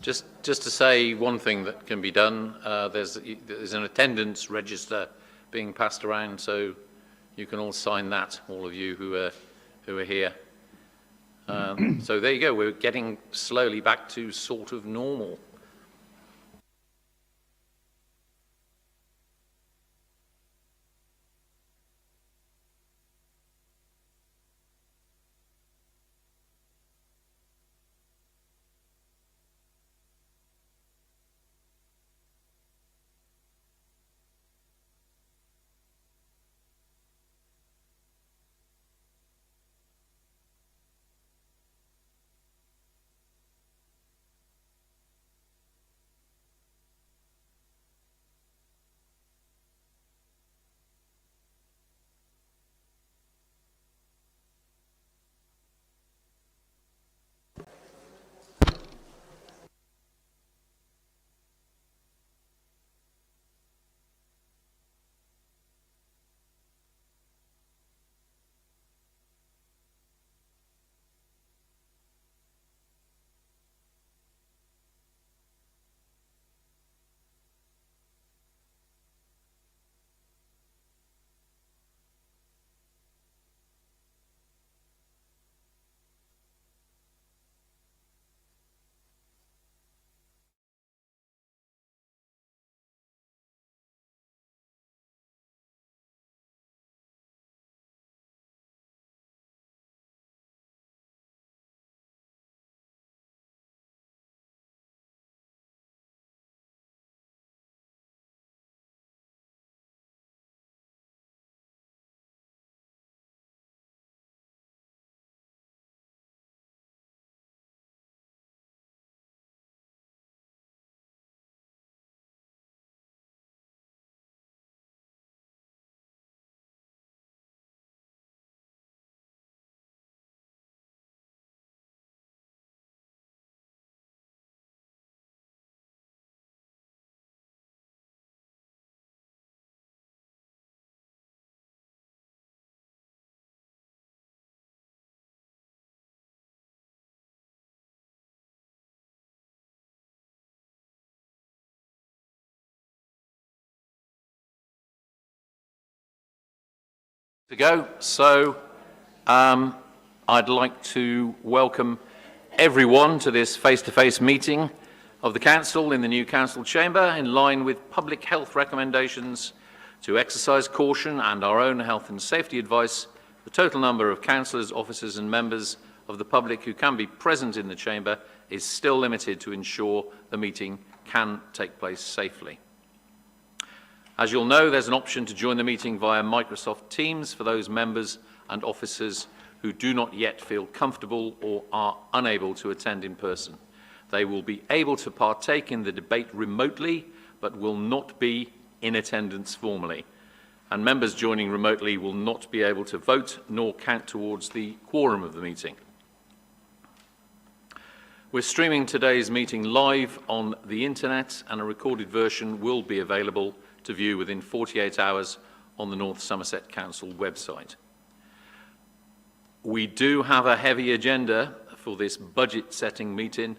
Just to say one thing that can be done, there's an attendance register being passed around, so you can all sign that, all of you who are here. So there you go, we're getting slowly back to sort of normal. To go. So I'd like to welcome everyone to this face-to-face meeting of the Council in the new Council chamber in line with public health recommendations to exercise caution and our own health and safety advice. The total number of councillors, officers and members of the public who can be present in the chamber is still limited to ensure the meeting can take place safely. As you'll know, there's an option to join the meeting via Microsoft Teams for those members and officers who do not yet feel comfortable or are unable to attend in person. They will be able to partake in the debate remotely, but will not be in attendance formally. And members joining remotely will not be able to vote nor count towards the quorum of the meeting. We're streaming today's meeting live on the internet, and a recorded version will be available to view within 48 hours on the North Somerset Council website. We do have a heavy agenda for this budget setting meeting,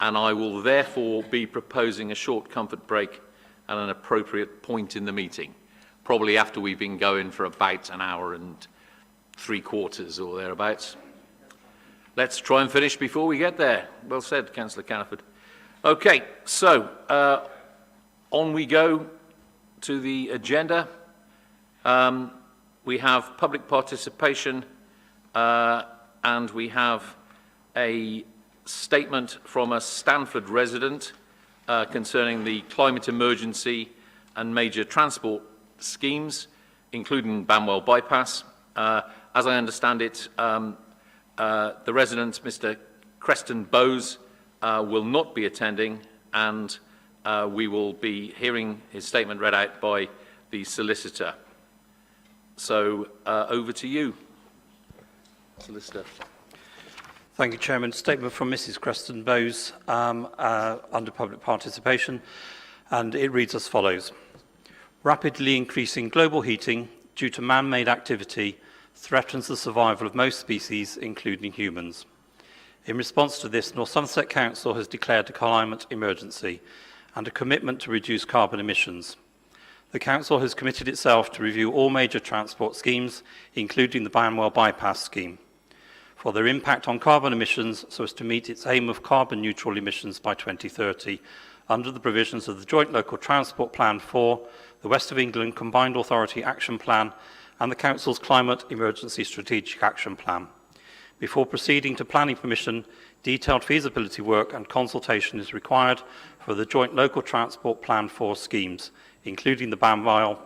and I will therefore be proposing a short comfort break at an appropriate point in the meeting, probably after we've been going for about an hour and 3/4 or thereabouts. Let's try and finish before we get there. Well said, Councillor Caniford. Okay, so on we go to the agenda. We have public participation and we have a statement from a Stanford resident concerning the climate emergency and major transport schemes, including Banwell Bypass. As I understand it, the resident, Mr. Creston Bowes, will not be attending, and we will be hearing his statement read out by the solicitor. So over to you, Solicitor. Thank you, Chairman. Statement from Mrs. Creston Bowes under public participation, and it reads as follows. Rapidly increasing global heating due to man-made activity threatens the survival of most species, including humans. In response to this, North Somerset Council has declared a climate emergency and a commitment to reduce carbon emissions. The Council has committed itself to review all major transport schemes, including the Banwell Bypass scheme, for their impact on carbon emissions so as to meet its aim of carbon neutral emissions by 2030 under the provisions of the Joint Local Transport Plan 4, the West of England Combined Authority Action Plan and the Council's Climate Emergency Strategic Action Plan. Before proceeding to planning permission, detailed feasibility work and consultation is required for the Joint Local Transport Plan 4 schemes, including the Banwell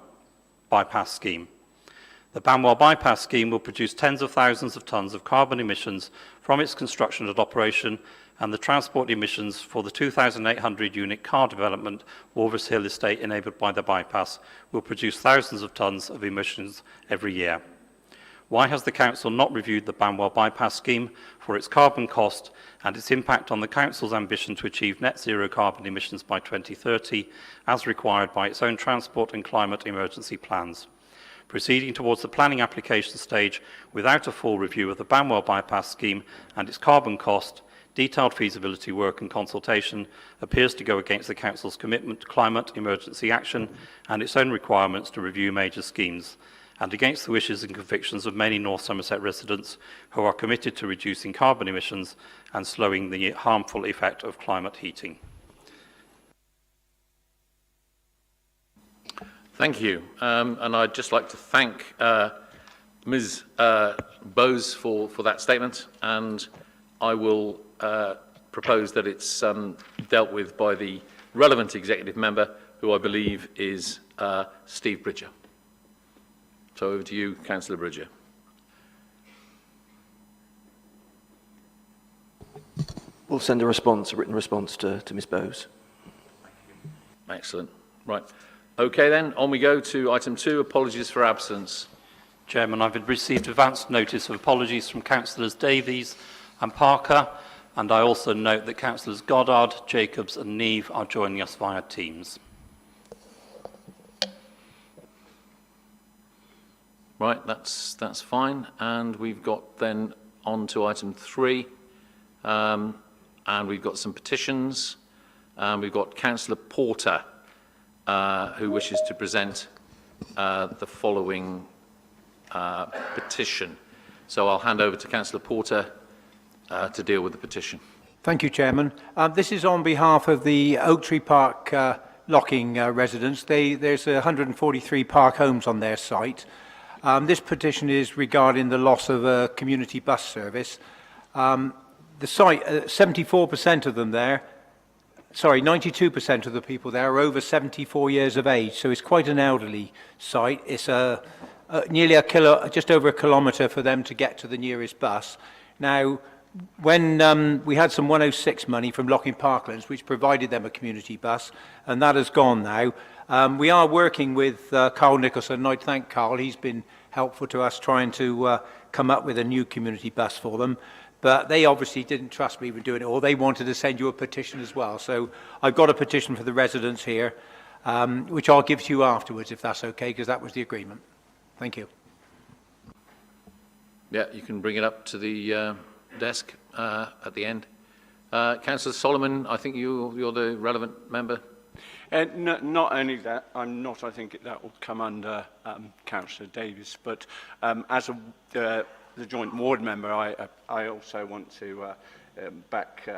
Bypass scheme. The Banwell Bypass scheme will produce tens of thousands of tonnes of carbon emissions from its construction and operation, and the transport emissions for the 2,800 unit car development Walvis Hill estate enabled by the bypass will produce thousands of tonnes of emissions every year. Why has the Council not reviewed the Banwell Bypass scheme for its carbon cost and its impact on the Council's ambition to achieve net zero carbon emissions by 2030, as required by its own transport and climate emergency plans? Proceeding towards the planning application stage without a full review of the Banwell Bypass scheme and its carbon cost, detailed feasibility work and consultation appears to go against the Council's commitment to climate emergency action and its own requirements to review major schemes, and against the wishes and convictions of many North Somerset residents who are committed to reducing carbon emissions and slowing the harmful effect of climate heating. Thank you. And I'd just like to thank Ms. Bowes for that statement, and I will propose that it's dealt with by the relevant executive member, who I believe is Steve Bridger. So over to you, Councillor Bridger. We'll send a response, a written response to Ms. Bowes. Excellent. Right. Okay then, on we go to item 2, apologies for absence. Chairman, I've received advance notice of apologies from Councillors Davies and Parker, and I also note that Councillors Goddard, Jacobs and Neve are joining us via Teams. Right, that's fine. And we've got then on to item 3, and we've got some petitions. We've got Councillor Porter, who wishes to present the following petition. So I'll hand over to Councillor Porter to deal with the petition. Thank you, Chairman. This is on behalf of the Oak Tree Park Locking residents. There's 143 park homes on their site. This petition is regarding the loss of a community bus service. The site, 74% of them there, 92% of the people there are over 74 years of age, so it's quite an elderly site. It's nearly just over a kilometre for them to get to the nearest bus. Now, when we had some 106 money from Locking Parklands, which provided them a community bus, and that has gone now. We are working with Carl Nicholson, and I'd thank Carl. He's been helpful to us trying to come up with a new community bus for them. But they obviously didn't trust me with doing it all. They wanted to send you a petition as well. So I've got a petition for the residents here, which I'll give to you afterwards, if that's okay, because that was the agreement. Thank you. Yeah, you can bring it up to the desk at the end. Councillor Solomon, I think you're the relevant member. Not only that, I think that will come under Councillor Davies, but as the joint ward member, I also want to back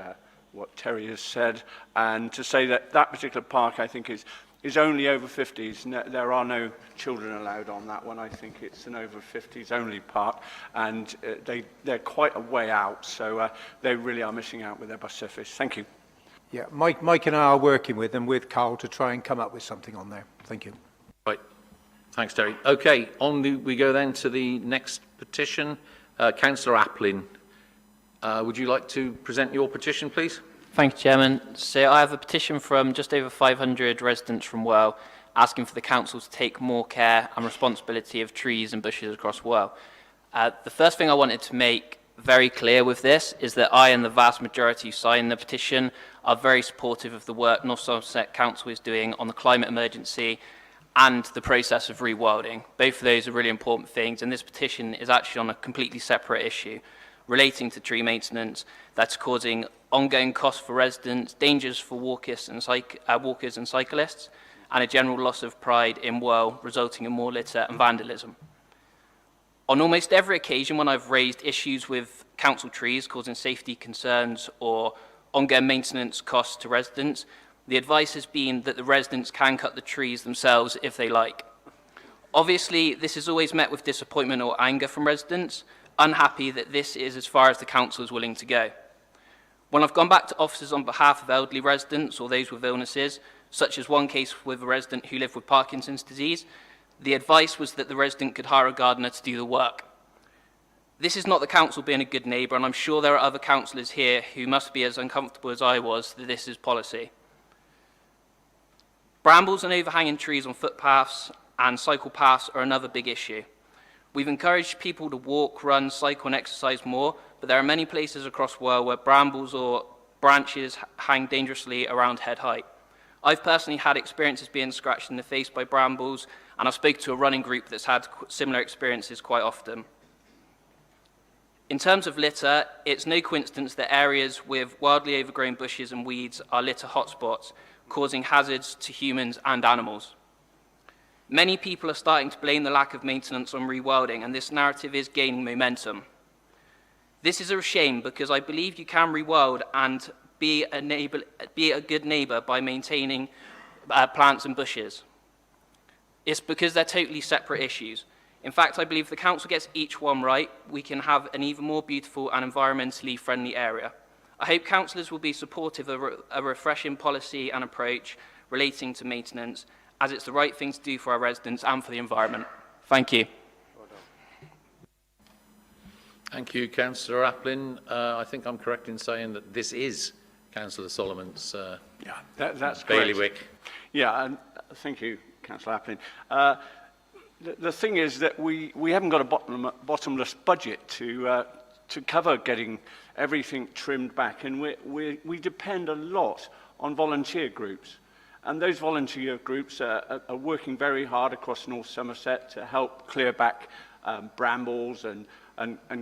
what Terry has said, and to say that that particular park, I think, is only over 50s. There are no children allowed on that one. I think it's an over 50s only park, and they're quite a way out, so they really are missing out with their bus service. Thank you. Yeah, Mike and I are working with them, with Carl, to try and come up with something on there. Thank you. Right. Thanks, Terry. Okay, we go then to the next petition. Councillor Applin, would you like to present your petition, please? Thank you, Chairman. So I have a petition from just over 500 residents from Well, asking for the council to take more care and responsibility of trees and bushes across Well. The first thing I wanted to make very clear with this is that I and the vast majority who signed the petition are very supportive of the work North Somerset Council is doing on the climate emergency and the process of rewilding. Both of those are really important things, and this petition is actually on a completely separate issue. relating to tree maintenance that's causing ongoing costs for residents, dangers for walkers and cyclists, and a general loss of pride in well, resulting in more litter and vandalism. On almost every occasion when I've raised issues with council trees causing safety concerns or ongoing maintenance costs to residents, the advice has been that the residents can cut the trees themselves if they like. Obviously, this is always met with disappointment or anger from residents, unhappy that this is as far as the council is willing to go. When I've gone back to officers on behalf of elderly residents or those with illnesses, such as one case with a resident who lived with Parkinson's disease, the advice was that the resident could hire a gardener to do the work. This is not the council being a good neighbour, and I'm sure there are other councillors here who must be as uncomfortable as I was that this is policy. Brambles and overhanging trees on footpaths and cycle paths are another big issue. We've encouraged people to walk, run, cycle and exercise more, but there are many places across the world where brambles or branches hang dangerously around head height. I've personally had experiences being scratched in the face by brambles, and I've spoken to a running group that's had similar experiences quite often. In terms of litter, it's no coincidence that areas with wildly overgrown bushes and weeds are litter hotspots, causing hazards to humans and animals. Many people are starting to blame the lack of maintenance on rewilding, and this narrative is gaining momentum. This is a shame because I believe you can rewild and be a good neighbour by maintaining plants and bushes. It's because they're totally separate issues. In fact, I believe if the council gets each one right, we can have an even more beautiful and environmentally friendly area. I hope councillors will be supportive of a refreshing policy and approach relating to maintenance, as it's the right thing to do for our residents and for the environment. Thank you. Thank you, Councillor Applin. I think I'm correct in saying that this is Councillor Solomon's That's bailiwick. correct. Yeah, and thank you, Councillor Applin. The thing is that we haven't got a bottomless budget to cover getting everything trimmed back, and we depend a lot on volunteer groups. And those volunteer groups are working very hard across North Somerset to help clear back brambles and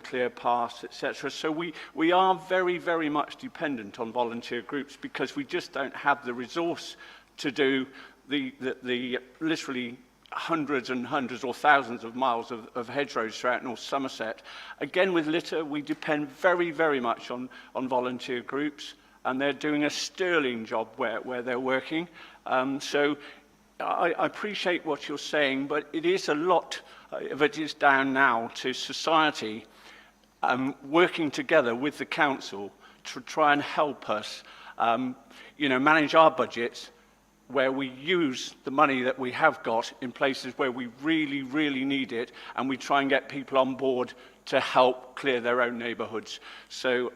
clear paths, etc. So we are very, very much dependent on volunteer groups because we just don't have the resource to do the literally hundreds and hundreds or thousands of miles of hedgerows throughout North Somerset. Again, with litter, we depend very, very much on volunteer groups, and they're doing a sterling job where they're working. So I appreciate what you're saying, but it is a lot of it is down now to society working together with the council to try and help us manage our budgets, where we use the money that we have got in places where we really, really need it, and we try and get people on board to help clear their own neighbourhoods. So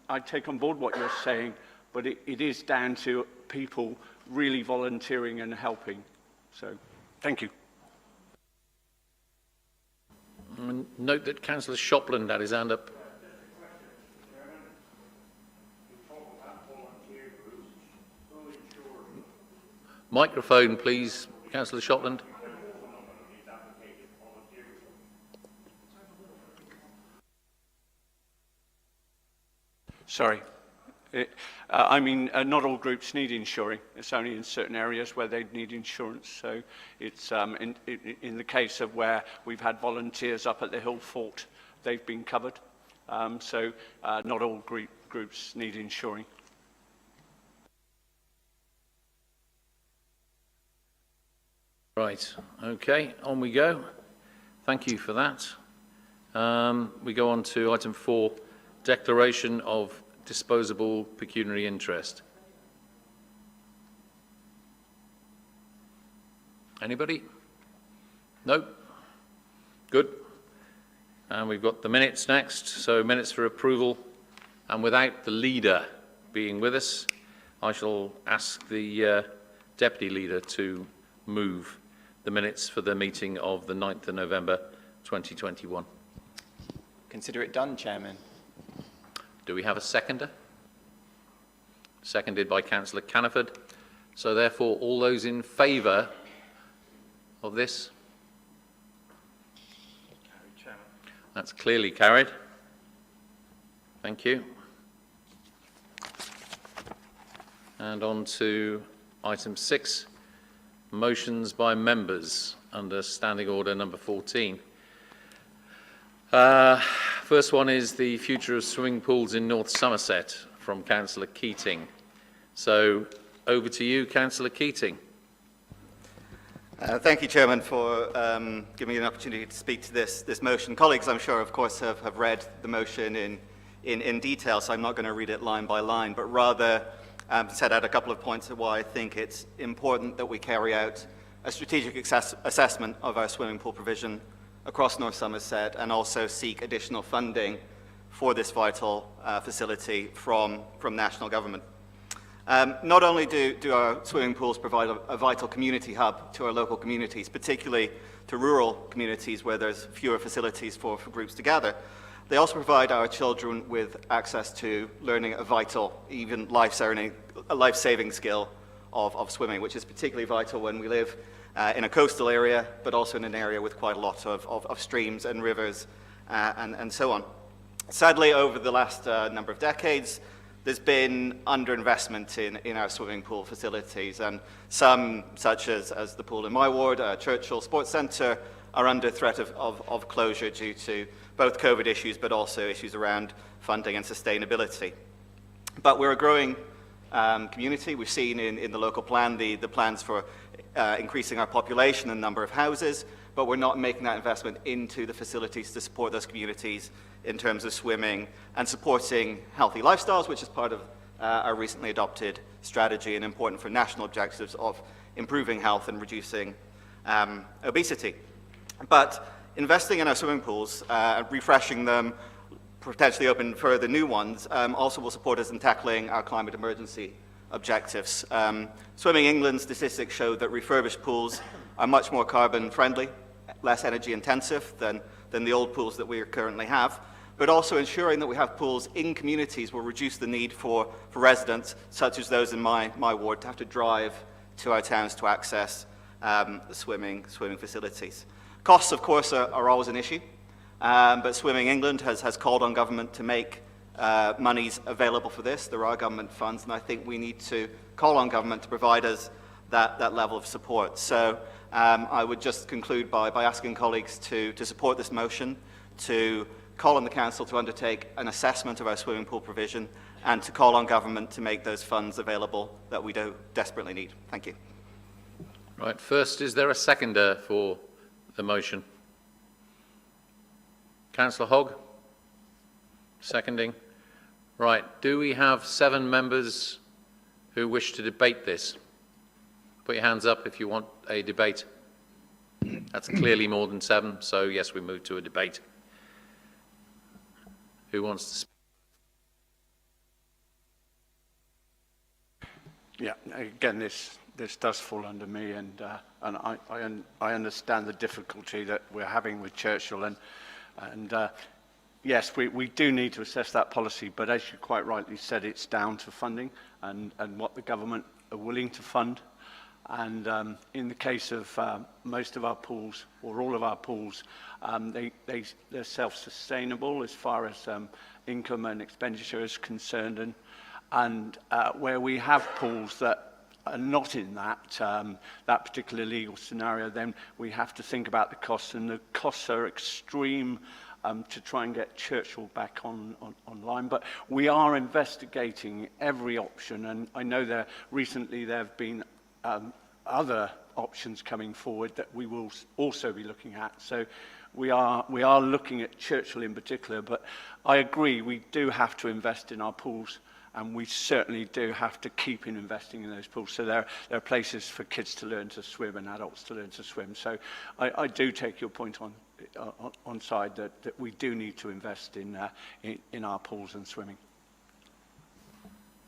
I take on board what you're saying, but it is down to people really volunteering and helping. So thank you. Note that Councillor Shopland had his hand up. Microphone, please, Councillor Shopland. Sorry. Not all groups need insuring. It's only in certain areas where they need insurance. So it's in the case of where we've had volunteers up at the Hill Fort, they've been covered. So not all groups need insuring. Right, okay, on we go. Thank you for that. We go on to item 4, declaration of disposable pecuniary interest. Anybody? No? Good. And we've got the minutes next, so minutes for approval. And without the leader being with us, I shall ask the deputy leader to move the minutes for the meeting of the 9th of November 2021. Consider it done, Chairman. Do we have a seconder? Seconded by Councillor Caniford. So therefore, all those in favour of this? That's clearly carried. Thank you. And on to item 6, motions by members under Standing Order number 14. First one is the future of swimming pools in North Somerset from Councillor Keating. So over to you, Councillor Keating. Thank you, Chairman, for giving me an opportunity to speak to this motion. Colleagues, I'm sure, of course, have read the motion in detail, so I'm not going to read it line by line, but rather set out a couple of points of why I think it's important that we carry out a strategic assessment of our swimming pool provision across North Somerset and also seek additional funding for this vital facility from national government. Not only do our swimming pools provide a vital community hub to our local communities, particularly to rural communities where there's fewer facilities for groups to gather, they also provide our children with access to learning a vital, even life-saving skill of swimming, which is particularly vital when we live in a coastal area, but also in an area with quite a lot of streams and rivers and so on. Sadly, over the last number of decades, there's been underinvestment in our swimming pool facilities, and some, such as the pool in my ward, Churchill Sports Centre, are under threat of closure due to both COVID issues, but also issues around funding and sustainability. But we're a growing community. We've seen in the local plan the plans for increasing our population and number of houses, but we're not making that investment into the facilities to support those communities in terms of swimming and supporting healthy lifestyles, which is part of our recently adopted strategy and important for national objectives of improving health and reducing obesity. But investing in our swimming pools, refreshing them, potentially open further new ones, also will support us in tackling our climate emergency objectives. Swimming England statistics show that refurbished pools are much more carbon friendly, less energy intensive than the old pools that we currently have, but also ensuring that we have pools in communities will reduce the need for residents, such as those in my ward, to have to drive to our towns to access the swimming facilities. Costs, of course, are always an issue, but Swimming England has called on government to make monies available for this. There are government funds, and I think we need to call on government to provide us that level of support. So I would just conclude by asking colleagues to support this motion, to call on the Council to undertake an assessment of our swimming pool provision, and to call on government to make those funds available that we do desperately need. Thank you. Right, first, is there a seconder for the motion? Councillor Hogg, seconding. Right, do we have 7 members who wish to debate this? Put your hands up if you want a debate. That's clearly more than 7, so yes, we move to a debate. Who wants to speak? Yeah, again, this does fall under me, and I understand the difficulty that we're having with Churchill, and yes, we do need to assess that policy, but as you quite rightly said, it's down to funding and what the government are willing to fund. And in the case of most of our pools, or all of our pools, they're self-sustainable as far as income and expenditure is concerned, and where we have pools that are not in that particular legal scenario, then we have to think about the costs, and the costs are extreme to try and get Churchill back online. But we are investigating every option, and I know recently there have been other options coming forward that we will also be looking at. So we are looking at Churchill in particular, but I agree we do have to invest in our pools, and we certainly do have to keep investing in those pools. So there are places for kids to learn to swim and adults to learn to swim. So I do take your point on side that we do need to invest in our pools and swimming.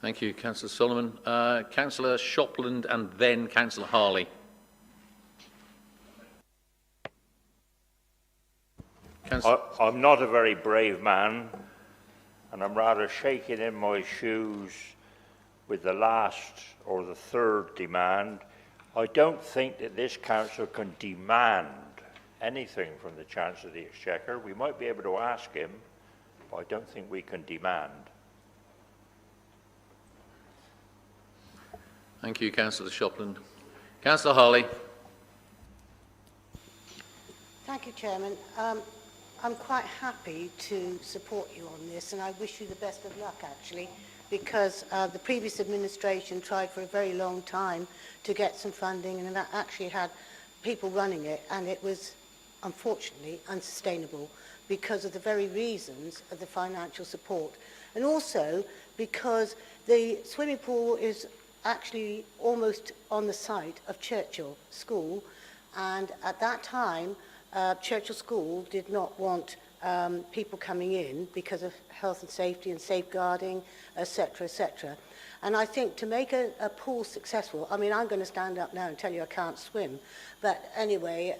Thank you, Councillor Solomon. Councillor Shopland and then Councillor Harley. I'm not a very brave man, and I'm rather shaking in my shoes with the last or the third demand. I don't think that this council can demand anything from the Chancellor of the Exchequer. We might be able to ask him, but I don't think we can demand. Thank you, Councillor Shopland. Councillor Harley. Thank you, Chairman. I'm quite happy to support you on this, and I wish you the best of luck, actually, because the previous administration tried for a very long time to get some funding, and that actually had people running it, and it was, unfortunately, unsustainable because of the very reasons of the financial support. And also because the swimming pool is actually almost on the site of Churchill School, and at that time Churchill School did not want people coming in because of health and safety and safeguarding, etc., etc. And I think to make a pool successful, I mean, I'm going to stand up now and tell you I can't swim, but anyway,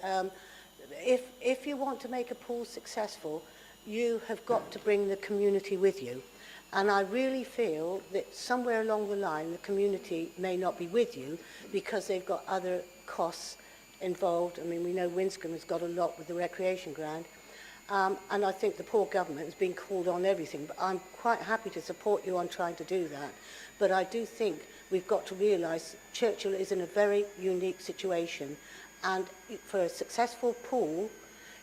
if you want to make a pool successful, you have got to bring the community with you. And I really feel that somewhere along the line, the community may not be with you because they've got other costs involved. I mean, we know Winscombe has got a lot with the recreation ground. And I think the poor government has been called on everything. But I'm quite happy to support you on trying to do that. But I do think we've got to realise Churchill is in a very unique situation. And for a successful pool,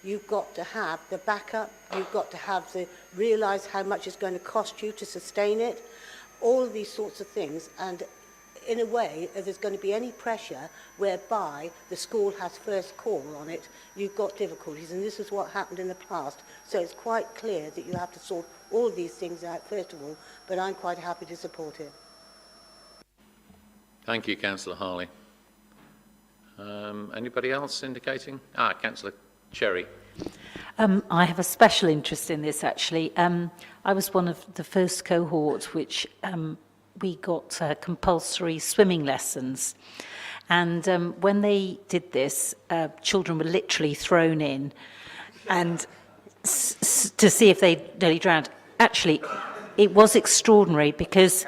you've got to have the backup, you've got to have the realise how much it's going to cost you to sustain it, all of these sorts of things. And in a way, if there's going to be any pressure whereby the school has first call on it, you've got difficulties. And this is what happened in the past. So it's quite clear that you have to sort all of these things out first of all, but I'm quite happy to support it. Thank you, Councillor Harley. Anybody else indicating? Councillor Cherry. I have a special interest in this, actually. I was one of the first cohort which we got compulsory swimming lessons. And when they did this, children were literally thrown in and to see if they nearly drowned. Actually, it was extraordinary because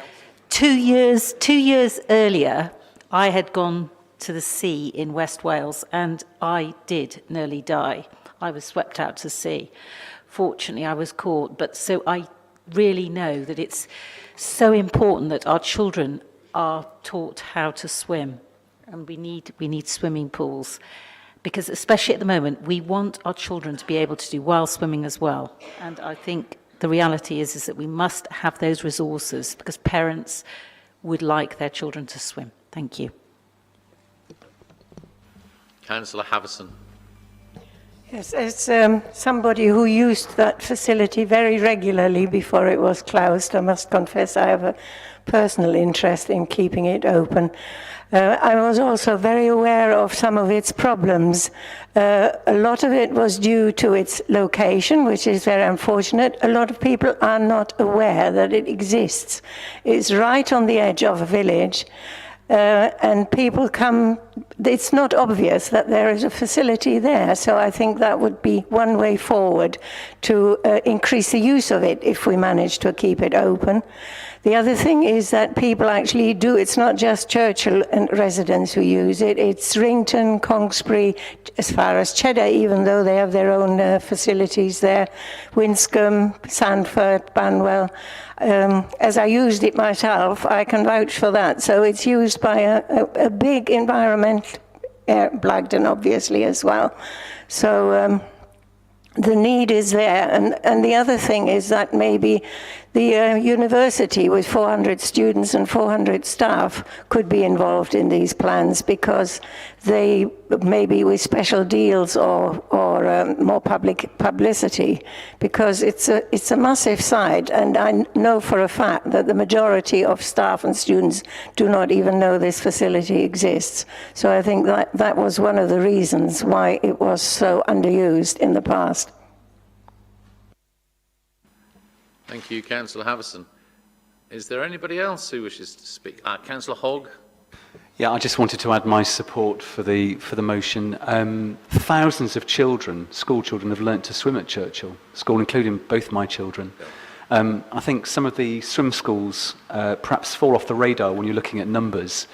2 years earlier, I had gone to the sea in West Wales, and I did nearly die. I was swept out to sea. Fortunately, I was caught, but so I really know that it's so important that our children are taught how to swim, and we need swimming pools, because especially at the moment, we want our children to be able to do wild swimming as well. And I think the reality is that we must have those resources because parents would like their children to swim. Thank you. Councillor Havison. Yes, as somebody who used that facility very regularly before it was closed, I must confess I have a personal interest in keeping it open. I was also very aware of some of its problems. A lot of it was due to its location, which is very unfortunate. A lot of people are not aware that it exists. It's right on the edge of a village. And people come, it's not obvious that there is a facility there, so I think that would be one way forward to increase the use of it if we manage to keep it open. The other thing is that people actually do, it's not just Churchill and residents who use it, it's Rington, Congsbury, as far as Cheddar, even though they have their own facilities there, Winscombe, Sandford, Banwell. As I used it myself, I can vouch for that. So it's used by a big environment, Blagdon obviously as well. So the need is there. And the other thing is that maybe the university with 400 students and 400 staff could be involved in these plans because they maybe with special deals or more public publicity, because it's a massive site, and I know for a fact that the majority of staff and students do not even know this facility exists. So I think that was one of the reasons why it was so underused in the past. Thank you, Councillor Havison. Is there anybody else who wishes to speak? Councillor Hogg. Yeah, I just wanted to add my support for the motion. Thousands of children, school children, have learnt to swim at Churchill School, including both my children. I think some of the swim schools perhaps fall off the radar when you're looking at numbers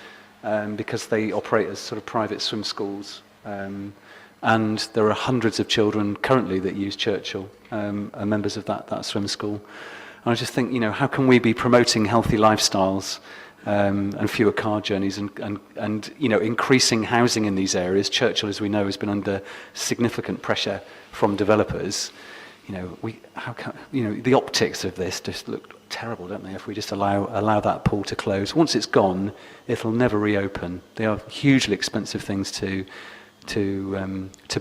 because they operate as sort of private swim schools. And there are hundreds of children currently that use Churchill, are members of that swim school. And I just think, you know, how can we be promoting healthy lifestyles and fewer car journeys and you know, increasing housing in these areas? Churchill, as we know, has been under significant pressure from developers. You know, the optics of this just look terrible, don't they? If we just allow that pool to close, once it's gone, it'll never reopen. They are hugely expensive things to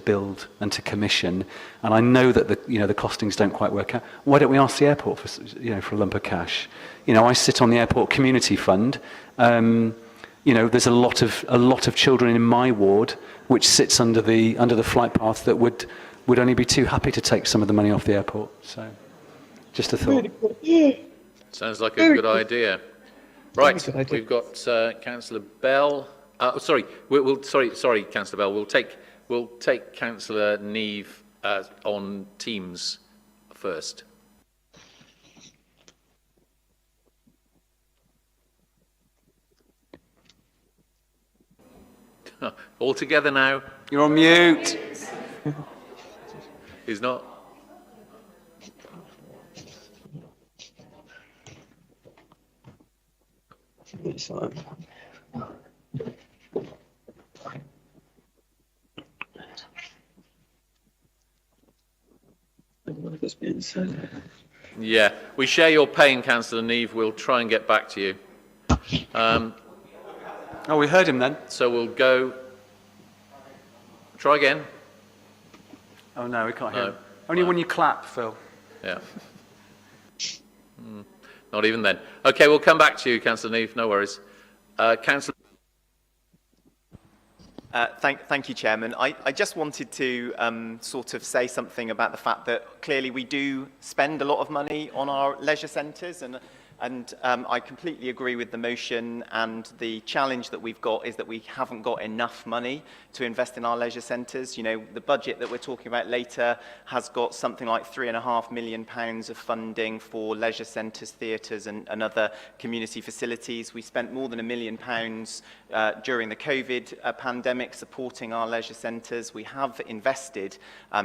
build and to commission, and I know that the costings don't quite work out. Why don't we ask the airport for a lump of cash? You know, I sit on the airport community fund. You know, there's a lot of children in my ward which sits under the flight path that would only be too happy to take some of the money off the airport. So, just a thought. Sounds like a good idea. Right, we've got Councillor Bell. Sorry, Councillor Bell. We'll take Councillor Neve on Teams first. All together now. You're on mute. He's not. Yeah, we share your pain, Councillor Neve. We'll try and get back to you. Oh, we heard him then. So we'll go. Try again. Oh no, we can't hear him. Only when you clap, Phil. Yeah. Not even then. Okay, we'll come back to you, Councillor Neve. No worries. Councillor. Thank you, Chairman. I just wanted to sort of say something about the fact that clearly we do spend a lot of money on our leisure centres, and I completely agree with the motion, and the challenge that we've got is that we haven't got enough money to invest in our leisure centres. You know, the budget that we're talking about later has got something like £3.5 million of funding for leisure centres, theatres and other community facilities. We spent more than £1 million during the COVID pandemic supporting our leisure centres. We have invested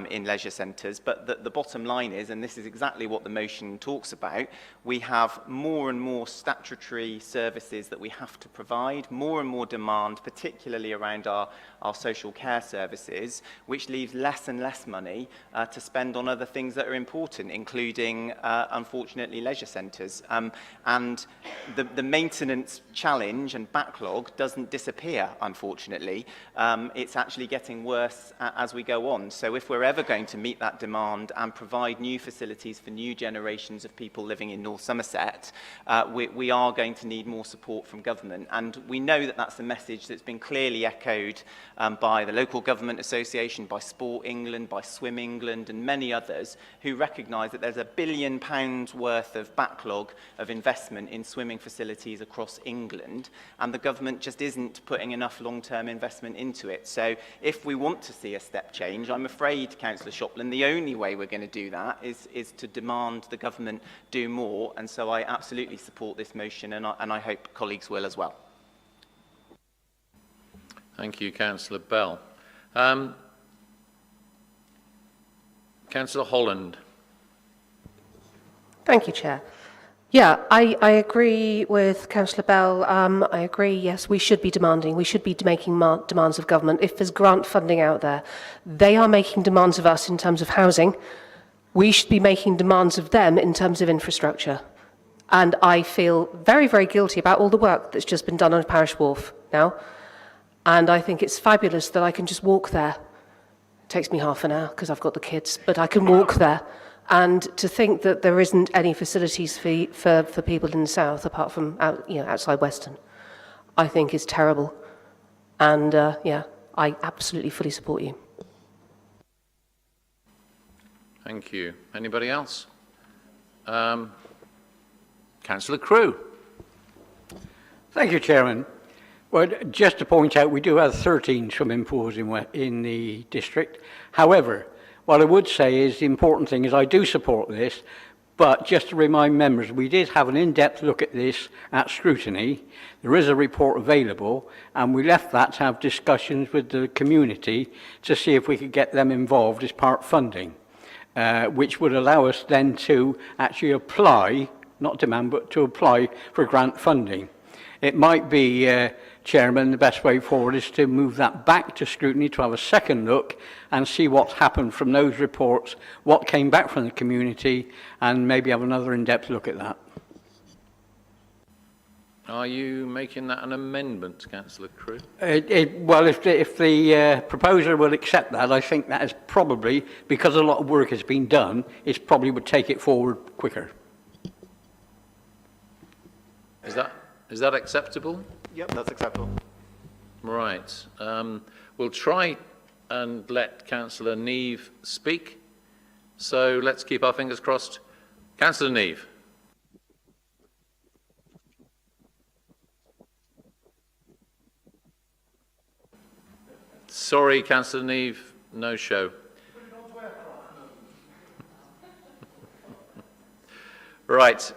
in leisure centres, but the bottom line is, and this is exactly what the motion talks about, we have more and more statutory services that we have to provide, more and more demand, particularly around our social care services, which leaves less and less money to spend on other things that are important, including, unfortunately, leisure centres. And the maintenance challenge and backlog doesn't disappear, unfortunately. It's actually getting worse as we go on. So if we're ever going to meet that demand and provide new facilities for new generations of people living in North Somerset, we are going to need more support from government. And we know that that's a message that's been clearly echoed by the Local Government Association, by Sport England, by Swim England and many others who recognise that there's £1 billion worth of backlog of investment in swimming facilities across England, and the government just isn't putting enough long-term investment into it. So if we want to see a step change, I'm afraid, Councillor Shopland, the only way we're going to do that is to demand the government do more, and so I absolutely support this motion, and I hope colleagues will as well. Thank you, Councillor Bell. Councillor Holland. Thank you, Chair. Yeah, I agree with Councillor Bell. I agree, yes, we should be demanding, we should be making demands of government. If there's grant funding out there, they are making demands of us in terms of housing. We should be making demands of them in terms of infrastructure. And I feel very, very guilty about all the work that's just been done on Parish Wharf now. And I think it's fabulous that I can just walk there. It takes me half an hour because I've got the kids, but I can walk there. And to think that there isn't any facilities for people in the south apart from outside Weston, I think is terrible. And yeah, I absolutely fully support you. Thank you. Anybody else? Councillor Crewe. Thank you, Chairman. Well, just to point out, we do have 13 swimming pools in the district. However, what I would say is the important thing is I do support this, But just to remind members, we did have an in-depth look at this at Scrutiny. There is a report available, and we left that to have discussions with the community to see if we could get them involved as part funding, which would allow us then to actually apply, not demand, but to apply for grant funding. It might be, Chairman, the best way forward is to move that back to Scrutiny to have a second look and see what happened from those reports, what came back from the community, and maybe have another in-depth look at that. Are you making that an amendment, Councillor Crew? Well, if the proposer will accept that, I think that is probably, because a lot of work has been done, it probably would take it forward quicker. Is that acceptable? Yep, that's acceptable. Right. We'll try and let Councillor Neve speak. So let's keep our fingers crossed. Councillor Neve. Sorry, Councillor Neve, no show. Right.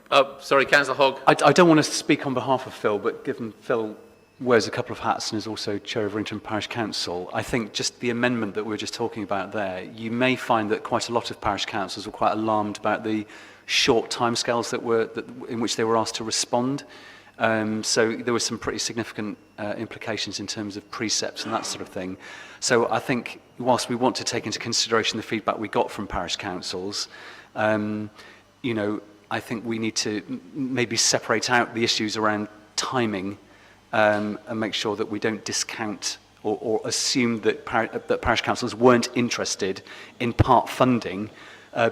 Oh, sorry, Councillor Hogg. I don't want to speak on behalf of Phil, but given Phil wears a couple of hats and is also Chair of Rington Parish Council, I think just the amendment that we were just talking about there, you may find that quite a lot of parish councils were quite alarmed about the short timescales in which they were asked to respond. So there were some pretty significant implications in terms of precepts and that sort of thing. So I think whilst we want to take into consideration the feedback we got from parish councils, you know, I think we need to maybe separate out the issues around timing and make sure that we don't discount or assume that parish councils weren't interested in part funding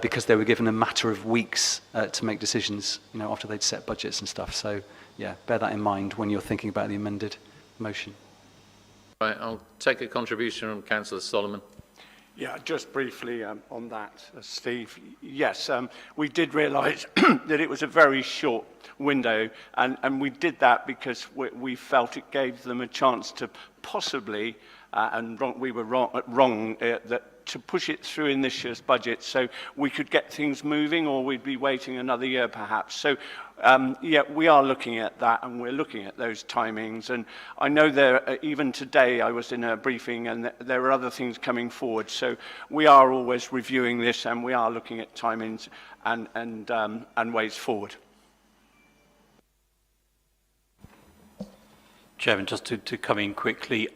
because they were given a matter of weeks to make decisions, you know, after they'd set budgets and stuff. So, yeah, bear that in mind when you're thinking about the amended motion. Right, I'll take a contribution from Councillor Solomon. Yeah, just briefly on that, Steve. Yes, we did realise that it was a very short window, and we did that because we felt it gave them a chance to possibly, we were wrong that to push it through in this year's budget so we could get things moving, or we'd be waiting another year perhaps. So yeah, we are looking at that, and we're looking at those timings. And I know there, even today I was in a briefing, and there are other things coming forward. So we are always reviewing this, and we are looking at timings and ways forward. Chairman, just to come in quickly,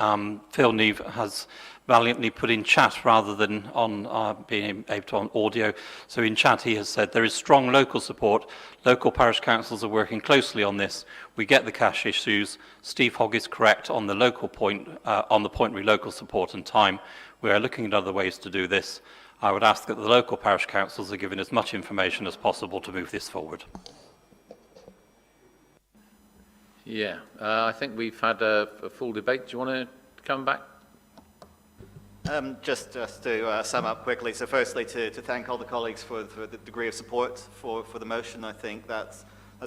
Phil Neve has valiantly put in chat rather than on being able to on audio. So in chat he has said there is strong local support. Local parish councils are working closely on this. We get the cash issues. Steve Hogg is correct on the local point, on the point re local support and time. We are looking at other ways to do this. I would ask that the local parish councils are given as much information as possible to move this forward. Yeah, I think we've had a full debate. Do you want to come back? Just to sum up quickly, so firstly to thank all the colleagues for the degree of support for the motion. I think that's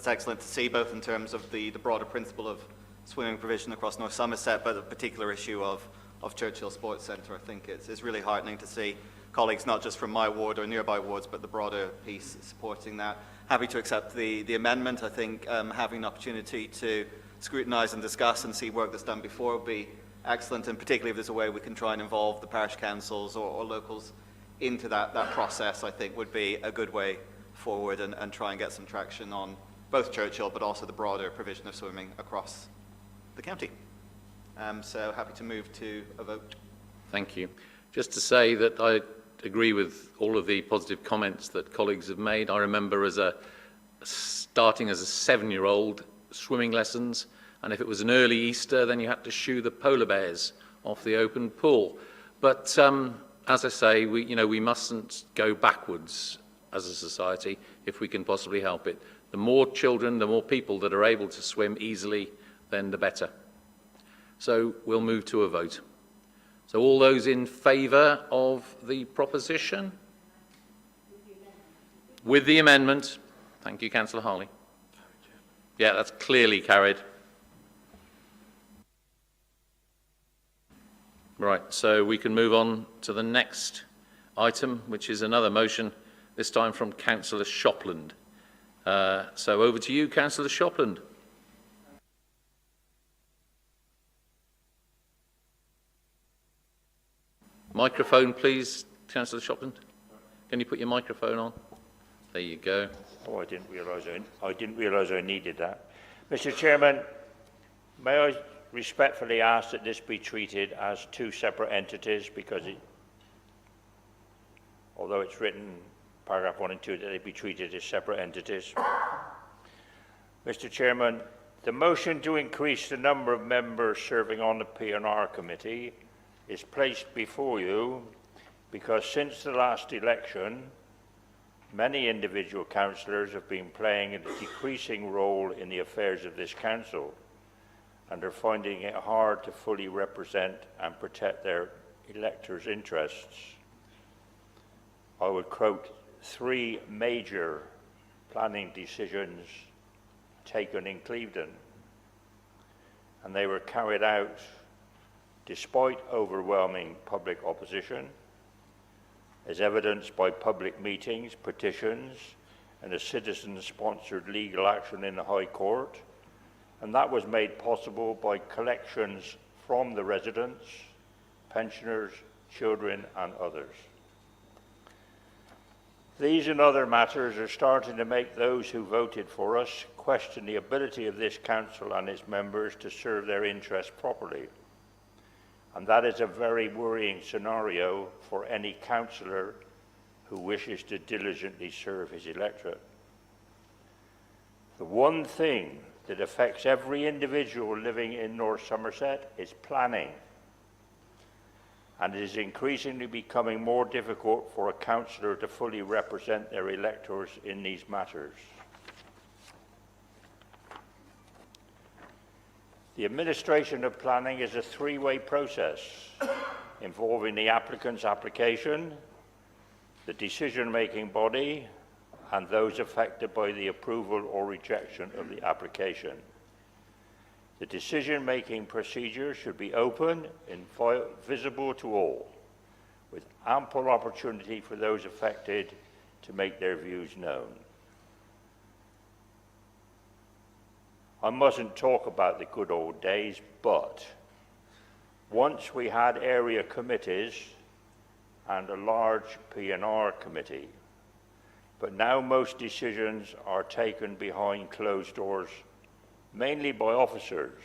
excellent to see, both in terms of the broader principle of swimming provision across North Somerset, but the particular issue of Churchill Sports Centre. I think it's really heartening to see colleagues not just from my ward or nearby wards, but the broader piece supporting that. Happy to accept the amendment. I think having an opportunity to scrutinise and discuss and see work that's done before would be excellent, and particularly if there's a way we can try and involve the parish councils or locals into that process, I think would be a good way forward, and try and get some traction on both Churchill but also the broader provision of swimming across the county. So happy to move to a vote. Thank you. Just to say that I agree with all of the positive comments that colleagues have made. I remember starting as a 7-year-old swimming lessons, and if it was an early Easter, then you had to shoo the polar bears off the open pool. But as I say, we mustn't go backwards as a society if we can possibly help it. The more children, the more people that are able to swim easily, then the better. So we'll move to a vote. So all those in favour of the proposition? With the amendment. Thank you, Councillor Harley. Yeah, that's clearly carried. Right, so we can move on to the next item, which is another motion this time from Councillor Shopland. So over to you, Councillor Shopland. Microphone, please, Councillor Shopland. Can you put your microphone on? There you go. Oh, I didn't realise I needed that. Mr. Chairman, may I respectfully ask that this be treated as two separate entities, because although it's written paragraph 1 and 2 that they be treated as separate entities. Mr. Chairman, the motion to increase the number of members serving on the P&R committee is placed before you because since the last election, many individual councillors have been playing a decreasing role in the affairs of this council and are finding it hard to fully represent and protect their electors' interests. I would quote 3 major planning decisions taken in Clevedon, and they were carried out despite overwhelming public opposition, as evidenced by public meetings, petitions, and a citizen-sponsored legal action in the High Court, and that was made possible by collections from the residents, pensioners, children, and others. These and other matters are starting to make those who voted for us question the ability of this council and its members to serve their interests properly. And that is a very worrying scenario for any councillor who wishes to diligently serve his electorate. The one thing that affects every individual living in North Somerset is planning. And it is increasingly becoming more difficult for a councillor to fully represent their electors in these matters. The administration of planning is a 3-way process involving the applicant's application, the decision-making body, and those affected by the approval or rejection of the application. The decision-making procedure should be open and visible to all, with ample opportunity for those affected to make their views known. I mustn't talk about the good old days, but once we had area committees and a large P&R committee, but now most decisions are taken behind closed doors, mainly by officers,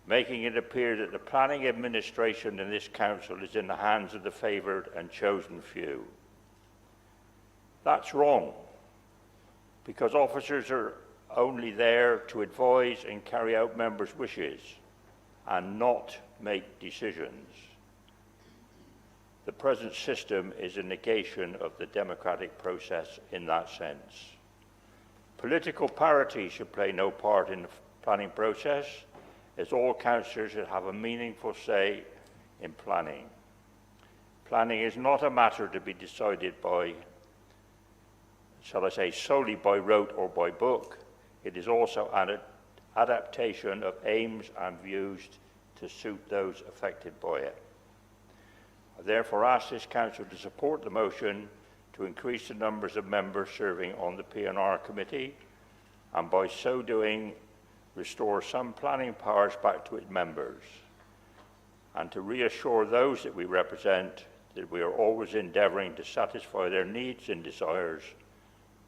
making it appear that the planning administration in this council is in the hands of the favoured and chosen few. That's wrong, because officers are only there to advise and carry out members' wishes and not make decisions. The present system is a negation of the democratic process in that sense. Political parity should play no part in the planning process, as all councillors should have a meaningful say in planning. Planning is not a matter to be decided by, shall I say, solely by rote or by book. It is also an adaptation of aims and views to suit those affected by it. I therefore ask this council to support the motion to increase the numbers of members serving on the P&R committee, and by so doing restore some planning powers back to its members, and to reassure those that we represent that we are always endeavouring to satisfy their needs and desires,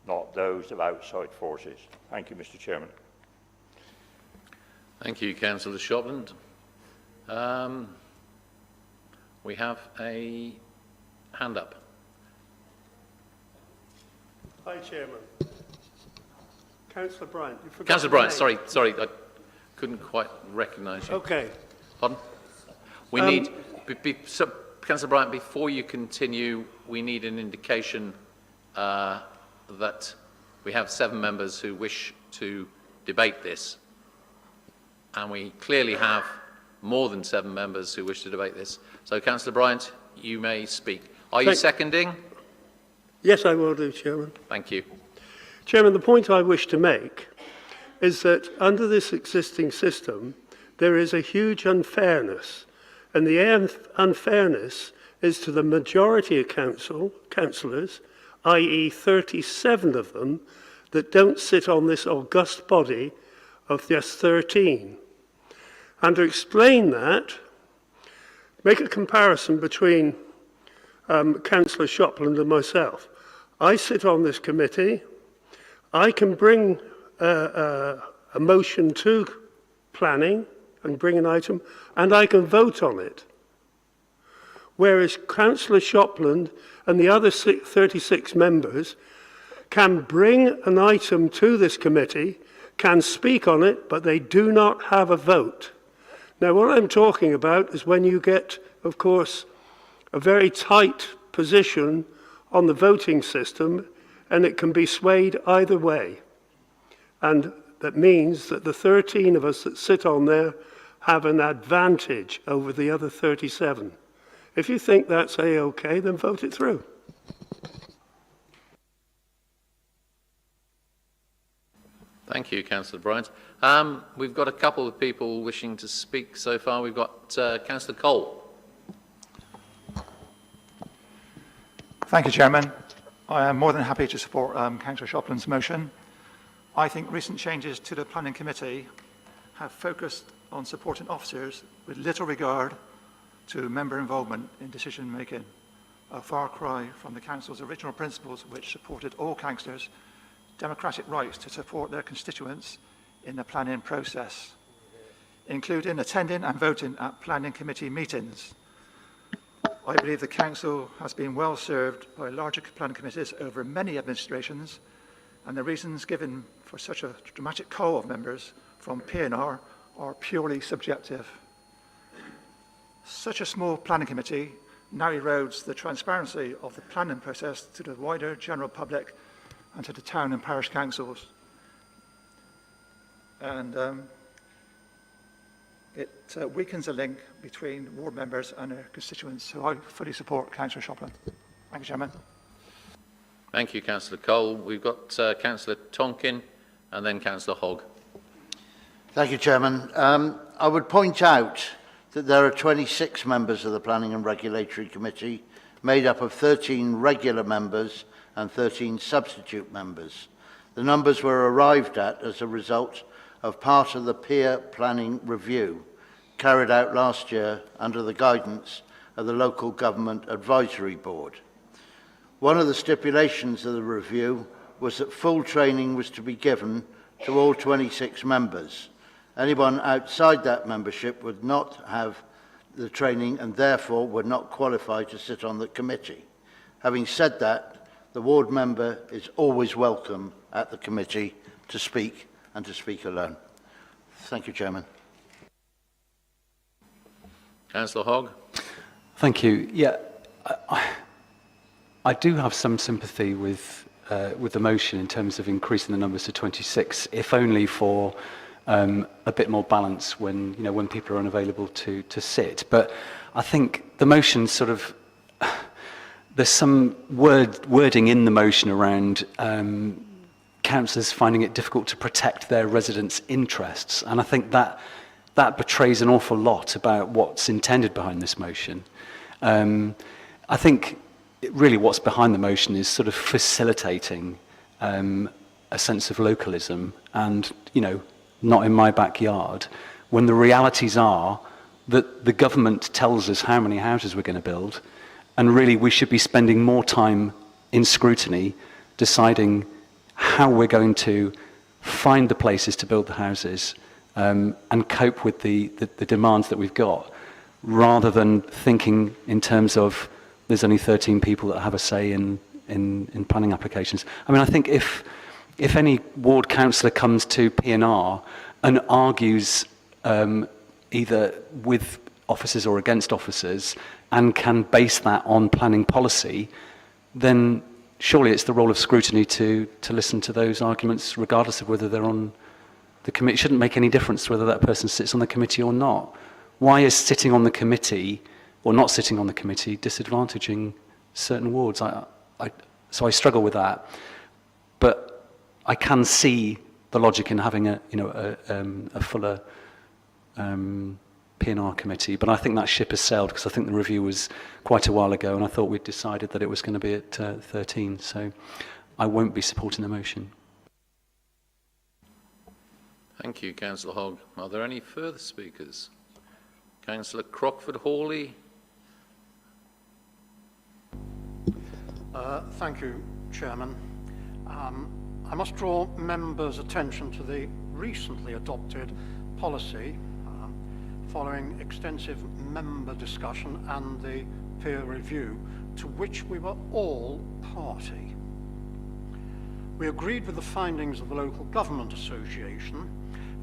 not those of outside forces. Thank you, Mr. Chairman. Thank you, Councillor Shopland. We have a hand up. Hi, Chairman. Councillor Bryant. Councillor Bryant, sorry, I couldn't quite recognise you. Okay. Pardon? We need, so, Councillor Bryant, before you continue, we need an indication that we have 7 members who wish to debate this, and we clearly have more than 7 members who wish to debate this. So, Councillor Bryant, you may speak. Are you seconding? Yes, I will do, Chairman. Thank you. Chairman, the point I wish to make is that under this existing system, there is a huge unfairness, and the unfairness is to the majority of councillors i.e. 37 of them, that don't sit on this august body of just 13. And to explain that, make a comparison between Councillor Shopland and myself. I sit on this committee. I can bring a motion to planning and bring an item, and I can vote on it. Whereas Councillor Shopland and the other 36 members can bring an item to this committee, can speak on it, but they do not have a vote. Now, what I'm talking about is when you get, of course, a very tight position on the voting system, and it can be swayed either way. And that means that the 13 of us that sit on there have an advantage over the other 37. If you think that's A-OK, then vote it through. Thank you, Councillor Bryant. We've got a couple of people wishing to speak so far. We've got Councillor Cole. Thank you, Chairman. I am more than happy to support Councillor Shopland's motion. I think recent changes to the Planning Committee have focused on supporting officers with little regard to member involvement in decision making, a far cry from the Council's original principles which supported all councillors' democratic rights to support their constituents in the planning process, including attending and voting at Planning Committee meetings. I believe the Council has been well served by larger planning committees over many administrations, and the reasons given for such a dramatic call of members from P&R are purely subjective. Such a small planning committee now erodes the transparency of the planning process to the wider general public and to the town and parish councils. And it weakens the link between ward members and their constituents. So I fully support Councillor Shopland. Thank you, Chairman. Thank you, Councillor Cole. We've got Councillor Tonkin and then Councillor Hogg. Thank you, Chairman. I would point out that there are 26 members of the Planning and Regulatory Committee, made up of 13 regular members and 13 substitute members. The numbers were arrived at as a result of part of the peer planning review carried out last year under the guidance of the Local Government Advisory Board. One of the stipulations of the review was that full training was to be given to all 26 members. Anyone outside that membership would not have the training and therefore would not qualify to sit on the committee. Having said that, the ward member is always welcome at the committee to speak and to speak alone. Thank you, Chairman. Councillor Hogg. Thank you. Yeah, I do have some sympathy with the motion in terms of increasing the numbers to 26, if only for a bit more balance when people are unavailable to sit. But I think the motion sort of there's some wording in the motion around councillors finding it difficult to protect their residents' interests, and I think that betrays an awful lot about what's intended behind this motion. I think really what's behind the motion is sort of facilitating a sense of localism and, not in my backyard, when the realities are that the government tells us how many houses we're going to build, and really we should be spending more time in scrutiny deciding how we're going to find the places to build the houses and cope with the demands that we've got, rather than thinking in terms of there's only 13 people that have a say in planning applications. I mean, I think if any ward councillor comes to P&R and argues either with officers or against officers and can base that on planning policy, then surely it's the role of scrutiny to listen to those arguments regardless of whether they're on the committee. It shouldn't make any difference whether that person sits on the committee or not. Why is sitting on the committee or not sitting on the committee disadvantaging certain wards? So I struggle with that. But I can see the logic in having a fuller P&R committee, but I think that ship has sailed because I think the review was quite a while ago, and I thought we'd decided that it was going to be at 13, so I won't be supporting the motion. Thank you, Councillor Hogg. Are there any further speakers? Councillor Crockford-Hawley. Thank you, Chairman. I must draw members' attention to the recently adopted policy following extensive member discussion and the peer review to which we were all party. We agreed with the findings of the Local Government Association,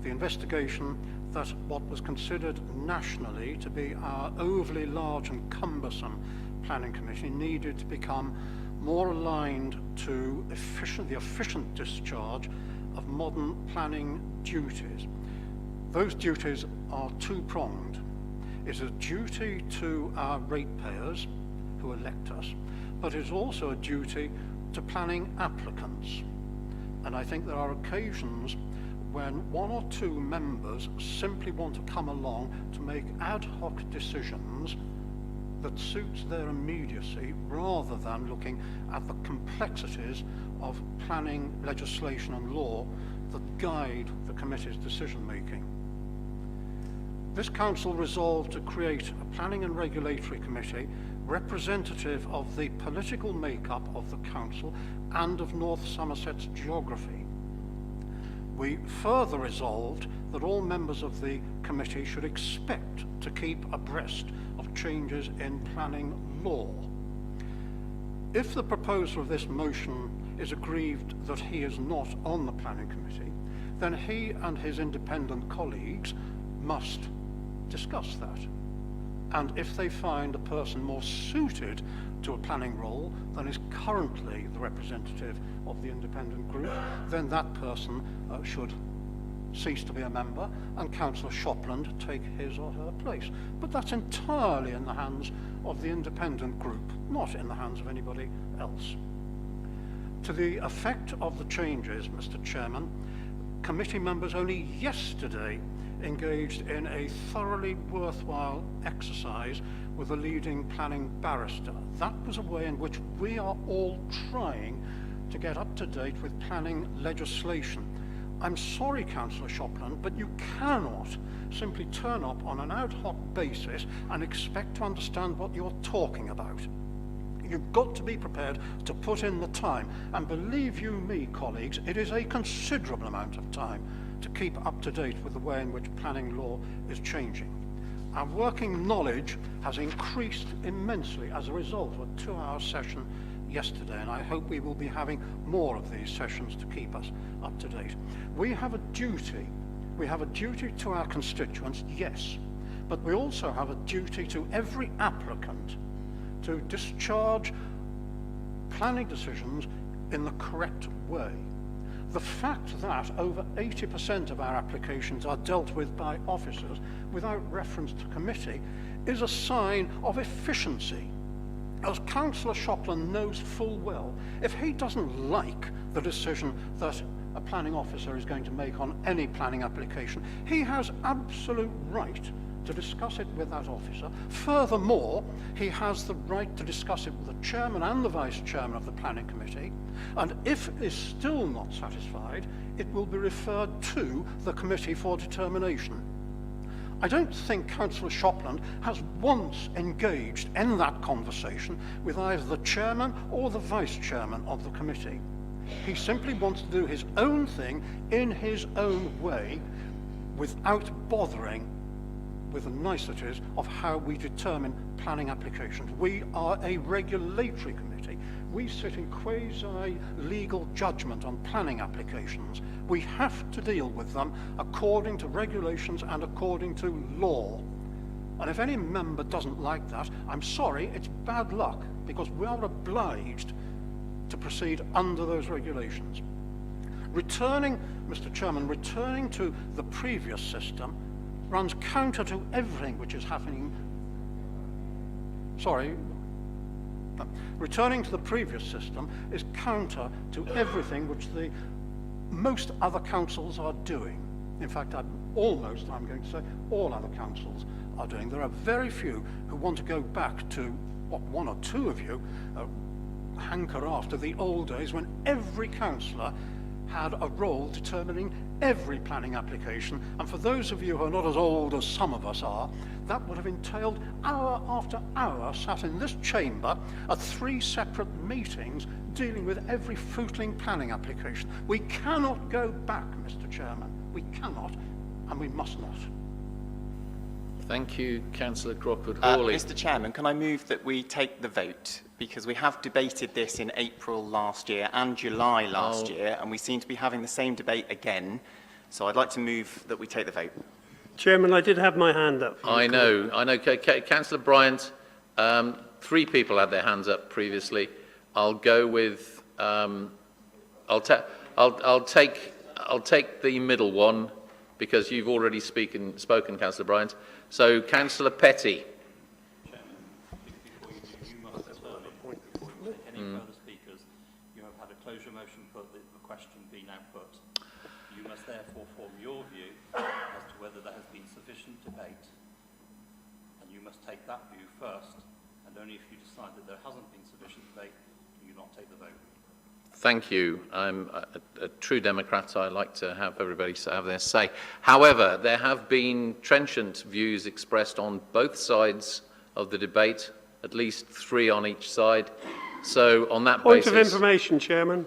the investigation that what was considered nationally to be our overly large and cumbersome planning committee needed to become more aligned to the efficient discharge of modern planning duties. Those duties are two-pronged. It's a duty to our ratepayers who elect us, but it's also a duty to planning applicants. And I think there are occasions when one or two members simply want to come along to make ad hoc decisions that suits their immediacy rather than looking at the complexities of planning legislation and law that guide the committee's decision making. This council resolved to create a planning and regulatory committee representative of the political makeup of the council and of North Somerset's geography. We further resolved that all members of the committee should expect to keep abreast of changes in planning law. If the proposer of this motion is aggrieved that he is not on the planning committee, then he and his independent colleagues must discuss that. And if they find a person more suited to a planning role than is currently the representative of the independent group, then that person should cease to be a member and Councillor Shopland take his or her place. But that's entirely in the hands of the independent group, not in the hands of anybody else. To the effect of the changes, Mr. Chairman, committee members only yesterday engaged in a thoroughly worthwhile exercise with a leading planning barrister. That was a way in which we are all trying to get up to date with planning legislation. I'm sorry, Councillor Shopland, but you cannot simply turn up on an ad hoc basis and expect to understand what you're talking about. You've got to be prepared to put in the time, and believe you me, colleagues, it is a considerable amount of time to keep up to date with the way in which planning law is changing. Our working knowledge has increased immensely as a result of a 2-hour session yesterday, and I hope we will be having more of these sessions to keep us up to date. We have a duty. We have a duty to our constituents, yes, but we also have a duty to every applicant to discharge planning decisions in the correct way. The fact that over 80% of our applications are dealt with by officers without reference to committee is a sign of efficiency. As Councillor Shopland knows full well, if he doesn't like the decision that a planning officer is going to make on any planning application, he has absolute right to discuss it with that officer. Furthermore, he has the right to discuss it with the chairman and the vice chairman of the planning committee, and if is still not satisfied, it will be referred to the committee for determination. I don't think Councillor Shopland has once engaged in that conversation with either the chairman or the vice chairman of the committee. He simply wants to do his own thing in his own way without bothering with the niceties of how we determine planning applications. We are a regulatory committee. We sit in quasi-legal judgment on planning applications. We have to deal with them according to regulations and according to law. And if any member doesn't like that, I'm sorry, it's bad luck, because we are obliged to proceed under those regulations. Returning, Mr. Chairman, returning to the previous system runs counter to everything which is happening. Returning to the previous system is counter to everything which the most other councils are doing. In fact, I'm going to say all other councils are doing. There are very few who want to go back to what one or two of you hanker after the old days when every councillor had a role determining every planning application. And for those of you who are not as old as some of us are, that would have entailed hour after hour sat in this chamber at 3 separate meetings dealing with every footling planning application. We cannot go back, Mr. Chairman. We cannot, and we must not. Thank you, Councillor Cropwood-Hawley. Mr. Chairman, can I move that we take the vote? Because we have debated this in April last year and July last year, and we seem to be having the same debate again. So I'd like to move that we take the vote. Chairman, I did have my hand up. I know. Councillor Bryant, 3 people had their hands up previously. I'll go with, I'll take the middle one because you've already spoken, Councillor Bryant. So, Councillor Petty. Any further speakers, you have had a closure motion put, the question be now put. You must therefore form your view as to whether there has been sufficient debate, and you must take that view first, and only if you decide that there hasn't been sufficient debate do you not take the vote. Thank you. I'm a true Democrat. I like to have everybody have their say. However, there have been trenchant views expressed on both sides of the debate, at least 3 on each side. So on that basis... Point of information, Chairman.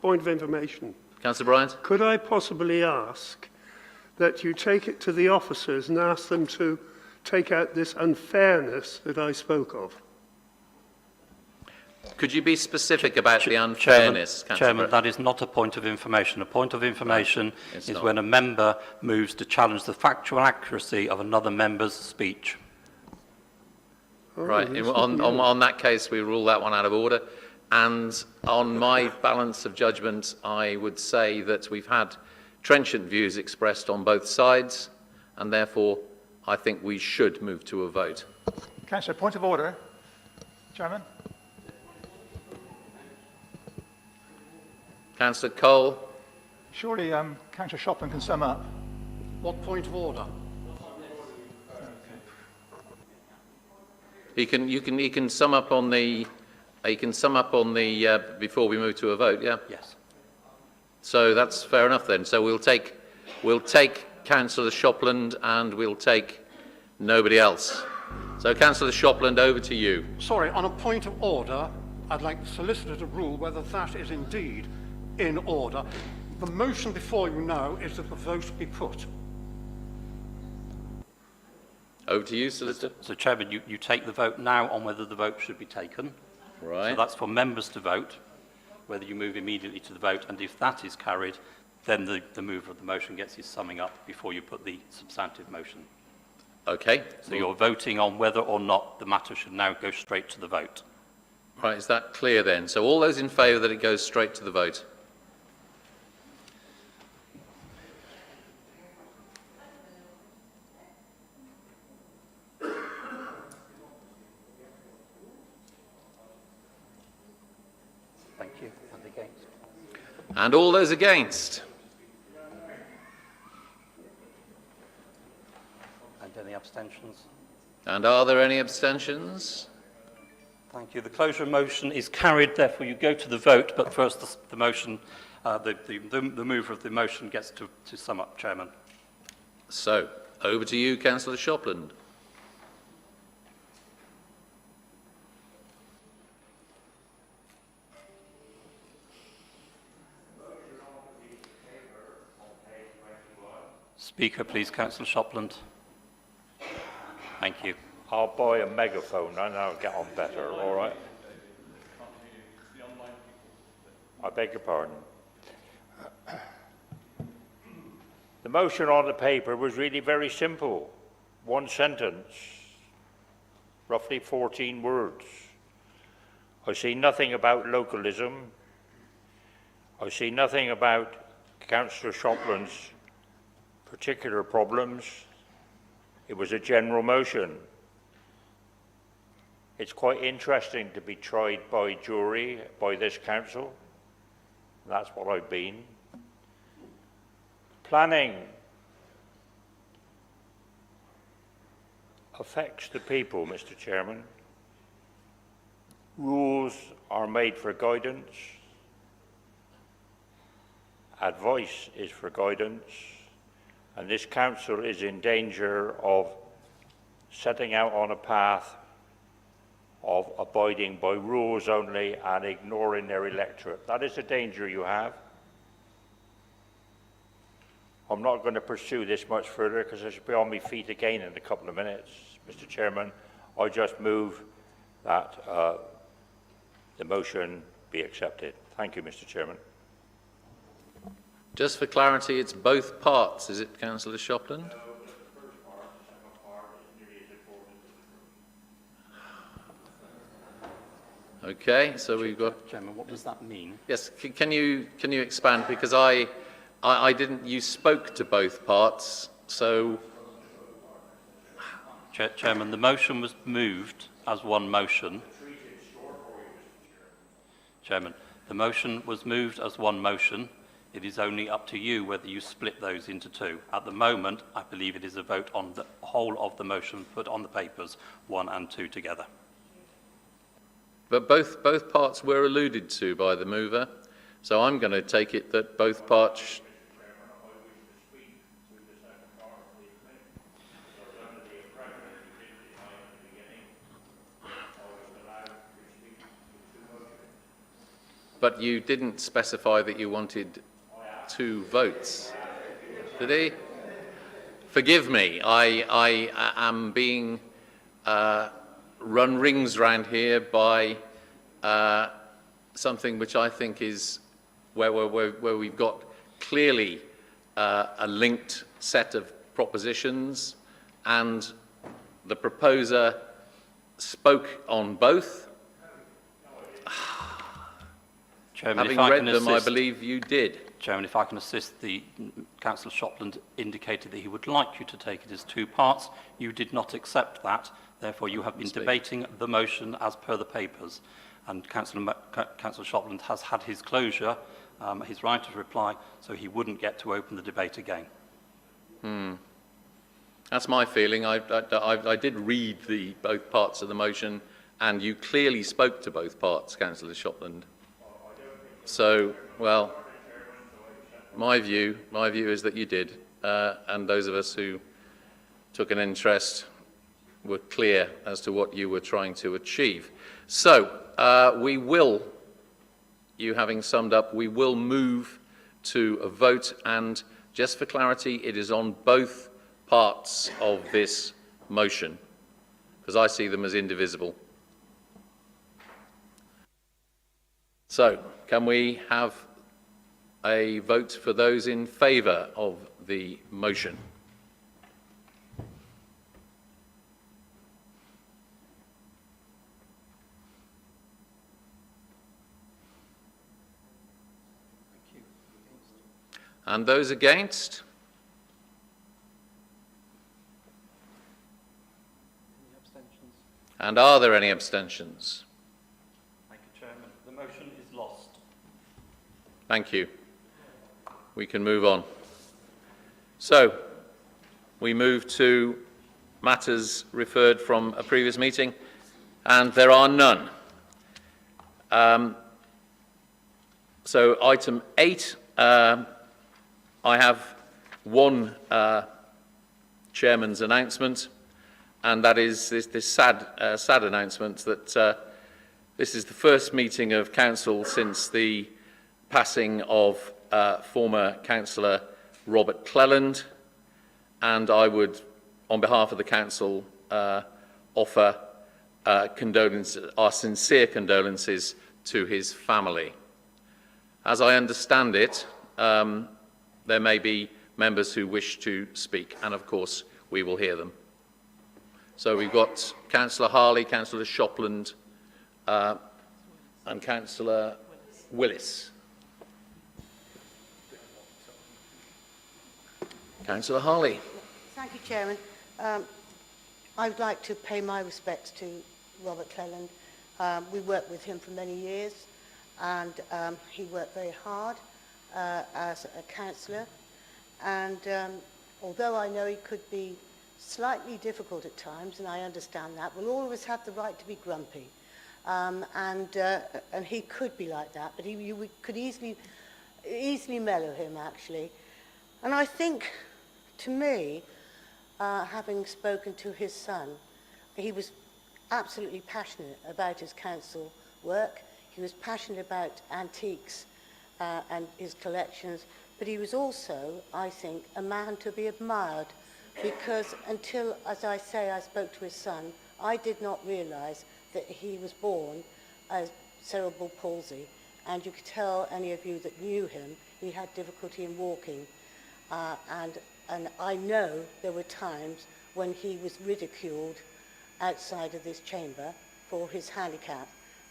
Point of information. Councillor Bryant? Could I possibly ask that you take it to the officers and ask them to take out this unfairness that I spoke of? Could you be specific about the unfairness, Chairman, that is not a point of information. A point of information is when a member moves to challenge the factual accuracy of another member's speech. Right. On that case, we rule that one out of order. And on my balance of judgment, I would say that we've had trenchant views expressed on both sides, and therefore I think we should move to a vote. Councillor, point of order. Chairman. Councillor Cole. Surely Councillor Shopland can sum up. What point of order? He can sum up on the before we move to a vote. Yeah. Yes. So that's fair enough then. So we'll take Councillor Shopland and we'll take nobody else. So Councillor Shopland, over to you. Sorry, on a point of order, I'd like the solicitor to rule whether that is indeed in order. The motion before you now is that the vote be put. Over to you, Solicitor. So, Chairman, you take the vote now on whether the vote should be taken. Right. So that's for members to vote, whether you move immediately to the vote, and if that is carried, then the mover of the motion gets his summing up before you put the substantive motion. Okay. So you're voting on whether or not the matter should now go straight to the vote. Right, is that clear then? So all those in favour that it goes straight to the vote? Thank you. And against? And all those against? And any abstentions? And are there any abstentions? Thank you. The closure motion is carried. Therefore, you go to the vote. But first, the motion, the mover of the motion gets to sum up, Chairman. So, over to you, Councillor Shopland. Speaker, please, Councillor Shopland. Thank you. I'll buy a megaphone and I'll get on better, all right? I beg your pardon. The motion on the paper was really very simple. One sentence, roughly 14 words. I see nothing about localism. I see nothing about Councillor Shopland's particular problems. It was a general motion. It's quite interesting to be tried by jury by this council. That's what I've been. Planning. affects the people, Mr. Chairman. Rules are made for guidance. Advice is for guidance. And this council is in danger of setting out on a path of abiding by rules only and ignoring their electorate. That is the danger you have. I'm not going to pursue this much further because I should be on my feet again in a couple of minutes. Mr. Chairman, I just move that the motion be accepted. Thank you, Mr. Chairman. Just for clarity, it's both parts, is it, Councillor Shopland? Okay, so we've got... Chairman, what does that mean? Yes, can you expand? Because I didn't, you spoke to both parts, so... Chairman, the motion was moved as one motion. Chairman, the motion was moved as one motion. It is only up to you whether you split those into two. At the moment, I believe it is a vote on the whole of the motion put on the papers, 1 and 2 together. But both parts were alluded to by the mover, so I'm going to take it that both parts... But you didn't specify that you wanted 2 votes, did he? Forgive me, I am being run rings round here by something which I think is where we've got clearly a linked set of propositions, and the proposer spoke on both. Chairman, Having read them, I believe you did. Chairman, if I can assist, the Councillor Shopland indicated that he would like you to take it as 2 parts. You did not accept that. Therefore, you have been debating the motion as per the papers. And Councillor Shopland has had his closure, his right of reply, so he wouldn't get to open the debate again. That's my feeling. I did read both parts of the motion, and you clearly spoke to both parts, Councillor Shopland. So, well, my view is that you did, and those of us who took an interest were clear as to what you were trying to achieve. So, we will, you having summed up, we will move to a vote, and just for clarity, it is on both parts of this motion, because I see them as indivisible. So, can we have a vote for those in favour of the motion? And those against? Any abstentions? And are there any abstentions? Thank you, Chairman. The motion is lost. Thank you. We can move on. So, we move to matters referred from a previous meeting, and there are none. So, item 8, I have one chairman's announcement, and that is this sad announcement that this is the first meeting of council since the passing of former councillor Robert Cleland, and I would, on behalf of the council, offer our sincere condolences to his family. As I understand it, there may be members who wish to speak, and of course we will hear them. So we've got Councillor Harley, Councillor Shopland, and Councillor Willis. Councillor Harley. Thank you, Chairman. I would like to pay my respects to Robert Cleland. We worked with him for many years, and he worked very hard as a councillor. And although I know he could be slightly difficult at times, and I understand that. Well, all of us have the right to be grumpy. And he could be like that, but you could easily mellow him, actually. And I think, to me, having spoken to his son, he was absolutely passionate about his council work. He was passionate about antiques and his collections, but he was also, I think, a man to be admired, because until, as I say, I spoke to his son, I did not realise that he was born as cerebral palsy, and you could tell, any of you that knew him, he had difficulty in walking, and I know there were times when he was ridiculed outside of this chamber for his handicap,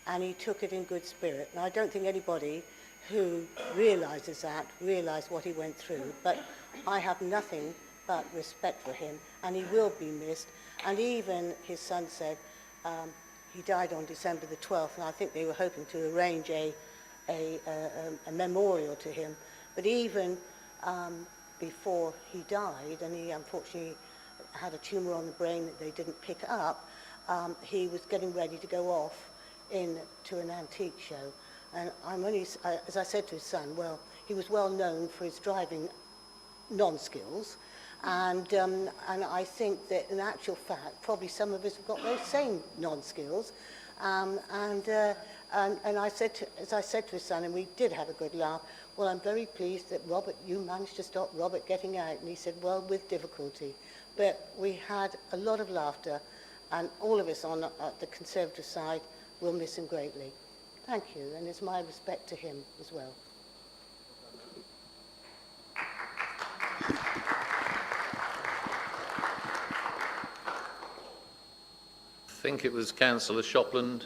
and he took it in good spirit. And I don't think anybody who realises that realised what he went through, but I have nothing but respect for him, and he will be missed. And even his son said, he died on December the 12th, and I think they were hoping to arrange a memorial to him. But even before he died, and he unfortunately had a tumour on the brain that they didn't pick up, he was getting ready to go off into an antique show. And as I said to his son, well, he was well known for his driving non-skills, and I think that in actual fact, probably some of us have got those same non-skills. And I said as I said to his son, and we did have a good laugh, well, I'm very pleased that Robert, you managed to stop Robert getting out. And he said, well, with difficulty. But we had a lot of laughter, and all of us on the Conservative side will miss him greatly. Thank you, and it's my respect to him as well. I think it was Councillor Shopland.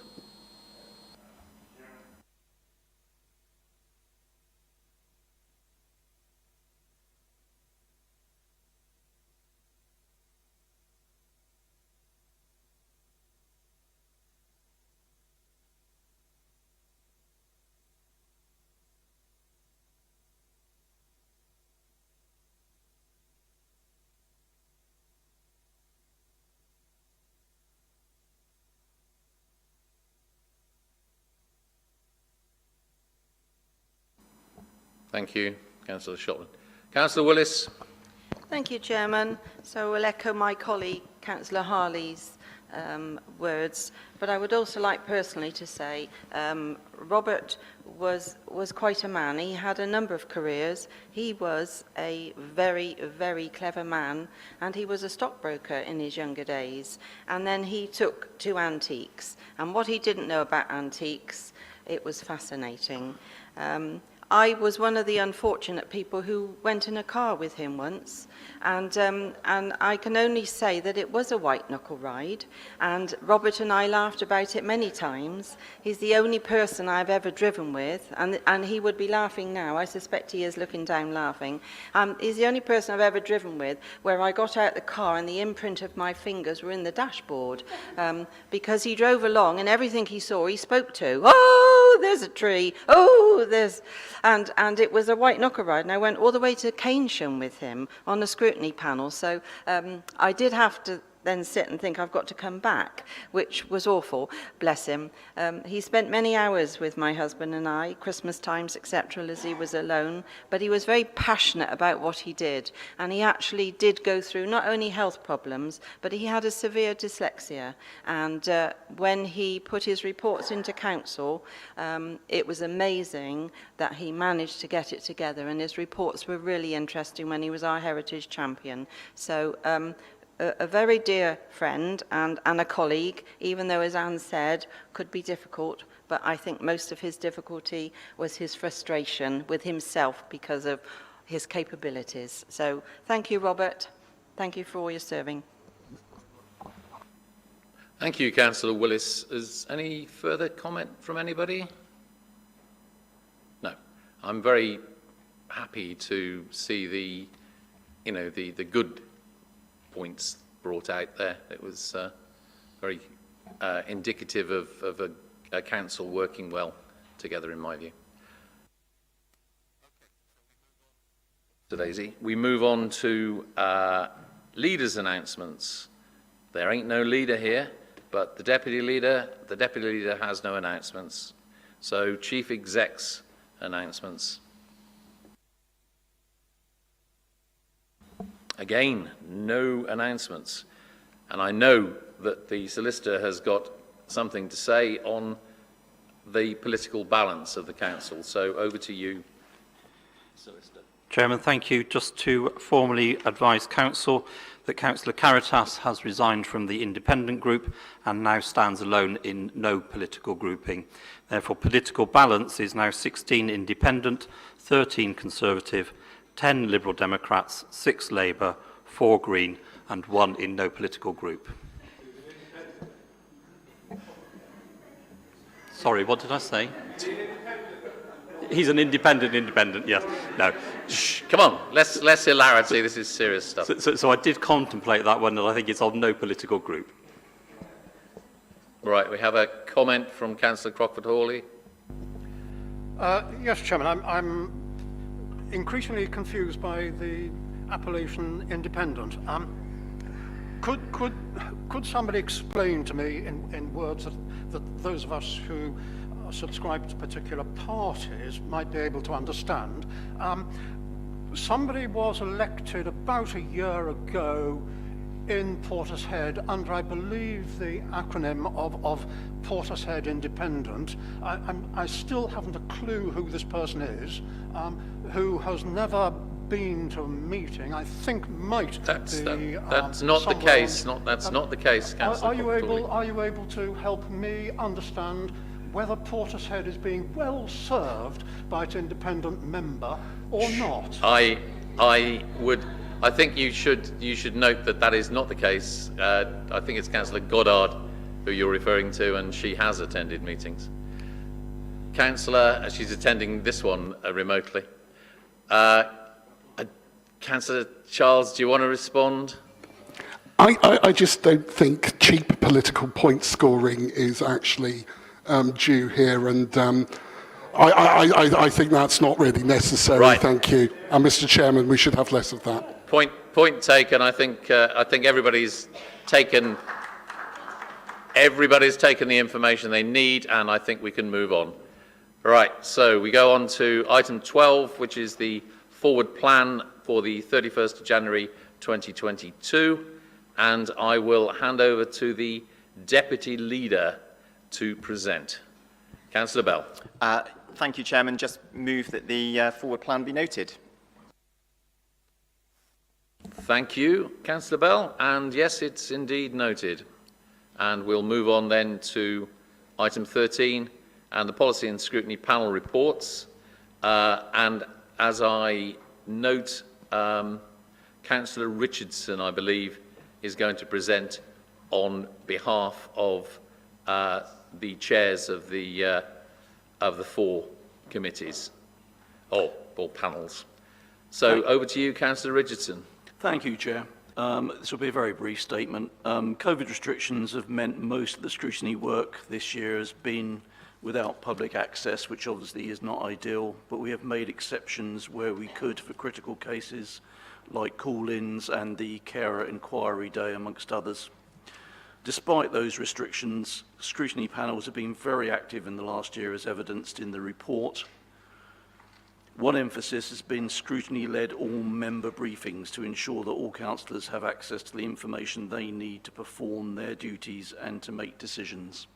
Thank you, Councillor Shotland. Councillor Willis. Thank you, Chairman. So we'll echo my colleague, Councillor Harley's words, but I would also like personally to say Robert was quite a man. He had a number of careers. He was a very, very clever man, and he was a stockbroker in his younger days. And then he took to antiques. And what he didn't know about antiques, it was fascinating. I was one of the unfortunate people who went in a car with him once, and I can only say that it was a white-knuckle ride, and Robert and I laughed about it many times. He's the only person I've ever driven with, and he would be laughing now. I suspect he is looking down laughing. He's the only person I've ever driven with where I got out the car and the imprint of my fingers were in the dashboard, because he drove along and everything he saw he spoke to. Oh, there's a tree. Oh, there's... And it was a white knuckle ride, and I went all the way to Keynsham with him on a scrutiny panel. So I did have to then sit and think I've got to come back, which was awful, bless him. He spent many hours with my husband and I, Christmas times, etc., as he was alone, but he was very passionate about what he did, and he actually did go through not only health problems, but he had a severe dyslexia, and when he put his reports into council, it was amazing that he managed to get it together, and his reports were really interesting when he was our heritage champion. So a very dear friend and a colleague, even though, as Anne said, could be difficult, but I think most of his difficulty was his frustration with himself because of his capabilities. So thank you, Robert. Thank you for all your serving. Thank you, Councillor Willis. Is any further comment from anybody? No. I'm very happy to see the good points brought out there. It was very indicative of a council working well together, in my view. So, Daisy, we move on to Leaders' announcements. There ain't no leader here, but the deputy leader has no announcements. So chief exec's announcements. Again, no announcements. And I know that the solicitor has got something to say on the political balance of the council. So over to you, Solicitor. Chairman, thank you. Just to formally advise Council that Councillor Caritas has resigned from the independent group and now stands alone in no political grouping. Therefore, political balance is now 16 independent, 13 Conservative, 10 Liberal Democrats, 6 Labour, 4 Green and 1 in no political group. Sorry, what did I say? He's an independent, yes. No. Shh, come on, less hilarity. This is serious stuff. So I did contemplate that one, and I think it's of no political group. Right, we have a comment from Councillor Crockford-Hawley. Yes, Chairman, I'm increasingly confused by the appellation independent. Could somebody explain to me in words that those of us who subscribe to particular parties might be able to understand? Somebody was elected about a year ago in Portishead under, I believe, the acronym of Portishead Independent. I still haven't a clue who this person is, who has never been to a meeting. I think might that's be. That's not the case. That's not the case, Councillor. Are you able to help me understand whether Portishead is being well served by its independent member or not? I think you should note that is not the case. I think it's Councillor Goddard who you're referring to, and she has attended meetings. Councillor, she's attending this one remotely. Councillor Charles, do you want to respond? I just don't think cheap political point scoring is actually due here, and I think that's not really necessary. Right. Thank you. And Mr. Chairman, we should have less of that. Point taken. I think everybody's taken the information they need, and I think we can move on. Right. So we go on to item 12, which is the forward plan for the 31st of January 2022, and I will hand over to the Deputy Leader to present. Councillor Bell. Thank you, Chairman. Just move that the forward plan be noted. Thank you, Councillor Bell, and yes, it's indeed noted. And we'll move on then to item 13 and the Policy and Scrutiny Panel reports. And as I note, Councillor Richardson, I believe, is going to present on behalf of the chairs of the 4 committees, or panels. So over to you, Councillor Richardson. Thank you, Chair. This will be a very brief statement. COVID restrictions have meant most of the scrutiny work this year has been without public access, which obviously is not ideal, but we have made exceptions where we could for critical cases like call-ins and the carer inquiry day, amongst others. Despite those restrictions, scrutiny panels have been very active in the last year, as evidenced in the report. One emphasis has been scrutiny-led all-member briefings to ensure that all councillors have access to the information they need to perform their duties and to make decisions.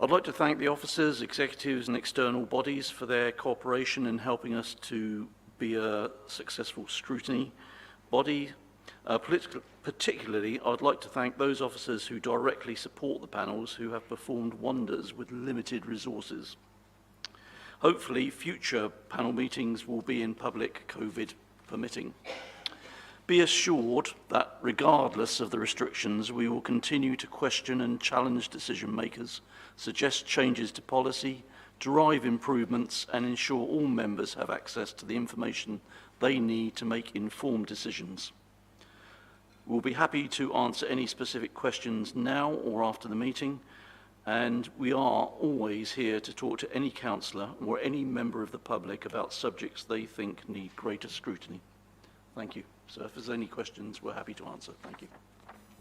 I'd like to thank the officers, executives and external bodies for their cooperation in helping us to be a successful scrutiny body. Particularly, I'd like to thank those officers who directly support the panels who have performed wonders with limited resources. Hopefully, future panel meetings will be in public, COVID permitting. Be assured that regardless of the restrictions, we will continue to question and challenge decision makers, suggest changes to policy, drive improvements and ensure all members have access to the information they need to make informed decisions. We'll be happy to answer any specific questions now or after the meeting, and we are always here to talk to any councillor or any member of the public about subjects they think need greater scrutiny. Thank you. So if there's any questions, we're happy to answer. Thank you.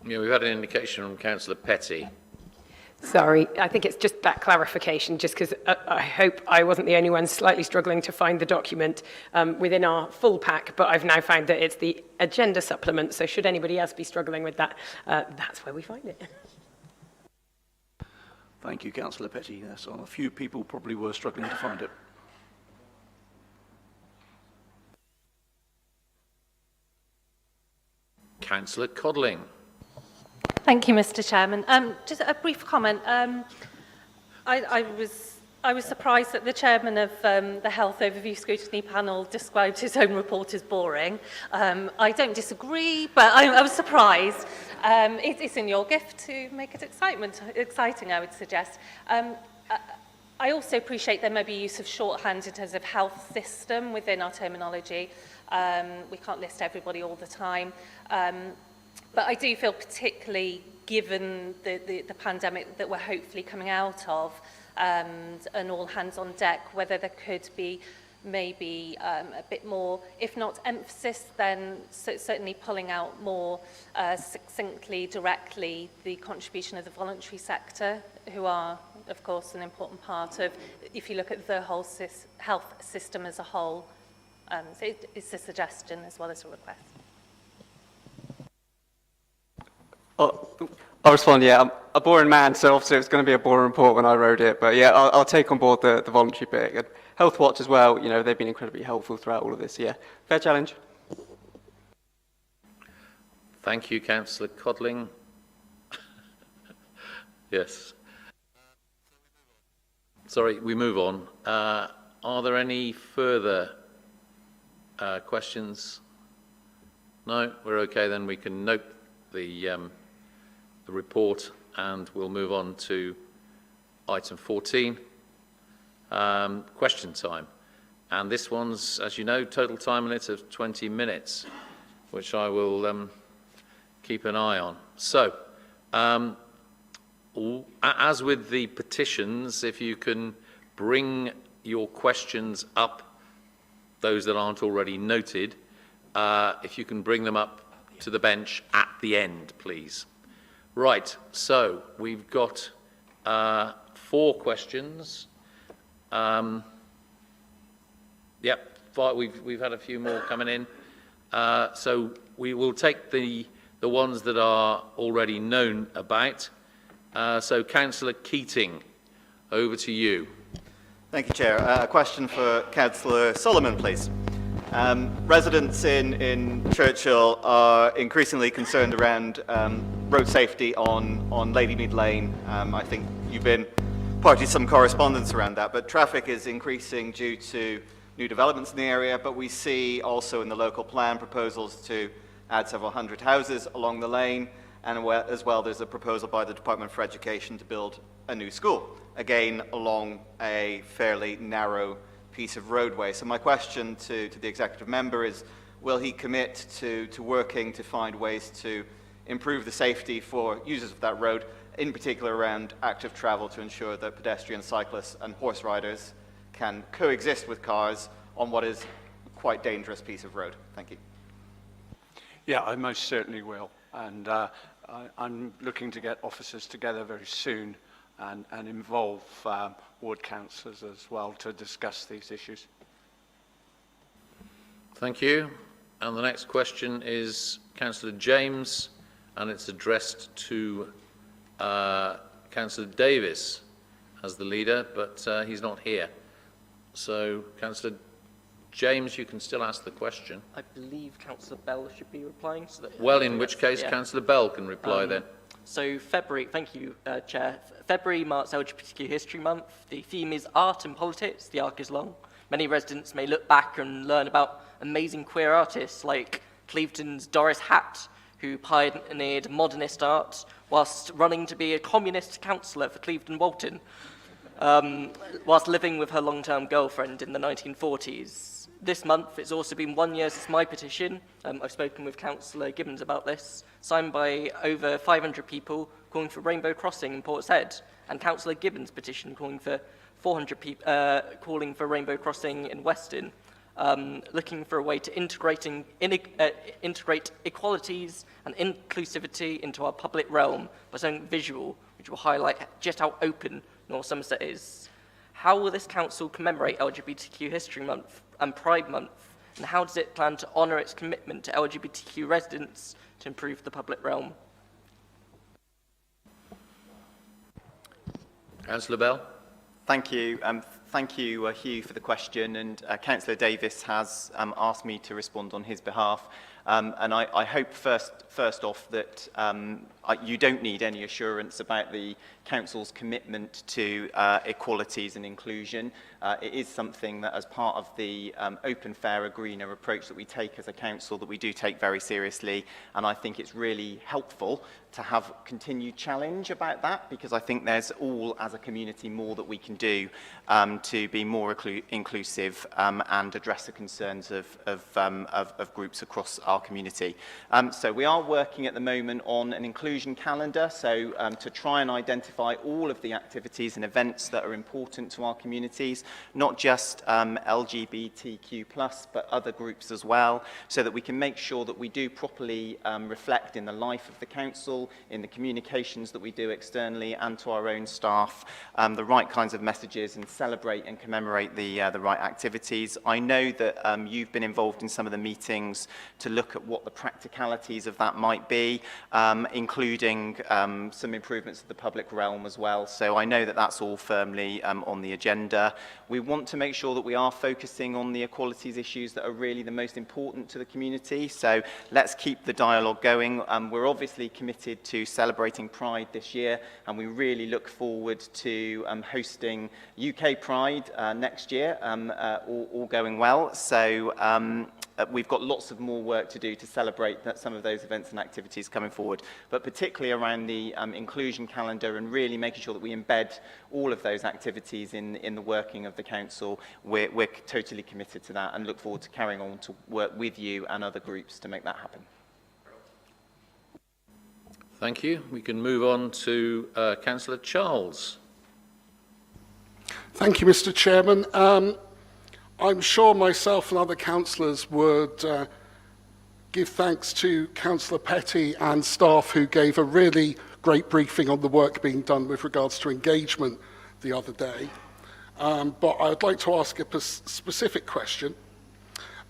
Yeah, we've had an indication from Councillor Petty. Sorry, I think it's just that clarification, just because I hope I wasn't the only one slightly struggling to find the document within our full pack, but I've now found that it's the agenda supplement, so should anybody else be struggling with that, that's where we find it. Thank you, Councillor Petty. Yes, a few people probably were struggling to find it. Councillor Codling. Thank you, Mr. Chairman. Just a brief comment. I was surprised that the chairman of the Health Overview Scrutiny Panel described his own report as boring. I don't disagree, but I was surprised. It's in your gift to make it exciting, I would suggest. I also appreciate there may be use of shorthand in terms of health system within our terminology. We can't list everybody all the time. But I do feel, particularly given the pandemic that we're hopefully coming out of, and all hands on deck, whether there could be maybe a bit more, if not emphasis, then certainly pulling out more succinctly, directly, the contribution of the voluntary sector, who are, of course, an important part of, if you look at the whole health system as a whole. So it's a suggestion as well as a request. I'll respond, yeah. I'm a boring man, so obviously it's going to be a boring report when I wrote it. But yeah, I'll take on board the voluntary bit. And Health Watch as well, you know, they've been incredibly helpful throughout all of this. Yeah, fair challenge. Thank you, Councillor Codling. Yes. Sorry, we move on. Are there any further questions? No, we're okay then. We can note the report and we'll move on to item 14, question time. And this one's, as you know, total time limit of 20 minutes, which I will keep an eye on. So, as with the petitions, if you can bring your questions up, those that aren't already noted, if you can bring them up to the bench at the end, please. Right, so we've got 4 questions. Yep, we've had a few more coming in. So we will take the ones that are already known about. So Councillor Keating, over to you. Thank you, Chair. A question for Councillor Solomon, please. Residents in Churchill are increasingly concerned around road safety on Ladymead Lane. I think you've been party to some correspondence around that, but traffic is increasing due to new developments in the area, but we see also in the local plan proposals to add several hundred houses along the lane, and as well there's a proposal by the Department for Education to build a new school, again along a fairly narrow piece of roadway. So my question to the executive member is, will he commit to working to find ways to improve the safety for users of that road, in particular around active travel, to ensure that pedestrians, cyclists and horse riders can coexist with cars on what is a quite dangerous piece of road? Thank you. Yeah, I most certainly will. And I'm looking to get officers together very soon and involve ward councillors as well to discuss these issues. Thank you. And the next question is Councillor James, and it's addressed to Councillor Davis as the leader, but he's not here. So, Councillor James, you can still ask the question. I believe Councillor Bell should be replying. So that well, in which case, yeah. Councillor Bell can reply then. So February, thank you, Chair. February marks LGBTQ History Month. The theme is art and politics. The arc is long. Many residents may look back and learn about amazing queer artists like Clevedon's Doris Hatt, who pioneered modernist art whilst running to be a communist councillor for Clevedon Walton, whilst living with her long-term girlfriend in the 1940s. This month, it's also been 1 year since my petition. I've spoken with Councillor Gibbons about this, signed by over 500 people calling for Rainbow Crossing in Portshead, and Councillor Gibbons' petition calling for 400 people calling for Rainbow Crossing in Weston. looking for a way to integrate equalities and inclusivity into our public realm by something visual, which will highlight just how open North Somerset is. How will this council commemorate LGBTQ History Month and Pride Month, and how does it plan to honour its commitment to LGBTQ residents to improve the public realm? Councillor Bell. Thank you. Thank you, Hugh, for the question, and Councillor Davis has asked me to respond on his behalf. And I hope first off that you don't need any assurance about the Council's commitment to equalities and inclusion. It is something that, as part of the open, fairer, greener approach that we take as a council, that we do take very seriously. And I think it's really helpful to have continued challenge about that, because I think there's all, as a community, more that we can do to be more inclusive and address the concerns of groups across our community. So we are working at the moment on an inclusion calendar, so to try and identify all of the activities and events that are important to our communities, not just LGBTQ+, but other groups as well, so that we can make sure that we do properly reflect in the life of the council, in the communications that we do externally and to our own staff, the right kinds of messages, and celebrate and commemorate the right activities. I know that you've been involved in some of the meetings to look at what the practicalities of that might be, including some improvements of the public realm as well. So I know that that's all firmly on the agenda. We want to make sure that we are focusing on the equalities issues that are really the most important to the community. So let's keep the dialogue going. We're obviously committed to celebrating Pride this year, and we really look forward to hosting UK Pride next year, all going well. So we've got lots of more work to do to celebrate some of those events and activities coming forward, but particularly around the inclusion calendar and really making sure that we embed all of those activities in the working of the council. We're totally committed to that and look forward to carrying on to work with you and other groups to make that happen. Thank you. We can move on to Councillor Charles. Thank you, Mr. Chairman. I'm sure myself and other councillors would give thanks to Councillor Petty and staff, who gave a really great briefing on the work being done with regards to engagement the other day. But I'd like to ask a specific question.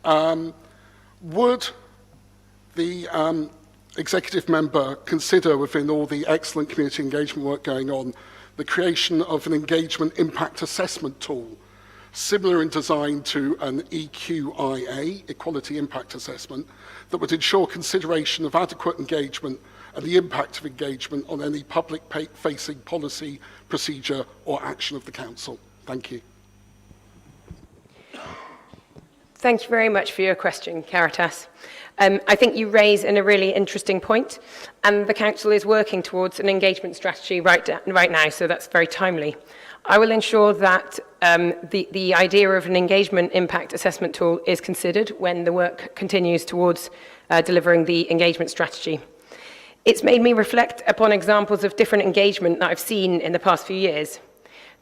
Would the executive member consider, within all the excellent community engagement work going on, the creation of an engagement impact assessment tool, similar in design to an EQIA, Equality Impact Assessment, that would ensure consideration of adequate engagement and the impact of engagement on any public-facing policy, procedure or action of the Council? Thank you. Thank you very much for your question, Caritas. I think you raise a really interesting point, and the Council is working towards an engagement strategy right now, so that's very timely. I will ensure that the idea of an engagement impact assessment tool is considered when the work continues towards delivering the engagement strategy. It's made me reflect upon examples of different engagement that I've seen in the past few years.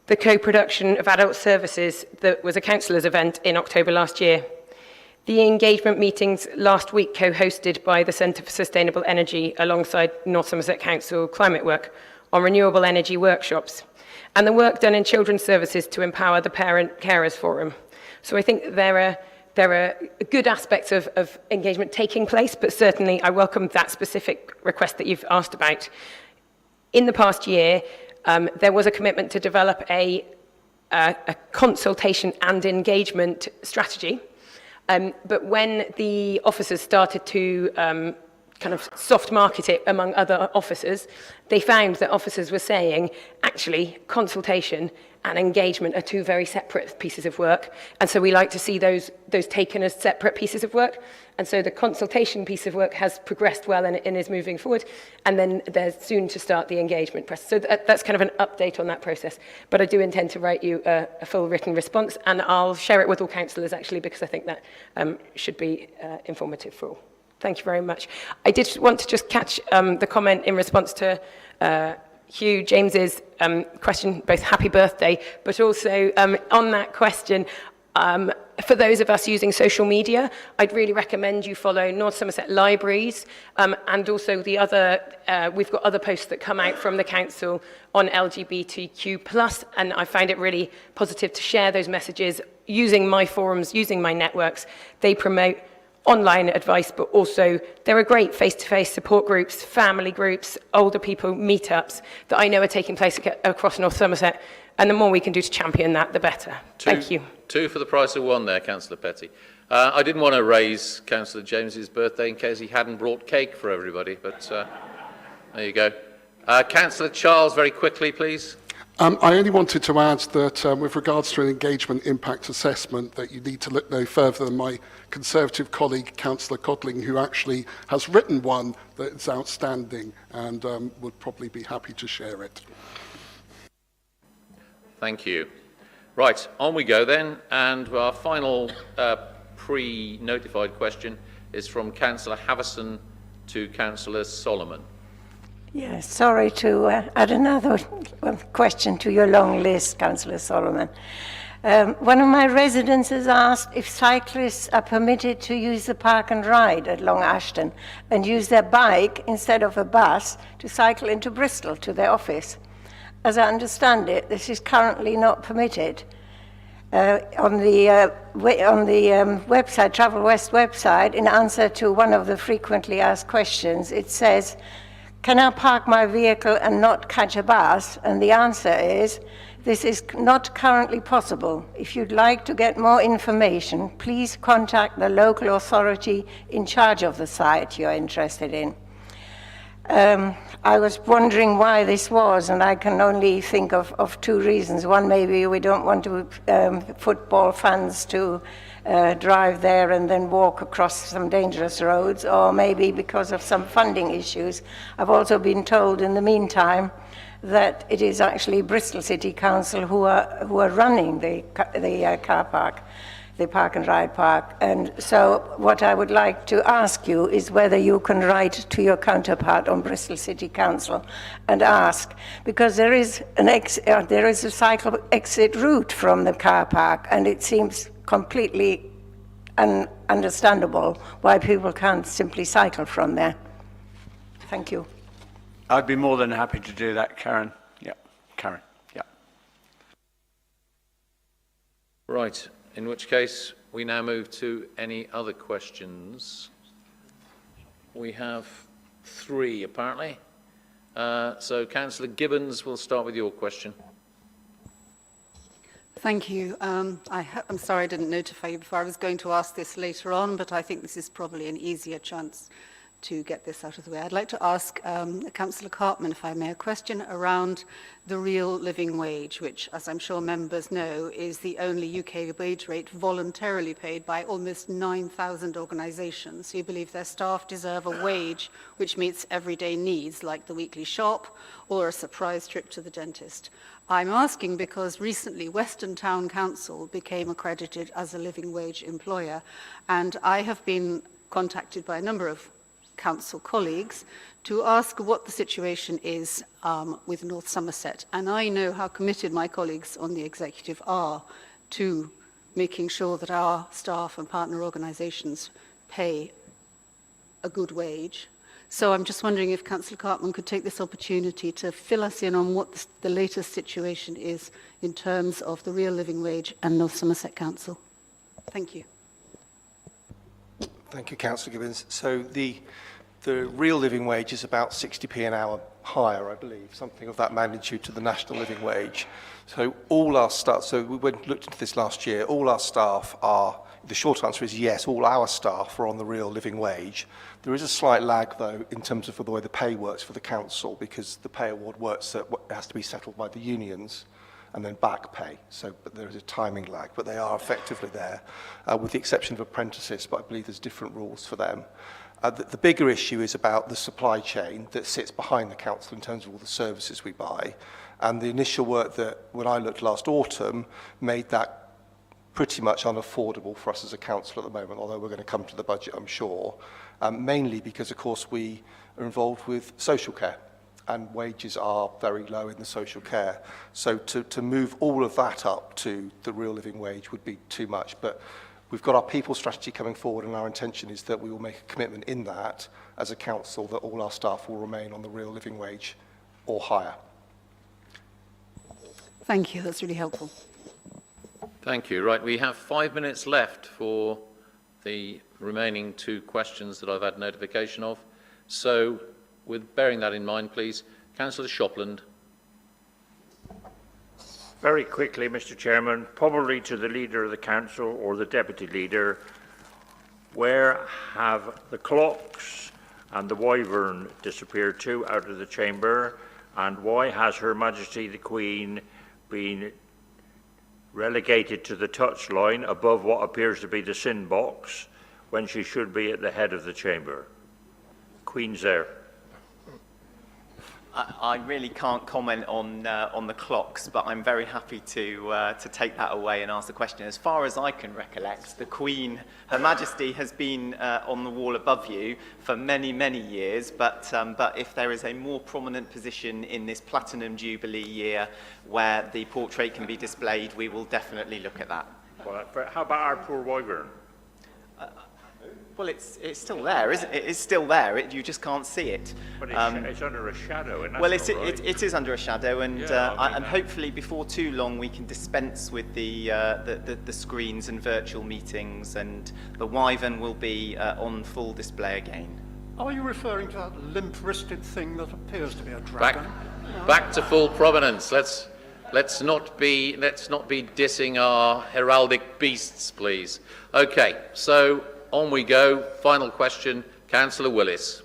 The co-production of adult services that was a councillors' event in October last year. The engagement meetings last week co-hosted by the Centre for Sustainable Energy alongside North Somerset Council Climate Work on renewable energy workshops, and the work done in children's services to empower the Parent Carers Forum. So I think there are good aspects of engagement taking place, but certainly I welcome that specific request that you've asked about. In the past year, there was a commitment to develop a consultation and engagement strategy. But when the officers started to kind of soft market it among other officers, they found that officers were saying, actually, consultation and engagement are two very separate pieces of work. And so we like to see those taken as separate pieces of work. And so the consultation piece of work has progressed well and is moving forward. And then there's soon to start the engagement process. So that's kind of an update on that process. But I do intend to write you a full written response, and I'll share it with all councillors, actually, because I think that should be informative for all. Thank you very much. I did want to just catch the comment in response to Hugh James's question, both happy birthday, but also on that question, For those of us using social media, I'd really recommend you follow North Somerset Libraries and also the other, we've got other posts that come out from the council on LGBTQ+, and I find it really positive to share those messages using my forums, using my networks. They promote online advice, but also there are great face-to-face support groups, family groups, older people meetups that I know are taking place across North Somerset, and the more we can do to champion that, the better. Thank you. 2 for the price of 1 there, Councillor Petty. I didn't want to raise Councillor James's birthday in case he hadn't brought cake for everybody, but there you go. Councillor Charles, very quickly, please. I only wanted to add that with regards to an engagement impact assessment, that you need to look no further than my Conservative colleague, Councillor Codling, who actually has written one that is outstanding and would probably be happy to share it. Thank you. Right, on we go then, and our final pre-notified question is from Councillor Havison to Councillor Solomon. Yes, sorry to add another question to your long list, Councillor Solomon. One of my residents has asked if cyclists are permitted to use the park and ride at Long Ashton and use their bike instead of a bus to cycle into Bristol to their office. As I understand it, this is currently not permitted. On the website, Travel West website, in answer to one of the frequently asked questions, it says, "Can I park my vehicle and not catch a bus?" And the answer is, this is not currently possible. If you'd like to get more information, please contact the local authority in charge of the site you're interested in. I was wondering why this was, and I can only think of 2 reasons. One, maybe we don't want football fans to drive there and then walk across some dangerous roads, or maybe because of some funding issues. I've also been told in the meantime that it is actually Bristol City Council who are running the car park, the park and ride park. And so what I would like to ask you is whether you can write to your counterpart on Bristol City Council and ask, because there is a cycle exit route from the car park, and it seems completely ununderstandable why people can't simply cycle from there. Thank you. I'd be more than happy to do that, Karen. Yeah, Karen. Yeah. Right. In which case, we now move to any other questions. We have 3, apparently. So, Councillor Gibbons, we'll start with your question. Thank you. I'm sorry I didn't notify you before. I was going to ask this later on, but I think this is probably an easier chance to get this out of the way. I'd like to ask Councillor Cartman, if I may, a question around the real living wage, which, as I'm sure members know, is the only UK wage rate voluntarily paid by almost 9,000 organisations who believe their staff deserve a wage which meets everyday needs, like the weekly shop or a surprise trip to the dentist. I'm asking because recently Western Town Council became accredited as a living wage employer, and I have been contacted by a number of council colleagues to ask what the situation is with North Somerset. And I know how committed my colleagues on the executive are to making sure that our staff and partner organisations pay a good wage. So I'm just wondering if Councillor Cartman could take this opportunity to fill us in on what the latest situation is in terms of the real living wage and North Somerset Council. Thank you. Thank you, Councillor Gibbons. So the real living wage is about 60p an hour higher, I believe, something of that magnitude to the national living wage. So all our staff, so we looked into this last year, all our staff are, the short answer is yes, all our staff are on the real living wage. There is a slight lag, though, in terms of the way the pay works for the council, because the pay award works that it has to be settled by the unions and then back pay. So but there is a timing lag, but they are effectively there, with the exception of apprentices, but I believe there's different rules for them. The bigger issue is about the supply chain that sits behind the council in terms of all the services we buy. And the initial work that, when I looked last autumn, made that pretty much unaffordable for us as a council at the moment, although we're going to come to the budget, I'm sure, mainly because, of course, we are involved with social care. and wages are very low in the social care. So to move all of that up to the real living wage would be too much. But we've got our people strategy coming forward, and our intention is that we will make a commitment in that as a council that all our staff will remain on the real living wage or higher. Thank you, that's really helpful. Thank you. Right, we have 5 minutes left for the remaining 2 questions that I've had notification of. So, with bearing that in mind, please, Councillor Shopland. Very quickly, Mr. Chairman, probably to the Leader of the Council or the Deputy Leader, where have the clocks and the wyvern disappeared to out of the chamber, and why has Her Majesty the Queen been relegated to the touchline above what appears to be the sin box when she should be at the head of the chamber? Queen's there. I really can't comment on the clocks, but I'm very happy to take that away and ask the question. As far as I can recollect, the Queen, Her Majesty, has been on the wall above you for many, many years, but if there is a more prominent position in this Platinum Jubilee year where the portrait can be displayed, we will definitely look at that. Well, how about our poor wyvern? Well, it's still there, isn't it? It's still there. You just can't see it. But it's under a shadow. And that's well, right. it is under a shadow, and and hopefully before too long we can dispense with the screens and virtual meetings, and the wyvern will be on full display again. Are you referring to that limp-wristed thing that appears to be a dragon? Back to full prominence. Let's not be dissing our heraldic beasts, please. Okay, so on we go. Final question, Councillor Willis.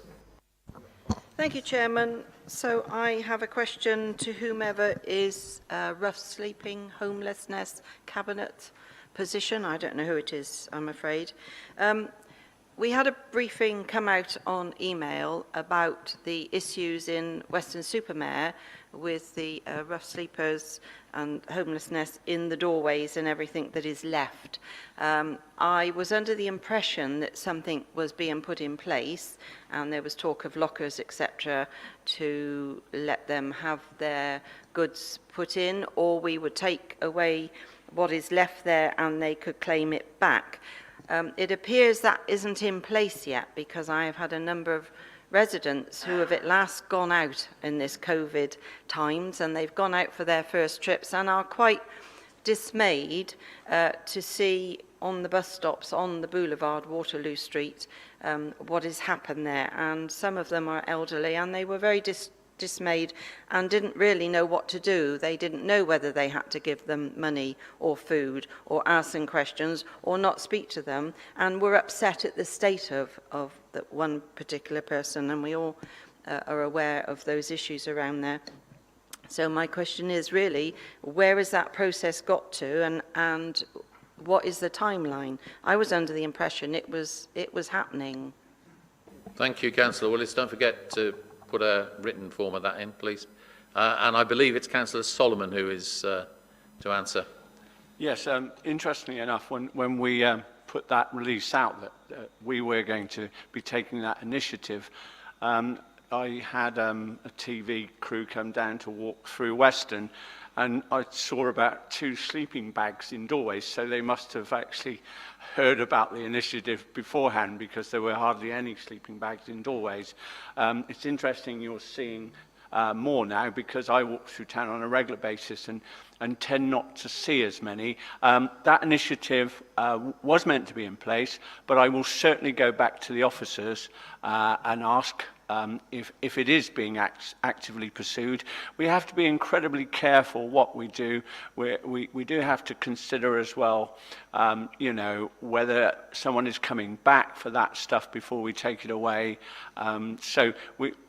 Thank you, Chairman. So I have a question to whomever is rough sleeping, homelessness, cabinet position. I don't know who it is, I'm afraid. We had a briefing come out on email about the issues in Weston-super-Mare with the rough sleepers and homelessness in the doorways and everything that is left. I was under the impression that something was being put in place, and there was talk of lockers, etc., to let them have their goods put in, or we would take away what is left there and they could claim it back. It appears that isn't in place yet, because I have had a number of residents who have at last gone out in this COVID times, and they've gone out for their first trips and are quite dismayed to see on the bus stops on the boulevard, Waterloo Street, what has happened there. And some of them are elderly, and they were very dismayed and didn't really know what to do. They didn't know whether they had to give them money or food or ask them questions or not speak to them, and were upset at the state of that one particular person, and we all are aware of those issues around there. So my question is really, where has that process got to, and what is the timeline? I was under the impression it was happening. Thank you, Councillor Willis. Don't forget to put a written form of that in, please. And I believe it's Councillor Solomon who is to answer. Yes, interestingly enough, when we put that release out that we were going to be taking that initiative, I had a TV crew come down to walk through Weston, and I saw about 2 sleeping bags in doorways, so they must have actually heard about the initiative beforehand, because there were hardly any sleeping bags in doorways. It's interesting you're seeing more now, because I walk through town on a regular basis and tend not to see as many. That initiative was meant to be in place, but I will certainly go back to the officers and ask if it is being actively pursued. We have to be incredibly careful what we do. We do have to consider as well, you know, whether someone is coming back for that stuff before we take it away. So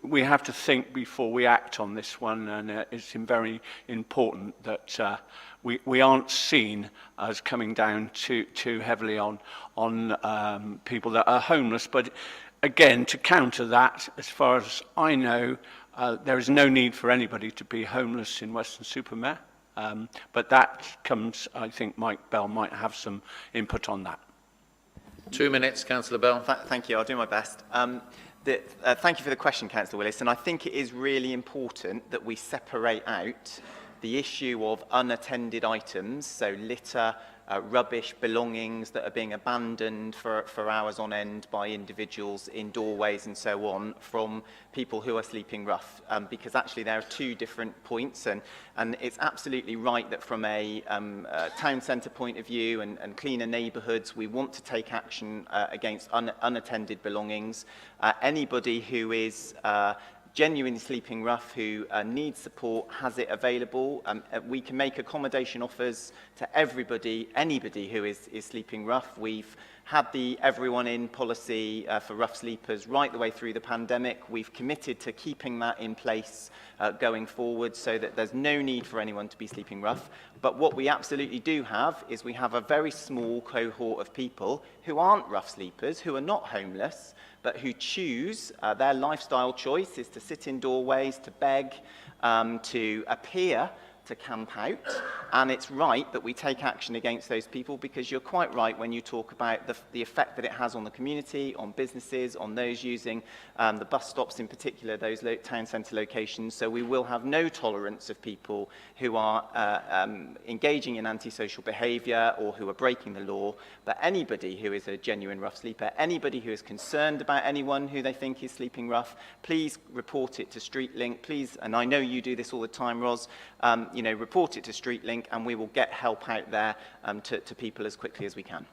we have to think before we act on this one, and it's very important that we aren't seen as coming down too heavily on people that are homeless. But again, to counter that, as far as I know, there is no need for anybody to be homeless in Weston-super-Mare. But that comes, I think Mike Bell might have some input on that. 2 minutes, Councillor Bell. Thank you, I'll do my best. Thank you for the question, Councillor Willis, and I think it is really important that we separate out the issue of unattended items, so litter, rubbish, belongings that are being abandoned for hours on end by individuals in doorways and so on, from people who are sleeping rough, because actually there are two different points, and it's absolutely right that from a town centre point of view and cleaner neighbourhoods, we want to take action against unattended belongings. Anybody who is genuinely sleeping rough, who needs support, has it available. We can make accommodation offers to everybody, anybody who is sleeping rough. We've had the everyone in policy for rough sleepers right the way through the pandemic. We've committed to keeping that in place going forward so that there's no need for anyone to be sleeping rough. But what we absolutely do have is we have a very small cohort of people who aren't rough sleepers, who are not homeless, but who choose, their lifestyle choice is to sit in doorways, to beg, to appear to camp out, and it's right that we take action against those people, because you're quite right when you talk about the effect that it has on the community, on businesses, on those using the bus stops in particular, those town centre locations. So we will have no tolerance of people who are engaging in antisocial behaviour or who are breaking the law, but anybody who is a genuine rough sleeper, anybody who is concerned about anyone who they think is sleeping rough, please report it to StreetLink, please, and I know you do this all the time, Ros, report it to StreetLink, and we will get help out there to people as quickly as we can.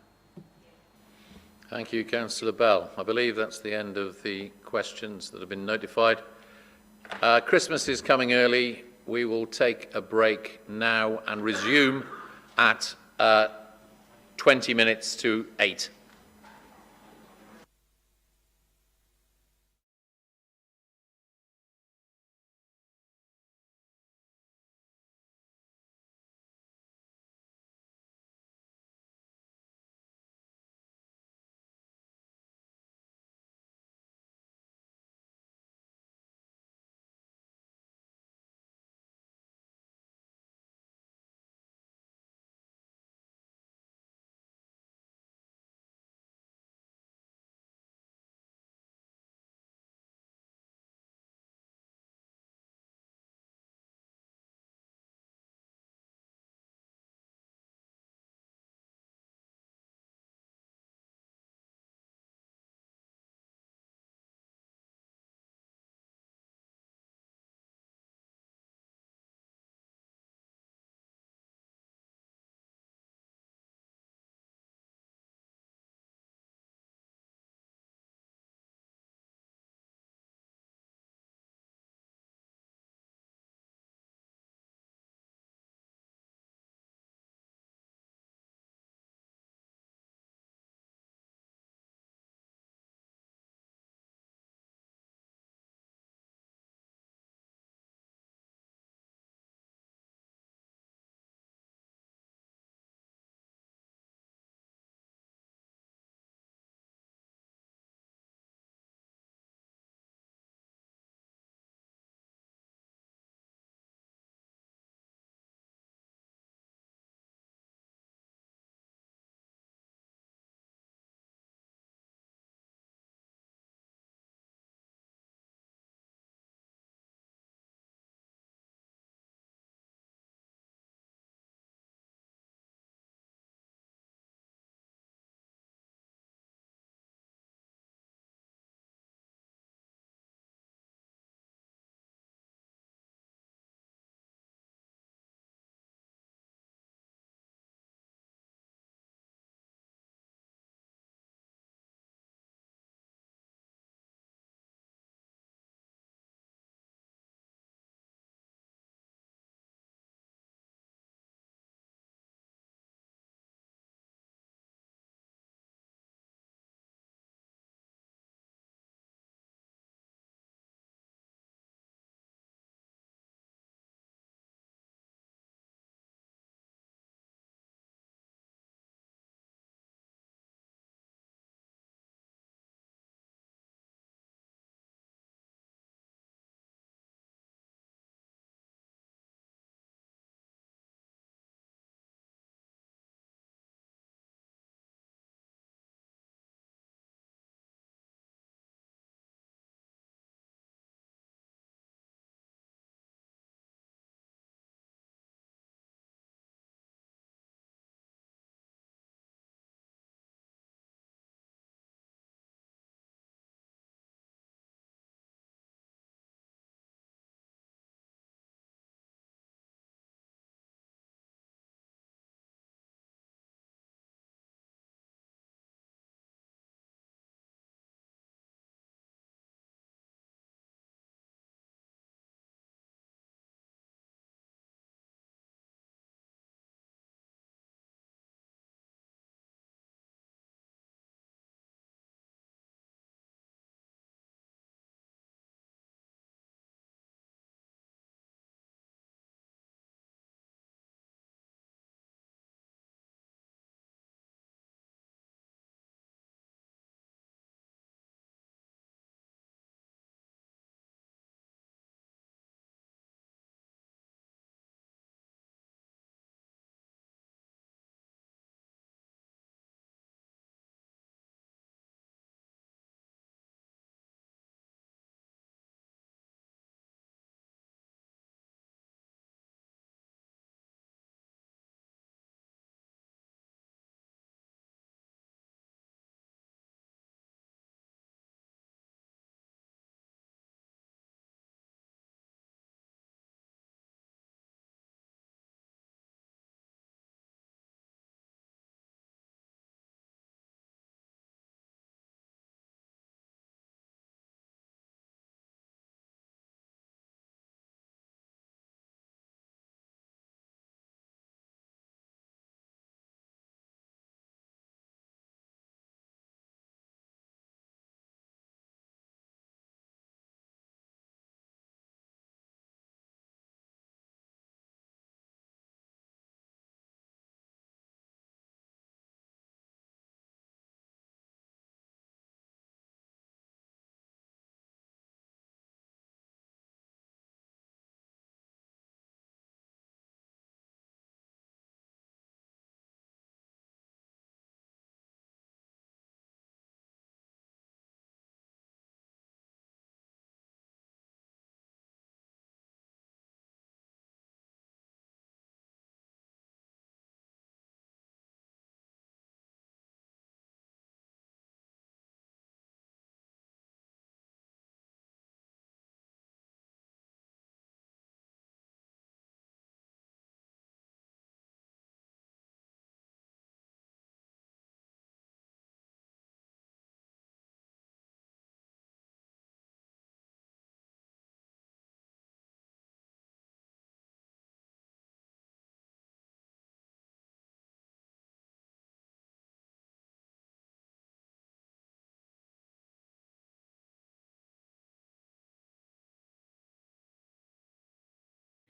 Thank you, Councillor Bell. I believe that's the end of the questions that have been notified. Christmas is coming early. We will take a break now and resume at 20 minutes to 8.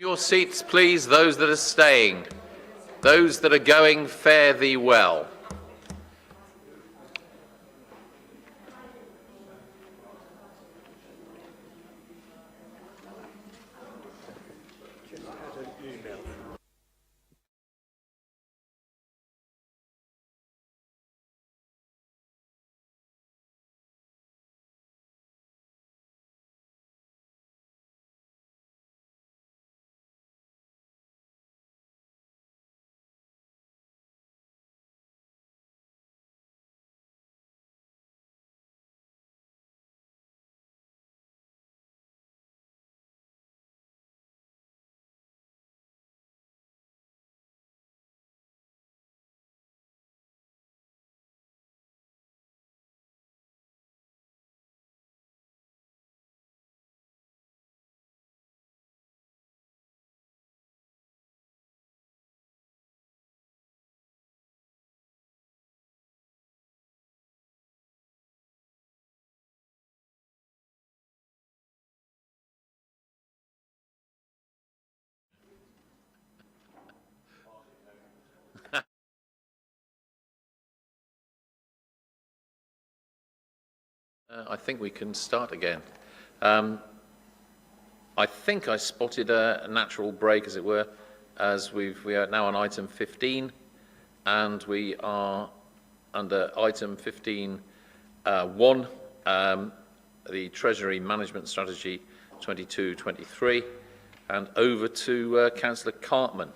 Your seats, please, those that are staying. Those that are going, fare thee well. I think we can start again. I think I spotted a natural break, as it were, as we are now on item 15, and we are under item 15.1, the Treasury Management Strategy 22-23, and over to Councillor Cartman.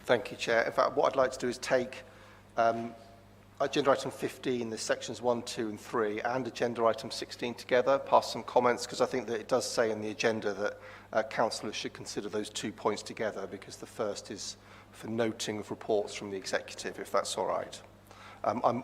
Thank you, Chair. In fact, what I'd like to do is take agenda item 15, the sections 1, 2 and 3, and agenda item 16 together, pass some comments, because I think that it does say in the agenda that councillors should consider those 2 points together, because the first is for noting of reports from the executive, if that's all right.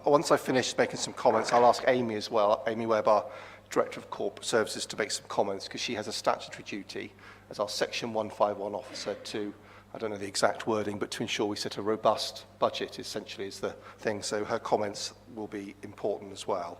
Once I finish making some comments, I'll ask Amy as well, Amy Webb, our Director of Corporate Services, to make some comments, because she has a statutory duty as our Section 151 officer to, I don't know the exact wording, but to ensure we set a robust budget, essentially, is the thing. So her comments will be important as well.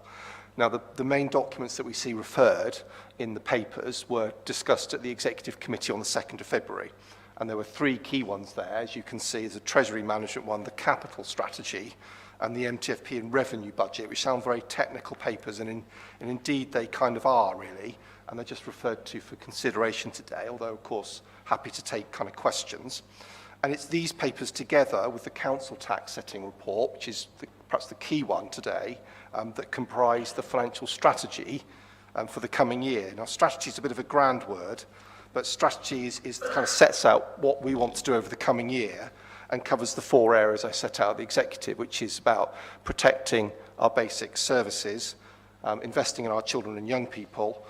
Now, the main documents that we see referred in the papers were discussed at the Executive Committee on the 2nd of February. And there were 3 key ones there. As you can see, there's a Treasury Management one, the Capital Strategy, and the MTFP and Revenue Budget, which sound very technical papers, and indeed they kind of are, really. And they're just referred to for consideration today, although, of course, happy to take kind of questions. And it's these papers together with the council tax setting report, which is perhaps the key one today, that comprise the financial strategy for the coming year. Now, strategy is a bit of a grand word, but strategy is kind of sets out what we want to do over the coming year and covers the 4 areas I set out, the executive, which is about protecting our basic services, investing in our children and young people,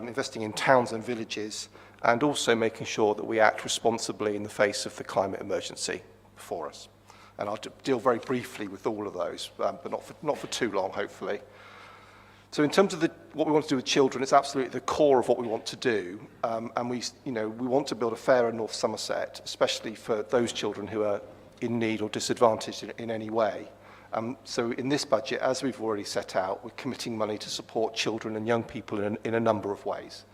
investing in towns and villages, and also making sure that we act responsibly in the face of the climate emergency before us. And I'll deal very briefly with all of those, but not for too long, hopefully. So in terms of what we want to do with children, it's absolutely the core of what we want to do. And we want to build a fairer North Somerset, especially for those children who are in need or disadvantaged in any way. So in this budget, as we've already set out, we're committing money to support children and young people in a number of ways.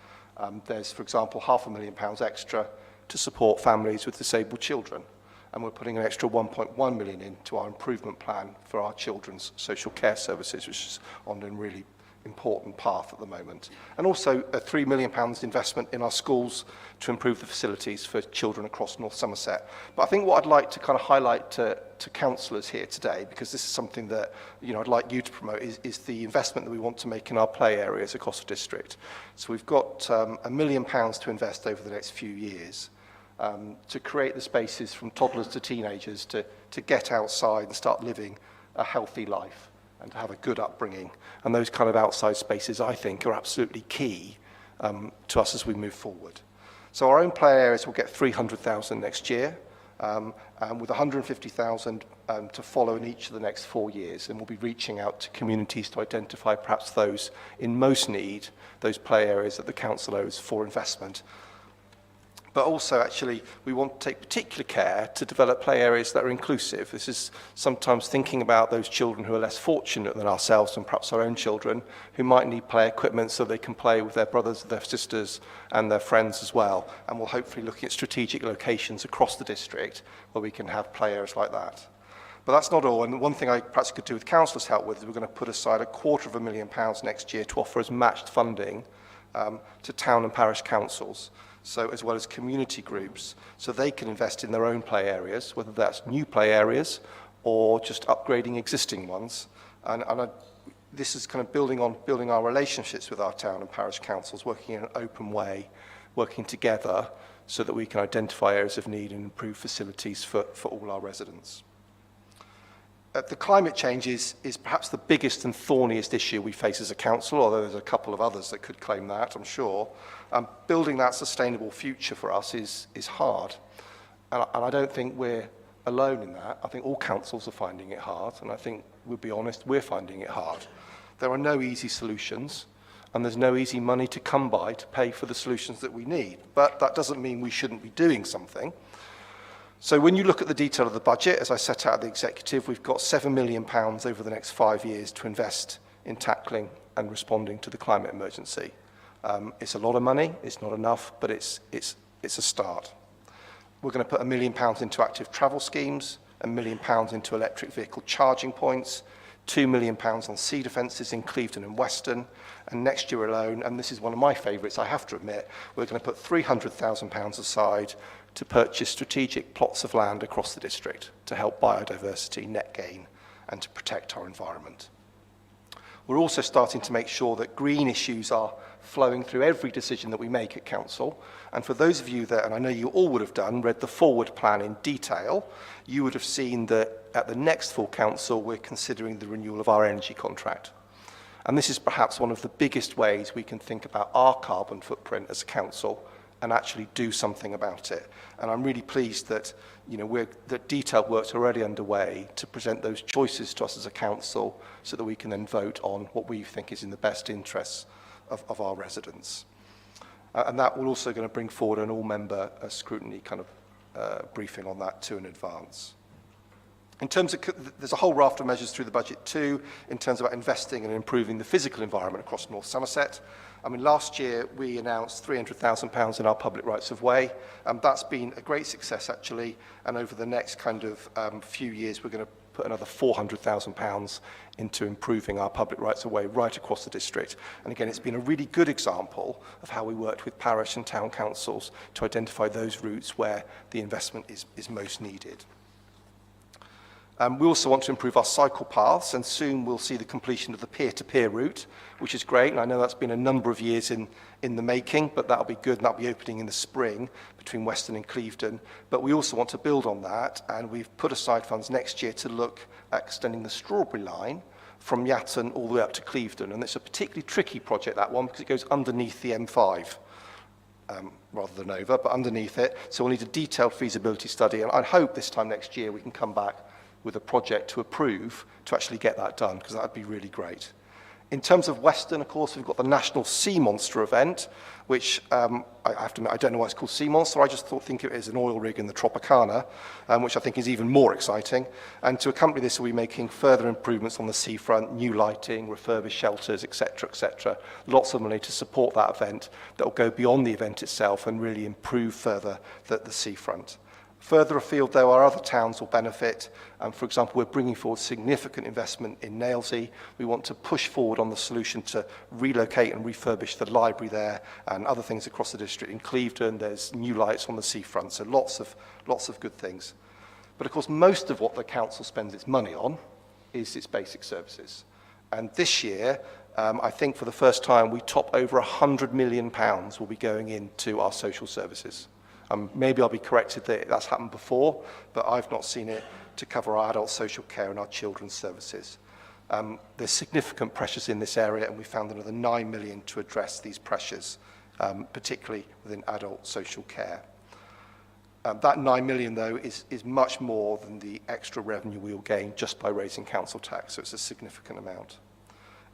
There's, for example, £500,000 extra to support families with disabled children. And we're putting an extra 1.1 million into our improvement plan for our children's social care services, which is on a really important path at the moment. And also a £3 million investment in our schools to improve the facilities for children across North Somerset. But I think what I'd like to kind of highlight to councillors here today, because this is something that I'd like you to promote, is the investment that we want to make in our play areas across the district. So we've got £1 million to invest over the next few years to create the spaces from toddlers to teenagers to get outside and start living a healthy life and to have a good upbringing. And those kind of outside spaces, I think, are absolutely key to us as we move forward. So our own play areas will get 300,000 next year, and with 150,000 to follow in each of the next 4 years. And we'll be reaching out to communities to identify perhaps those in most need, those play areas that the council owes for investment. but also actually we want to take particular care to develop play areas that are inclusive. This is sometimes thinking about those children who are less fortunate than ourselves and perhaps our own children who might need play equipment so they can play with their brothers, their sisters and their friends as well. And we'll hopefully look at strategic locations across the district where we can have play areas like that. But that's not all, and one thing I perhaps could do with councillors' help with is we're going to put aside £250,000 next year to offer as matched funding to town and parish councils, so as well as community groups, so they can invest in their own play areas, whether that's new play areas or just upgrading existing ones. This is kind of building our relationships with our town and parish councils, working in an open way, working together so that we can identify areas of need and improve facilities for all our residents. The climate change is perhaps the biggest and thorniest issue we face as a council, although there's a couple of others that could claim that, I'm sure. Building that sustainable future for us is hard. And I don't think we're alone in that. I think all councils are finding it hard, and I think, we'll be honest, we're finding it hard. There are no easy solutions, and there's no easy money to come by to pay for the solutions that we need. But that doesn't mean we shouldn't be doing something. So when you look at the detail of the budget, as I set out at the executive, we've got £7 million over the next 5 years to invest in tackling and responding to the climate emergency. It's a lot of money, it's not enough, but it's a start. We're going to put £1 million into active travel schemes, £1 million into electric vehicle charging points, £2 million on sea defences in Clevedon and Weston, and next year alone, and this is one of my favourites, I have to admit, we're going to put £300,000 aside to purchase strategic plots of land across the district to help biodiversity net gain and to protect our environment. We're also starting to make sure that green issues are flowing through every decision that we make at council. And for those of you that, and I know you all would have done, read the forward plan in detail, you would have seen that at the next full council, we're considering the renewal of our energy contract. And this is perhaps one of the biggest ways we can think about our carbon footprint as a council and actually do something about it. And I'm really pleased that that detailed work's already underway to present those choices to us as a council so that we can then vote on what we think is in the best interests of our residents. And that will also going to bring forward an all-member scrutiny kind of briefing on that too in advance. In terms of, there's a whole raft of measures through the budget too, in terms of investing and improving the physical environment across North Somerset. I mean, last year we announced £300,000 in our public rights of way. That's been a great success actually, and over the next kind of few years we're going to put another £400,000 into improving our public rights of way right across the district. And again, it's been a really good example of how we worked with parish and town councils to identify those routes where the investment is most needed. We also want to improve our cycle paths, and soon we'll see the completion of the peer-to-peer route, which is great, and I know that's been a number of years in the making, but that'll be good, and that'll be opening in the spring between Weston and Clevedon. But we also want to build on that, and we've put aside funds next year to look at extending the Strawberry line from Yatton all the way up to Clevedon, and it's a particularly tricky project, that one, because it goes underneath the M5. Rather than over, but underneath it. So we'll need a detailed feasibility study, and I hope this time next year we can come back with a project to approve to actually get that done, because that would be really great. In terms of Weston, of course, we've got the National Sea Monster event, which I have to admit, I don't know why it's called Sea Monster. I just think of it as an oil rig in the Tropicana, which I think is even more exciting. And to accompany this, we'll be making further improvements on the seafront, new lighting, refurbished shelters, etc., etc. Lots of money to support that event that will go beyond the event itself and really improve further the seafront. Further afield, though, our other towns will benefit. For example, we're bringing forward significant investment in Nailsea. We want to push forward on the solution to relocate and refurbish the library there and other things across the district. In Clevedon, there's new lights on the seafront, so lots of good things. But of course, most of what the council spends its money on is its basic services. And this year, I think for the first time, we top over £100 million will be going into our social services. Maybe I'll be corrected that that's happened before, but I've not seen it to cover our adult social care and our children's services. There's significant pressures in this area, and we found another £9 million to address these pressures, particularly within adult social care. That £9 million, though, is much more than the extra revenue we will gain just by raising council tax, so it's a significant amount.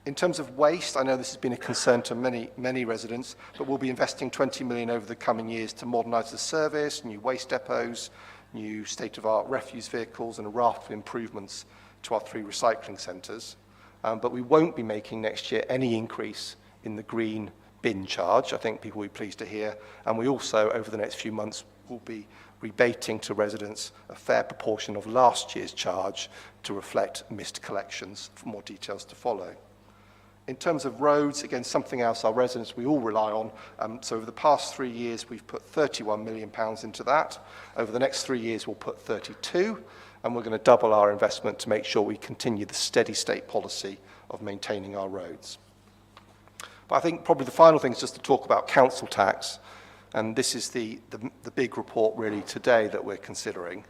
In terms of waste, I know this has been a concern to many residents, but we'll be investing 20 million over the coming years to modernise the service, new waste depots, new state-of-the-art refuse vehicles, and a raft of improvements to our 3 recycling centres. But we won't be making next year any increase in the green bin charge. I think people will be pleased to hear. And we also, over the next few months, will be rebating to residents a fair proportion of last year's charge to reflect missed collections. For more details to follow. In terms of roads, again, something else our residents we all rely on. So over the past 3 years, we've put £31 million into that. Over the next 3 years, we'll put 32, and we're going to double our investment to make sure we continue the steady state policy of maintaining our roads. But I think probably the final thing is just to talk about council tax, and this is the big report really today that we're considering.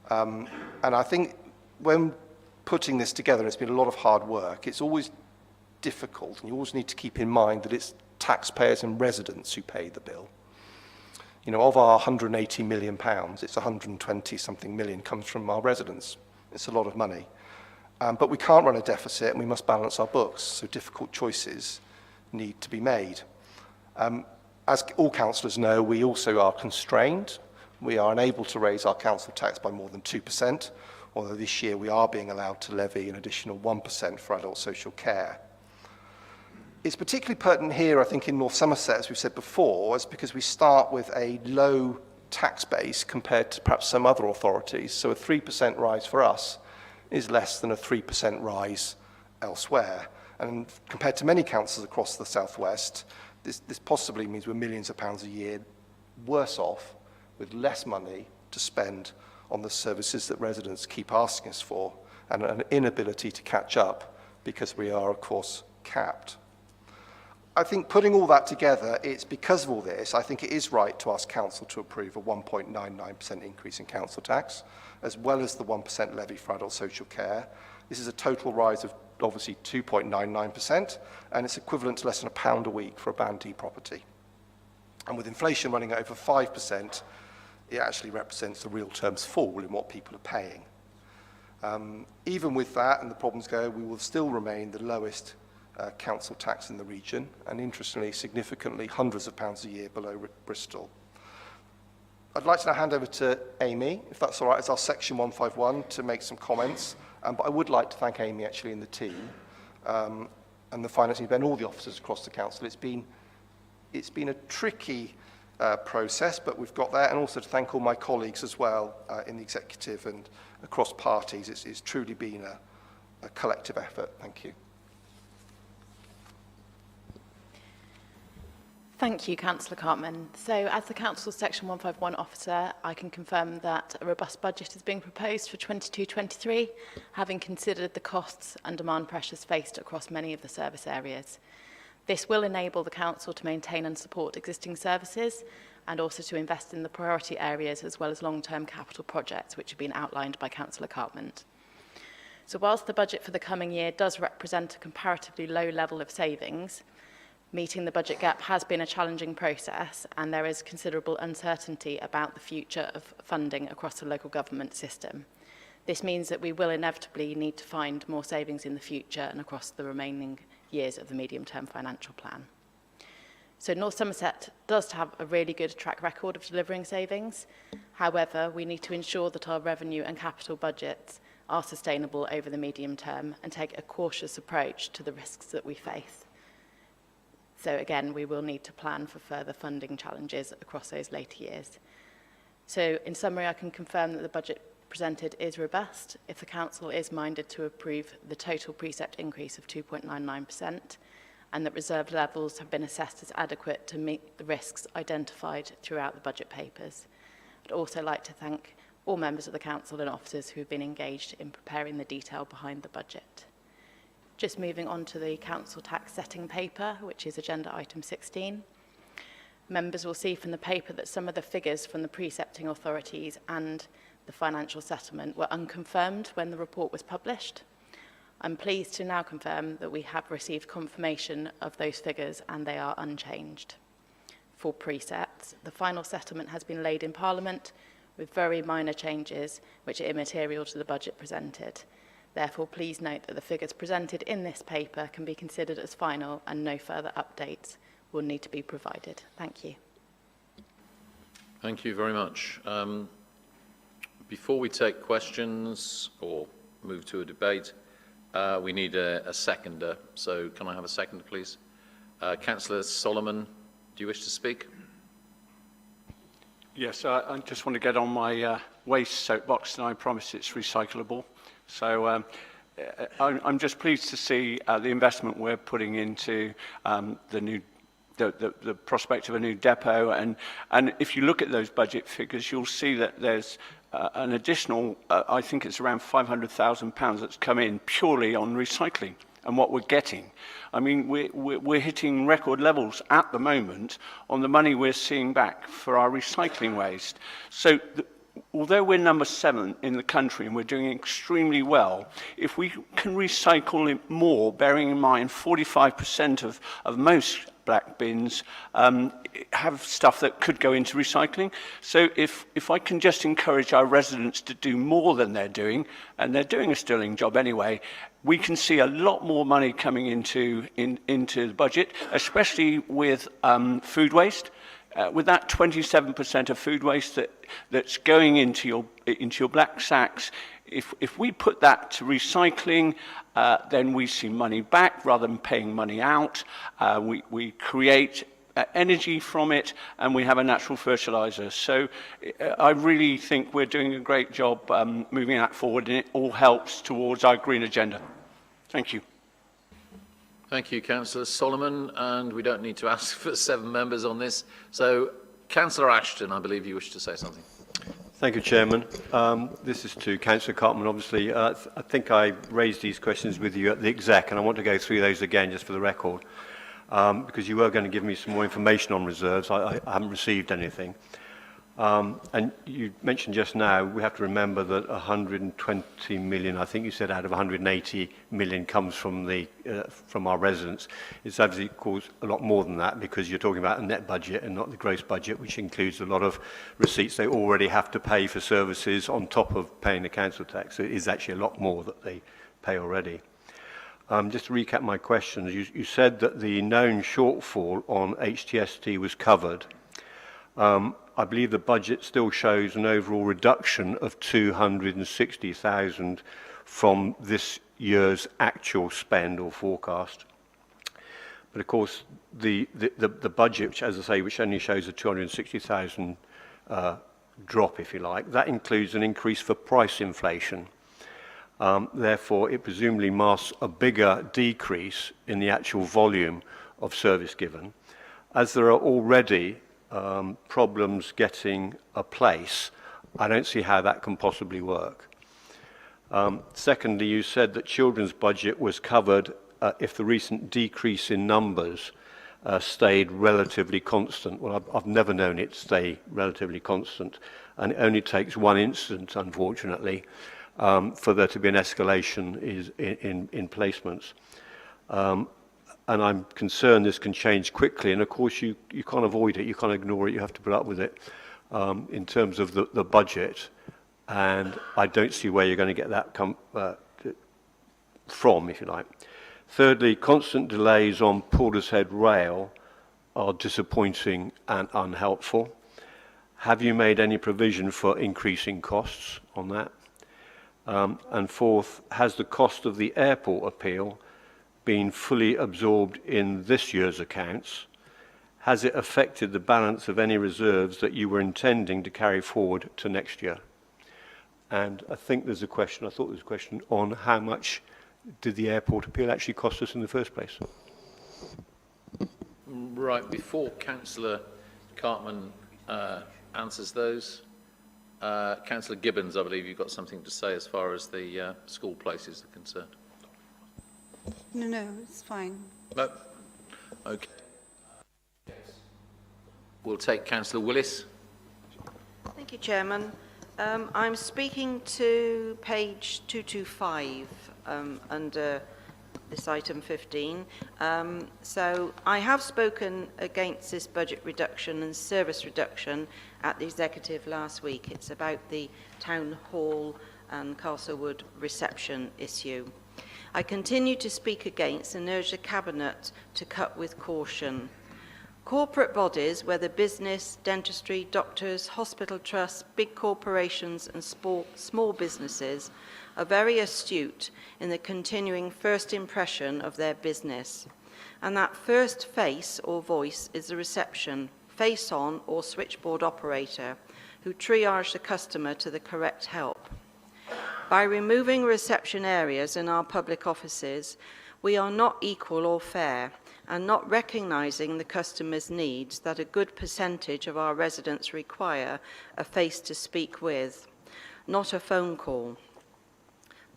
And I think when putting this together, it's been a lot of hard work. It's always difficult, and you always need to keep in mind that it's taxpayers and residents who pay the bill. You know, of our £180 million, it's 120 something million comes from our residents. It's a lot of money. But we can't run a deficit, and we must balance our books, so difficult choices need to be made. As all councillors know, we also are constrained. We are unable to raise our council tax by more than 2%, although this year we are being allowed to levy an additional 1% for adult social care. It's particularly pertinent here, I think, in North Somerset, as we've said before, is because we start with a low tax base compared to perhaps some other authorities. So a 3% rise for us is less than a 3% rise elsewhere. And compared to many councils across the southwest, this possibly means we're millions of pounds a year worse off with less money to spend on the services that residents keep asking us for, and an inability to catch up because we are, of course, capped. I think putting all that together, it's because of all this, I think it is right to ask Council to approve a 1.99% increase in council tax, as well as the 1% levy for adult social care. This is a total rise of obviously 2.99%, and it's equivalent to less than £1 a week for a Band D property. And with inflation running at over 5%, it actually represents the real terms fall in what people are paying. Even with that, and the problems go, we will still remain the lowest council tax in the region, and interestingly, significantly hundreds of pounds a year below Bristol. I'd like to now hand over to Amy, if that's all right, as our Section 151, to make some comments. But I would like to thank Amy, actually, and the team, and the finance team, and all the officers across the council. It's been a tricky process, but we've got there, and also to thank all my colleagues as well in the executive and across parties. It's truly been a collective effort. Thank you. Thank you, Councillor Cartman. So, as the Council's Section 151 officer, I can confirm that a robust budget is being proposed for 22-23, having considered the costs and demand pressures faced across many of the service areas. This will enable the Council to maintain and support existing services, and also to invest in the priority areas as well as long-term capital projects, which have been outlined by Councillor Cartman. So, whilst the budget for the coming year does represent a comparatively low level of savings, meeting the budget gap has been a challenging process, and there is considerable uncertainty about the future of funding across the local government system. This means that we will inevitably need to find more savings in the future and across the remaining years of the medium-term financial plan. So North Somerset does have a really good track record of delivering savings. However, we need to ensure that our revenue and capital budgets are sustainable over the medium term and take a cautious approach to the risks that we face. So again, we will need to plan for further funding challenges across those later years. So in summary, I can confirm that the budget presented is robust if the Council is minded to approve the total precept increase of 2.99%, and that reserve levels have been assessed as adequate to meet the risks identified throughout the budget papers. I'd also like to thank all members of the Council and officers who have been engaged in preparing the detail behind the budget. Just moving on to the council tax setting paper, which is agenda item 16. Members will see from the paper that some of the figures from the precepting authorities and the financial settlement were unconfirmed when the report was published. I'm pleased to now confirm that we have received confirmation of those figures and they are unchanged. For precepts, the final settlement has been laid in Parliament with very minor changes which are immaterial to the budget presented. Therefore, please note that the figures presented in this paper can be considered as final and no further updates will need to be provided. Thank you. Thank you very much. Before we take questions or move to a debate, we need a seconder. So can I have a seconder, please? Councillor Solomon, do you wish to speak? Yes, I just want to get on my waste soapbox, and I promise it's recyclable. So I'm just pleased to see the investment we're putting into the prospect of a new depot, and if you look at those budget figures, you'll see that there's an additional, I think it's around £500,000 that's come in purely on recycling and what we're getting. I mean, we're hitting record levels at the moment on the money we're seeing back for our recycling waste. So although we're number 7 in the country and we're doing extremely well, if we can recycle it more, bearing in mind 45% of most black bins have stuff that could go into recycling. So if I can just encourage our residents to do more than they're doing, and they're doing a sterling job anyway, we can see a lot more money coming into the budget, especially with food waste. With that 27% of food waste that's going into your black sacks, if we put that to recycling, then we see money back rather than paying money out. We create energy from it, and we have a natural fertilizer. So I really think we're doing a great job moving that forward, and it all helps towards our green agenda. Thank you. Thank you, Councillor Solomon, and we don't need to ask for 7 members on this. So, Councillor Ashton, I believe you wish to say something. Thank you, Chairman. This is to Councillor Cartman. Obviously, I think I raised these questions with you at the exec, and I want to go through those again just for the record, because you were going to give me some more information on reserves. I haven't received anything. And you mentioned just now, we have to remember that 120 million, I think you said out of 180 million comes from our residents. It's obviously, of course, a lot more than that, because you're talking about a net budget and not the gross budget, which includes a lot of receipts they already have to pay for services on top of paying the council tax. So it is actually a lot more that they pay already. Just to recap my questions, you said that the known shortfall on HTST was covered. I believe the budget still shows an overall reduction of 260,000 from this year's actual spend or forecast. But of course, the budget, which, as I say, which only shows a 260,000 drop, if you like, that includes an increase for price inflation. Therefore, it presumably masks a bigger decrease in the actual volume of service given, as there are already problems getting a place. I don't see how that can possibly work. Secondly, you said that children's budget was covered if the recent decrease in numbers stayed relatively constant. Well, I've never known it stay relatively constant, and it only takes one incident, unfortunately, for there to be an escalation in placements. And I'm concerned this can change quickly, and of course you can't avoid it, you can't ignore it, you have to put up with it in terms of the budget, and I don't see where you're going to get that from, if you like. Thirdly, constant delays on Portishead Rail are disappointing and unhelpful. Have you made any provision for increasing costs on that? And fourth, has the cost of the airport appeal been fully absorbed in this year's accounts? Has it affected the balance of any reserves that you were intending to carry forward to next year? And I think there's a question, I thought there was a question on how much did the airport appeal actually cost us in the first place? Right, before Councillor Cartman answers those, Councillor Gibbons, I believe you've got something to say as far as the school places are concerned. No, it's fine. No? Okay. We'll take Councillor Willis. Thank you, Chairman. I'm speaking to page 225 under this item 15. So I have spoken against this budget reduction and service reduction at the executive last week. It's about the town hall and Castlewood reception issue. I continue to speak against and urge the Cabinet to cut with caution. Corporate bodies, whether business, dentistry, doctors, hospital trusts, big corporations and small businesses, are very astute in the continuing first impression of their business. And that first face or voice is the reception, face-on or switchboard operator, who triage the customer to the correct help. By removing reception areas in our public offices, we are not equal or fair and not recognising the customer's needs that a good percentage of our residents require a face to speak with, not a phone call.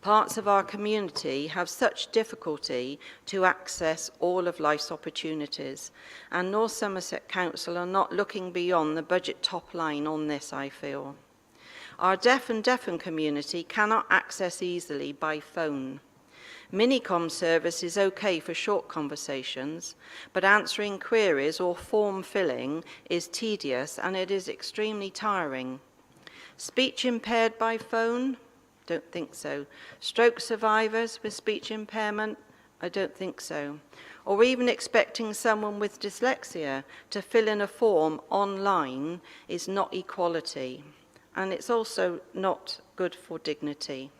Parts of our community have such difficulty to access all of life's opportunities, and North Somerset Council are not looking beyond the budget top line on this, I feel. Our deaf and deafened community cannot access easily by phone. Minicom service is okay for short conversations, but answering queries or form filling is tedious and it is extremely tiring. Speech impaired by phone? Don't think so. Stroke survivors with speech impairment? I don't think so. Or even expecting someone with dyslexia to fill in a form online is not equality. And it's also not good for dignity.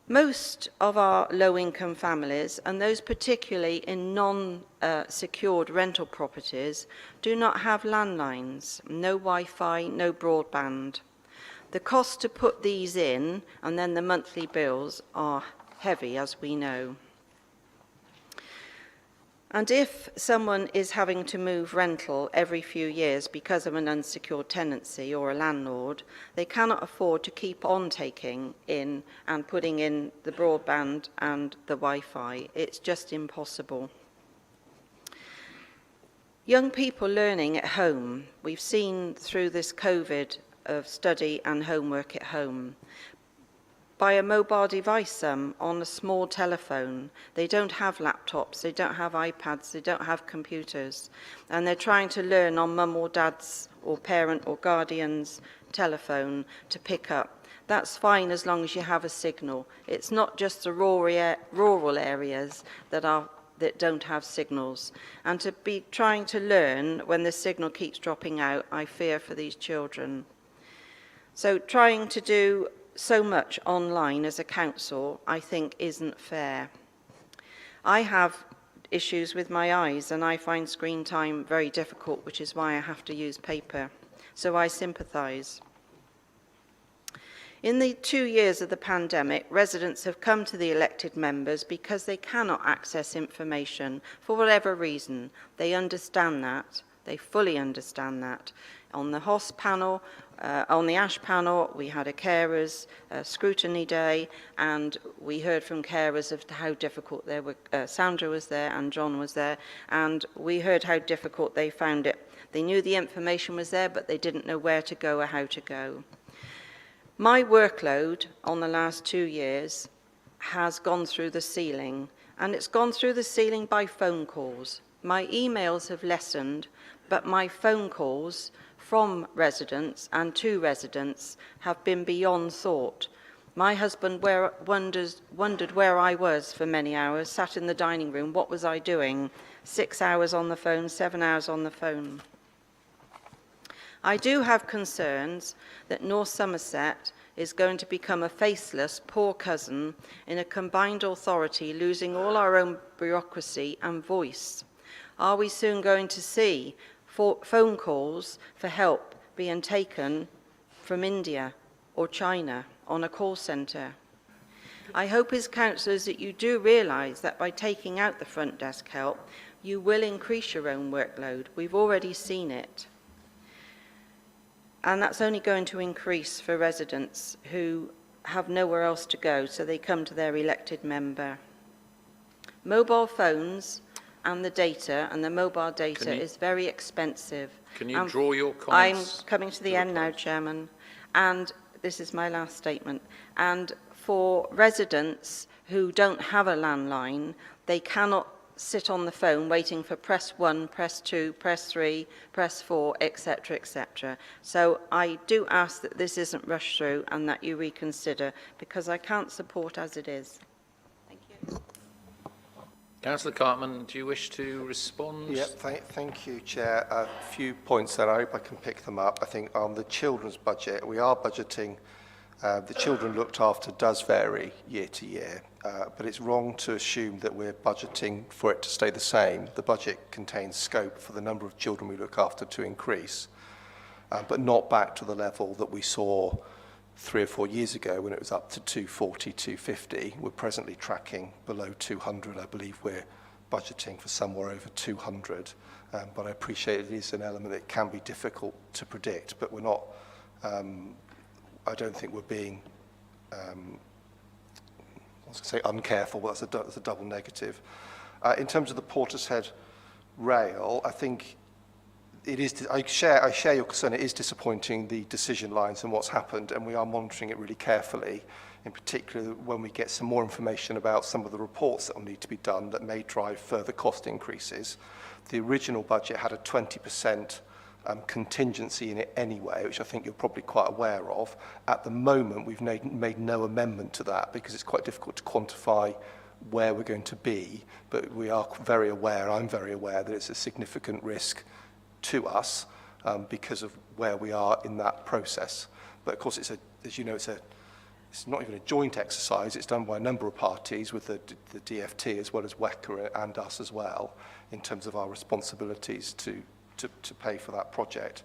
Most of our low-income families, and those particularly in non-secured rental properties, do not have landlines, no Wi-Fi, no broadband. The cost to put these in, and then the monthly bills, are heavy, as we know. And if someone is having to move rental every few years because of an unsecured tenancy or a landlord, they cannot afford to keep on taking in and putting in the broadband and the Wi-Fi. It's just impossible. Young people learning at home. We've seen through this COVID of study and homework at home. By a mobile device, on a small telephone. They don't have laptops, they don't have iPads, they don't have computers. And they're trying to learn on mum or dad's or parent or guardian's telephone to pick up. That's fine as long as you have a signal. It's not just the rural areas that don't have signals. And to be trying to learn when the signal keeps dropping out, I fear for these children. So trying to do so much online as a council, I think, isn't fair. I have issues with my eyes and I find screen time very difficult, which is why I have to use paper. So I sympathise. In the 2 years of the pandemic, residents have come to the elected members because they cannot access information for whatever reason. They understand that. They fully understand that. On the HOS panel, on the ASH panel, we had a carers scrutiny day, and we heard from carers of how difficult they were. Sandra was there and John was there, and we heard how difficult they found it. They knew the information was there, but they didn't know where to go or how to go. My workload on the last 2 years has gone through the ceiling, and it's gone through the ceiling by phone calls. My emails have lessened, but my phone calls from residents and to residents have been beyond thought. My husband wondered where I was for many hours, sat in the dining room. What was I doing? 6 hours on the phone, 7 hours on the phone. I do have concerns that North Somerset is going to become a faceless poor cousin in a combined authority, losing all our own bureaucracy and voice. Are we soon going to see phone calls for help being taken from India or China on a call centre? I hope as councillors that you do realise that by taking out the front desk help, you will increase your own workload. We've already seen it. And that's only going to increase for residents who have nowhere else to go, so they come to their elected member. Mobile phones and the data, and the mobile data is very expensive. Can you draw your comments? I'm coming to the end now, Chairman, and this is my last statement. And for residents who don't have a landline, they cannot sit on the phone waiting for press 1, press 2, press 3, press 4, etc., etc. So I do ask that this isn't rushed through and that you reconsider, because I can't support as it is. Thank you. Councillor Cartman, do you wish to respond? Yep, thank you, Chair. A few points there. I hope I can pick them up. I think on the children's budget, we are budgeting. The children looked after does vary year to year, but it's wrong to assume that we're budgeting for it to stay the same. The budget contains scope for the number of children we look after to increase, but not back to the level that we saw 3 or 4 years ago when it was up to 240, 250. We're presently tracking below 200. I believe we're budgeting for somewhere over 200, but I appreciate it is an element that can be difficult to predict, but we're not, I don't think we're being, I was going to say uncareful, but that's a double negative. In terms of the Portishead rail, I think it is, I share your concern. It is disappointing, the decision lines and what's happened, and we are monitoring it really carefully, in particular when we get some more information about some of the reports that will need to be done that may drive further cost increases. The original budget had a 20% contingency in it anyway, which I think you're probably quite aware of. At the moment, we've made no amendment to that because it's quite difficult to quantify where we're going to be, but we are very aware, I'm very aware, that it's a significant risk to us because of where we are in that process. But of course, as you know, it's not even a joint exercise. It's done by a number of parties with the DFT as well as WECA and us as well in terms of our responsibilities to pay for that project.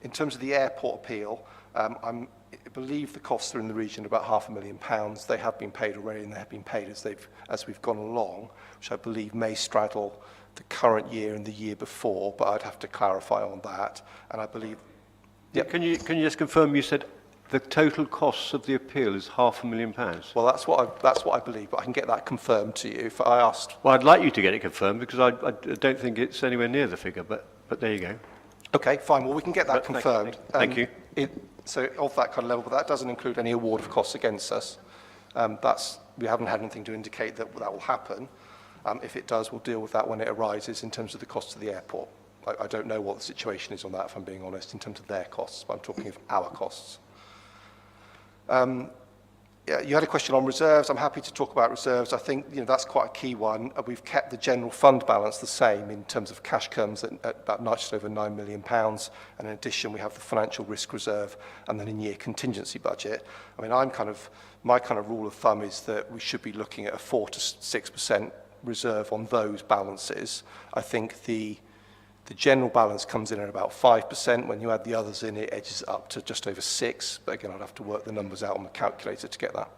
In terms of the airport appeal, I believe the costs are in the region of about £500,000. They have been paid already, and they have been paid as we've gone along, which I believe may straddle the current year and the year before, but I'd have to clarify on that. And I believe... Yep. Can you just confirm you said the total costs of the appeal is £500,000? Well, that's what I believe, but I can get that confirmed to you if I asked. Well, I'd like you to get it confirmed because I don't think it's anywhere near the figure, but there you go. Okay, fine. Well, we can get that confirmed. Thank you. So of that kind of level, but that doesn't include any award of costs against us. We haven't had anything to indicate that will happen. If it does, we'll deal with that when it arises in terms of the costs of the airport. I don't know what the situation is on that, if I'm being honest, in terms of their costs, but I'm talking of our costs. Yeah, you had a question on reserves. I'm happy to talk about reserves. I think that's quite a key one. We've kept the general fund balance the same in terms of cash comes at about just over £9 million. And in addition, we have the financial risk reserve and then in-year contingency budget. I mean, my kind of rule of thumb is that we should be looking at a 4 to 6% reserve on those balances. I think the general balance comes in at about 5%. When you add the others in, it edges up to just over 6%. But again, I'd have to work the numbers out on the calculator to get that.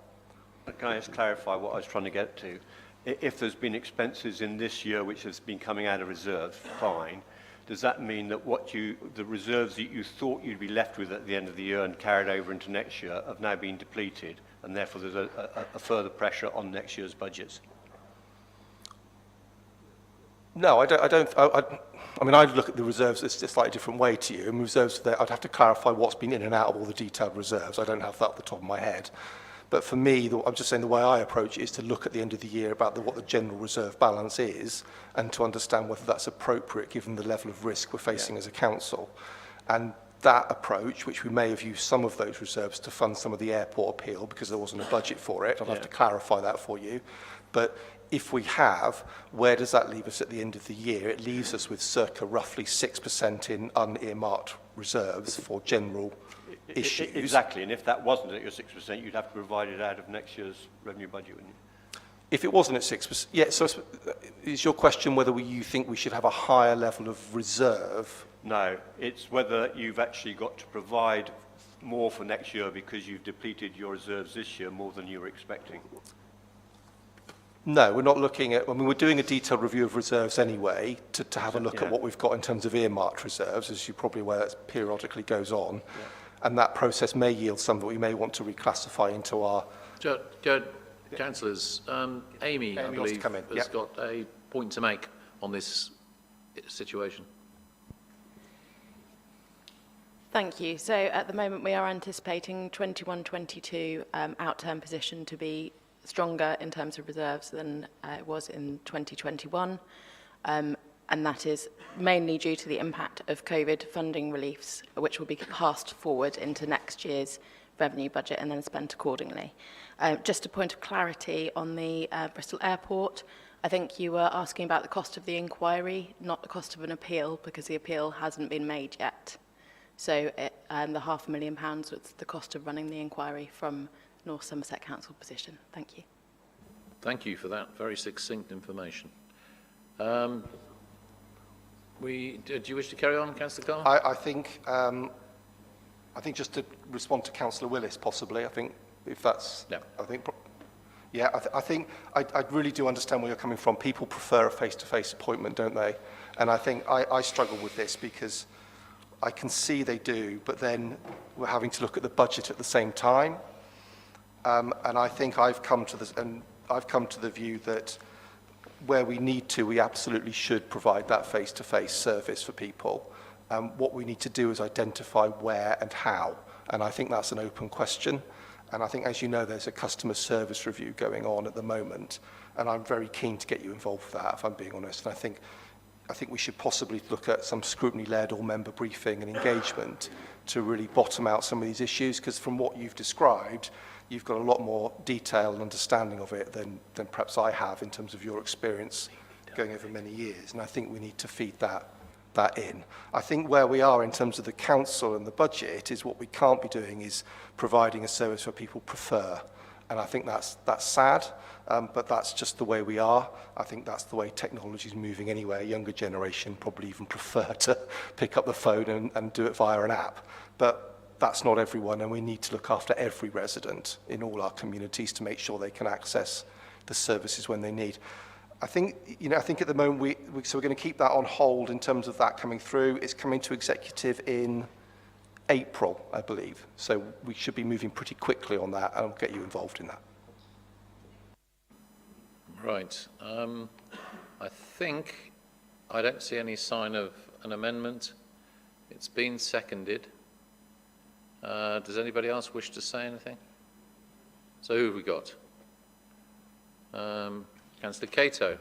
Can I just clarify what I was trying to get to? If there's been expenses in this year which has been coming out of reserves, fine. Does that mean that the reserves that you thought you'd be left with at the end of the year and carried over into next year have now been depleted, and therefore there's a further pressure on next year's budgets? No, I don't. I mean, I'd look at the reserves a slightly different way to you. And reserves, I'd have to clarify what's been in and out of all the detailed reserves. I don't have that off the top of my head. But for me, I'm just saying the way I approach it is to look at the end of the year about what the general reserve balance is and to understand whether that's appropriate given the level of risk we're facing as a council. And that approach, which we may have used some of those reserves to fund some of the airport appeal because there wasn't a budget for it, I'll have to clarify that for you. But if we have, where does that leave us at the end of the year? It leaves us with circa roughly 6% in unearmarked reserves for general issues. Exactly, and if that wasn't at your 6%, you'd have to provide it out of next year's revenue budget, wouldn't you? If it wasn't at 6%, yeah, so is your question whether you think we should have a higher level of reserve? No, it's whether you've actually got to provide more for next year because you've depleted your reserves this year more than you were expecting. No, we're not looking at, I mean, we're doing a detailed review of reserves anyway to have a look at what we've got in terms of earmarked reserves, as you're probably aware, that periodically goes on. Yeah. And that process may yield some that we may want to reclassify into our... Councillors, Amy, I believe, has got a point to make on this situation. Thank you. So at the moment we are anticipating 21-22 out-term position to be stronger in terms of reserves than it was in 2021. And that is mainly due to the impact of COVID funding reliefs, which will be passed forward into next year's revenue budget and then spent accordingly. Just a point of clarity on the Bristol Airport, I think you were asking about the cost of the inquiry, not the cost of an appeal, because the appeal hasn't been made yet. So the £500,000 was the cost of running the inquiry from North Somerset Council position. Thank you. Thank you for that very succinct information. Do you wish to carry on, Councillor Carr? I think just to respond to Councillor Willis, possibly. I think if that's, yeah. I think I really do understand where you're coming from. People prefer a face-to-face appointment, don't they? And I think I struggle with this because I can see they do, but then we're having to look at the budget at the same time. And I think I've come to the view that where we need to, we absolutely should provide that face-to-face service for people. What we need to do is identify where and how, and I think that's an open question. And I think, as you know, there's a customer service review going on at the moment, and I'm very keen to get you involved with that, if I'm being honest. And I think we should possibly look at some scrutiny-led or member briefing and engagement to really bottom out some of these issues, because from what you've described, you've got a lot more detail and understanding of it than perhaps I have in terms of your experience going over many years. And I think we need to feed that in. I think where we are in terms of the council and the budget is what we can't be doing is providing a service where people prefer. And I think that's sad, but that's just the way we are. I think that's the way technology is moving anyway. A younger generation probably even prefer to pick up the phone and do it via an app. But that's not everyone, and we need to look after every resident in all our communities to make sure they can access the services when they need. I think at the moment so we're going to keep that on hold in terms of that coming through. It's coming to executive in April, I believe. So we should be moving pretty quickly on that, and I'll get you involved in that. Right. I think I don't see any sign of an amendment. It's been seconded. Does anybody else wish to say anything? So who have we got? Councillor Cato.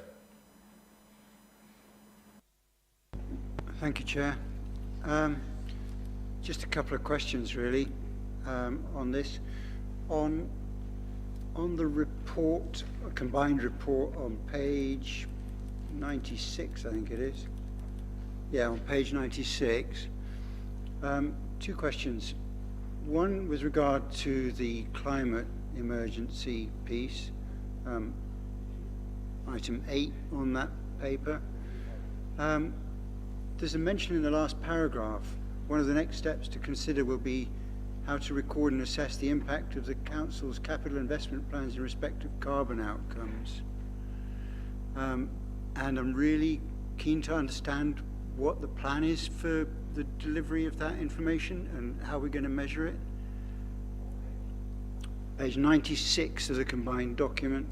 Thank you, Chair. Just a couple of questions, really, on this. On the report, a combined report on page 96, I think it is. Yeah, on page 96. Two questions. One with regard to the climate emergency piece, item 8 on that paper. There's a mention in the last paragraph. One of the next steps to consider will be how to record and assess the impact of the Council's capital investment plans in respect of carbon outcomes. And I'm really keen to understand what the plan is for the delivery of that information and how we're going to measure it. Page 96 of the combined document.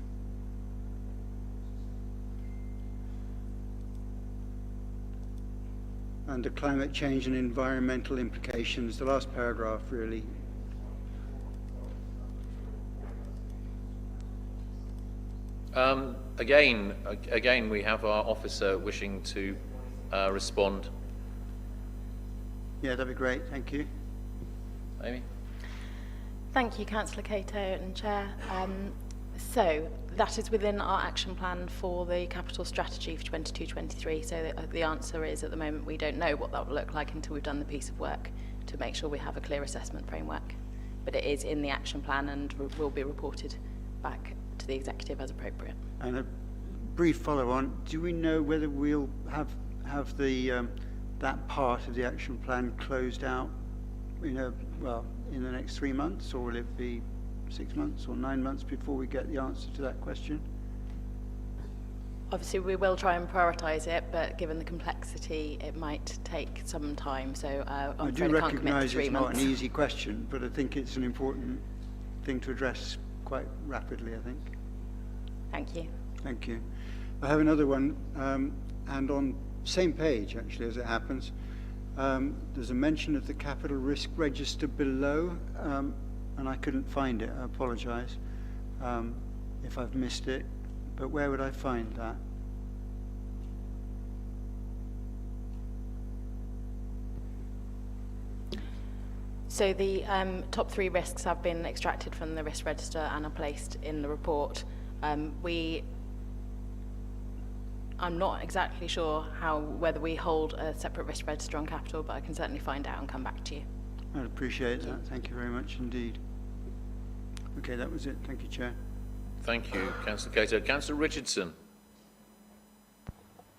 Under climate change and environmental implications, the last paragraph really. Again, we have our officer wishing to respond. Yeah, that'd be great. Thank you. Amy? Thank you, Councillor Cato and Chair. So that is within our action plan for the capital strategy for 22-23. So the answer is, at the moment, we don't know what that will look like until we've done the piece of work to make sure we have a clear assessment framework. But it is in the action plan and will be reported back to the executive as appropriate. And a brief follow-on: do we know whether we'll have the that part of the action plan closed out, in the next 3 months, or will it be 6 months or 9 months before we get the answer to that question? Obviously, we will try and prioritise it, but given the complexity, it might take some time. So I do recognise it's not an easy question, but I think it's an important thing to address quite rapidly, I think. Thank you. Thank you. I have another one, and on same page, actually, as it happens. There's a mention of the capital risk register below, and I couldn't find it. I apologise. if I've missed it, but where would I find that? So the top 3 risks have been extracted from the risk register and are placed in the report. I'm not exactly sure whether we hold a separate risk register on capital, but I can certainly find out and come back to you. I'd appreciate that. Thank you very much indeed. Okay, that was it. Thank you, Chair. Thank you, Councillor Cato. Councillor Richardson.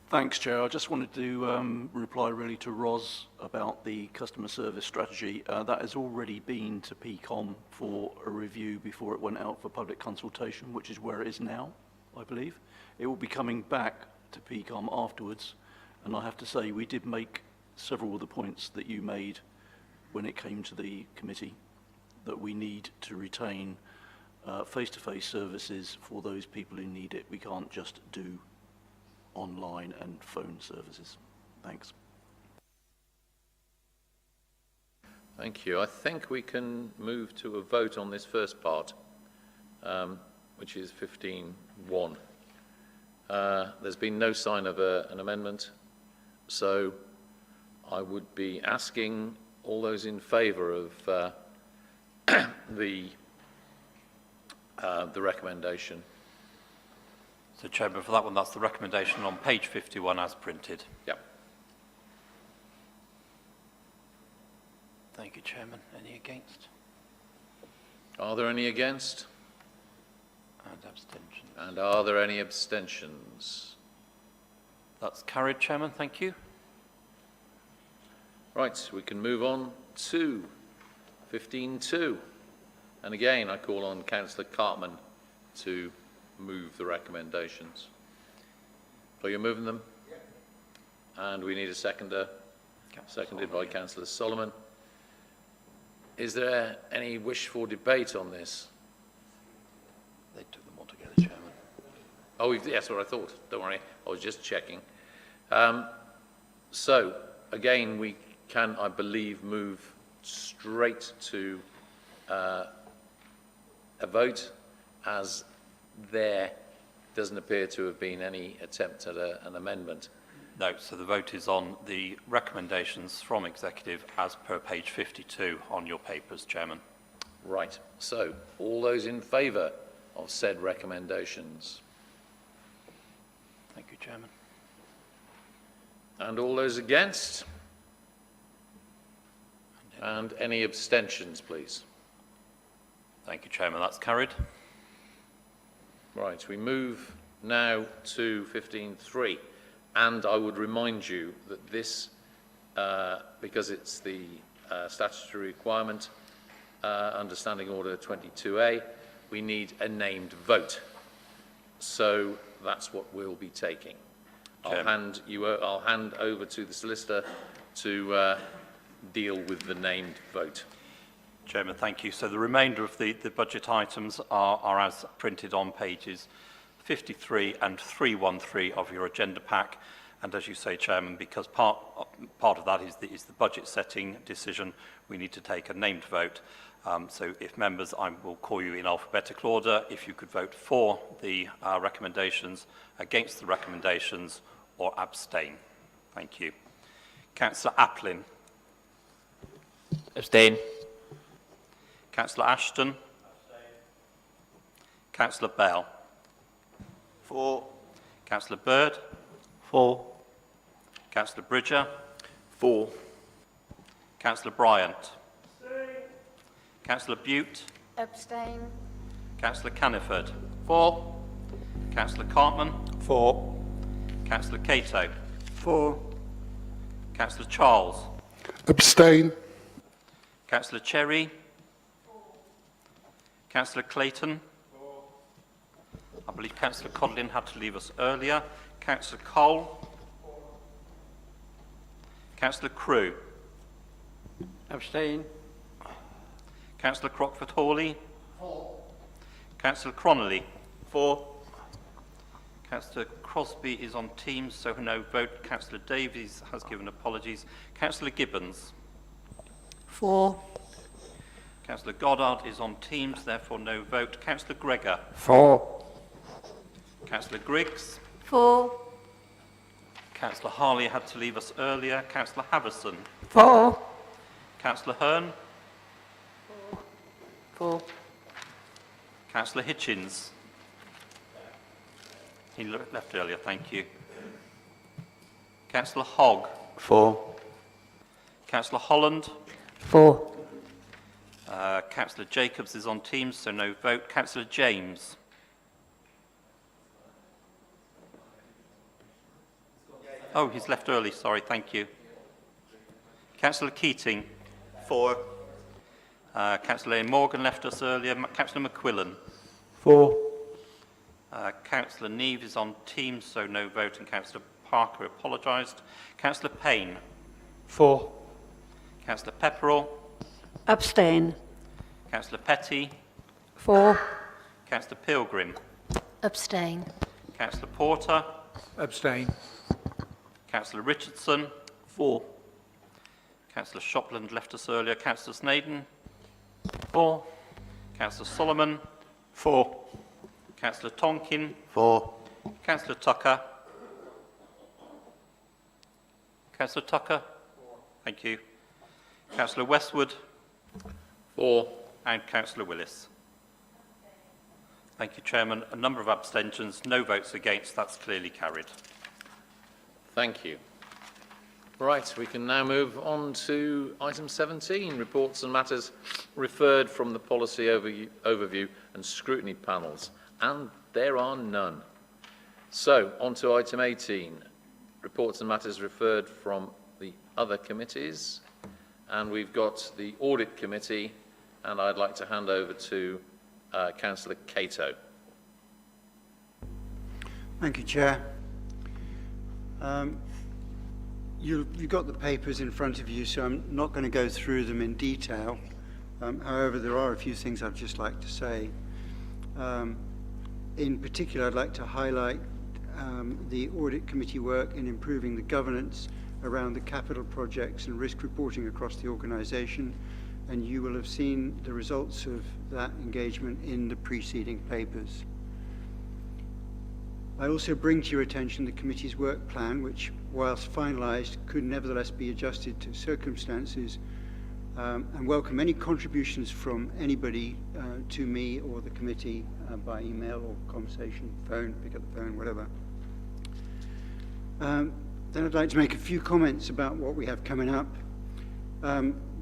Thanks, Chair. I just wanted to reply really to Ros about the customer service strategy. That has already been to PCOM for a review before it went out for public consultation, which is where it is now, I believe. It will be coming back to PCOM afterwards, and I have to say we did make several of the points that you made when it came to the committee, that we need to retain face-to-face services for those people who need it. We can't just do online and phone services. Thanks. Thank you. I think we can move to a vote on this first part, which is 15.1. There's been no sign of an amendment, so I would be asking all those in favour of the recommendation. So, Chairman, for that one, that's the recommendation on page 51 as printed. Yep. Thank you, Chairman. Any against? Are there any against? And abstentions. And are there any abstentions? That's carried, Chairman. Thank you. Right, we can move on to 15.2. And again, I call on Councillor Cartman to move the recommendations. So you're moving them? Yep. And we need a seconder. Seconded by Councillor Solomon. Is there any wish for debate on this? They took them all together, Chairman. Oh, yes, what I thought. Don't worry, I was just checking. So, again, we can, I believe, move straight to a vote, as there doesn't appear to have been any attempt at an amendment. No, so the vote is on the recommendations from Executive as per page 52 on your papers, Chairman. Right, so all those in favour of said recommendations? Thank you, Chairman. And all those against? And any abstentions, please? Thank you, Chairman. That's carried. Right, we move now to 15.3, and I would remind you that this, because it's the statutory requirement under Standing Order 22A, we need a named vote. So that's what we'll be taking. I'll hand over to the solicitor to deal with the named vote. Chairman, thank you. So the remainder of the budget items are as printed on pages 53 and 313 of your agenda pack. And as you say, Chairman, because part of that is the budget setting decision, we need to take a named vote. So if members, I will call you in alphabetical order. If you could vote for the recommendations, against the recommendations, or abstain. Thank you. Councillor Applin. Abstain. Councillor Ashton. Councillor Bell. For. Councillor Bird. For. Councillor Bridger. For. Councillor Bryant. Abstain. Councillor Butte. Abstain. Councillor Caniford. For. Councillor Cartman. For. Councillor Cato. For. Councillor Charles. Abstain. Councillor Cherry. Councillor Clayton. I believe Councillor Codlin had to leave us earlier. Councillor Cole. Councillor Crew. Abstain. Councillor Crockford-Hawley. Councillor Cronolly. For. Councillor Crosby is on Teams, so no vote. Councillor Davies has given apologies. Councillor Gibbons. For. Councillor Goddard is on Teams, therefore no vote. Councillor Gregor. For. Councillor Griggs. For. Councillor Harley had to leave us earlier. Councillor Havison. For. Councillor Hearn. For. Councillor Hitchins. He left earlier, thank you. Councillor Hogg. For. Councillor Holland. For. Councillor Jacobs is on Teams, so no vote. Councillor James. Oh, he's left early, sorry, thank you. Councillor Keating. For. Councillor Ian Morgan left us earlier. Councillor McQuillan. For. Councillor Neve is on Teams, so no vote, and Councillor Parker apologised. Councillor Payne. For. Councillor Pepperell. Abstain. Councillor Petty. For. Councillor Pilgrim. Abstain. Councillor Porter. Abstain. Councillor Richardson. For. Councillor Shopland left us earlier. Councillor Snaden. For. Councillor Solomon. For. Councillor Tonkin. For. Councillor Tucker. Councillor Tucker. Thank you. Councillor Westwood. For. And Councillor Willis. Thank you, Chairman. A number of abstentions, no votes against. That's clearly carried. Thank you. Right, we can now move on to item 17, reports and matters referred from the policy overview and scrutiny panels, and there are none. So, on to item 18, reports and matters referred from the other committees, and we've got the Audit Committee, and I'd like to hand over to Councillor Cato. Thank you, Chair. You've got the papers in front of you, so I'm not going to go through them in detail. However, there are a few things I'd just like to say. In particular, I'd like to highlight the Audit Committee work in improving the governance around the capital projects and risk reporting across the organisation, and you will have seen the results of that engagement in the preceding papers. I also bring to your attention the committee's work plan, which, whilst finalised, could nevertheless be adjusted to circumstances, and welcome any contributions from anybody to me or the committee by email or conversation, phone, pick up the phone, whatever. Then I'd like to make a few comments about what we have coming up.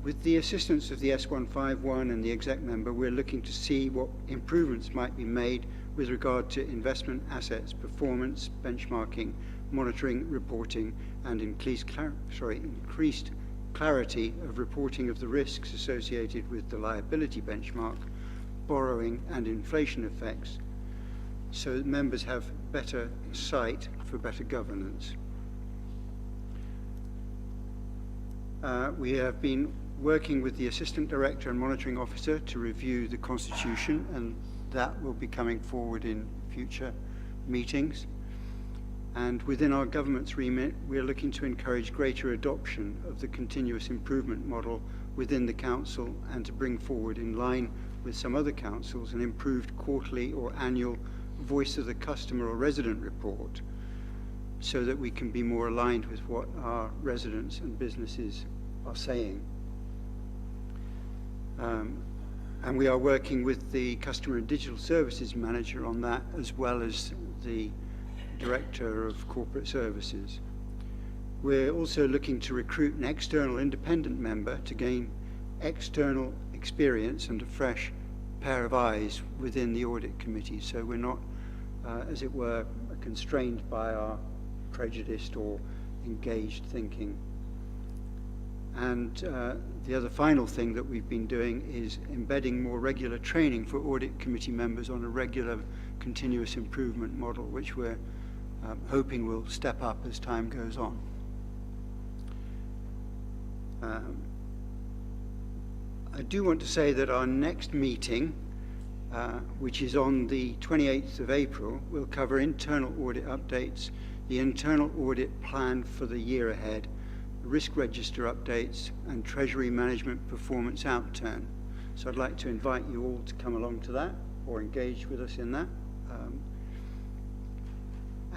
With the assistance of the S151 and the exec member, we're looking to see what improvements might be made with regard to investment assets, performance, benchmarking, monitoring, reporting, and increased clarity of reporting of the risks associated with the liability benchmark, borrowing, and inflation effects, so that members have better sight for better governance. We have been working with the Assistant Director and Monitoring Officer to review the Constitution, and that will be coming forward in future meetings. And within our government's remit, we are looking to encourage greater adoption of the continuous improvement model within the Council, and to bring forward, in line with some other councils, an improved quarterly or annual voice of the customer or resident report, so that we can be more aligned with what our residents and businesses are saying. And we are working with the Customer and Digital Services Manager on that, as well as the Director of Corporate Services. We're also looking to recruit an external independent member to gain external experience and a fresh pair of eyes within the Audit Committee, so we're not, as it were, constrained by our prejudiced or engaged thinking. And the other final thing that we've been doing is embedding more regular training for Audit Committee members on a regular continuous improvement model, which we're hoping will step up as time goes on. I do want to say that our next meeting, which is on the 28th of April, will cover internal audit updates, the internal audit plan for the year ahead, risk register updates, and Treasury management performance outturn. So I'd like to invite you all to come along to that or engage with us in that.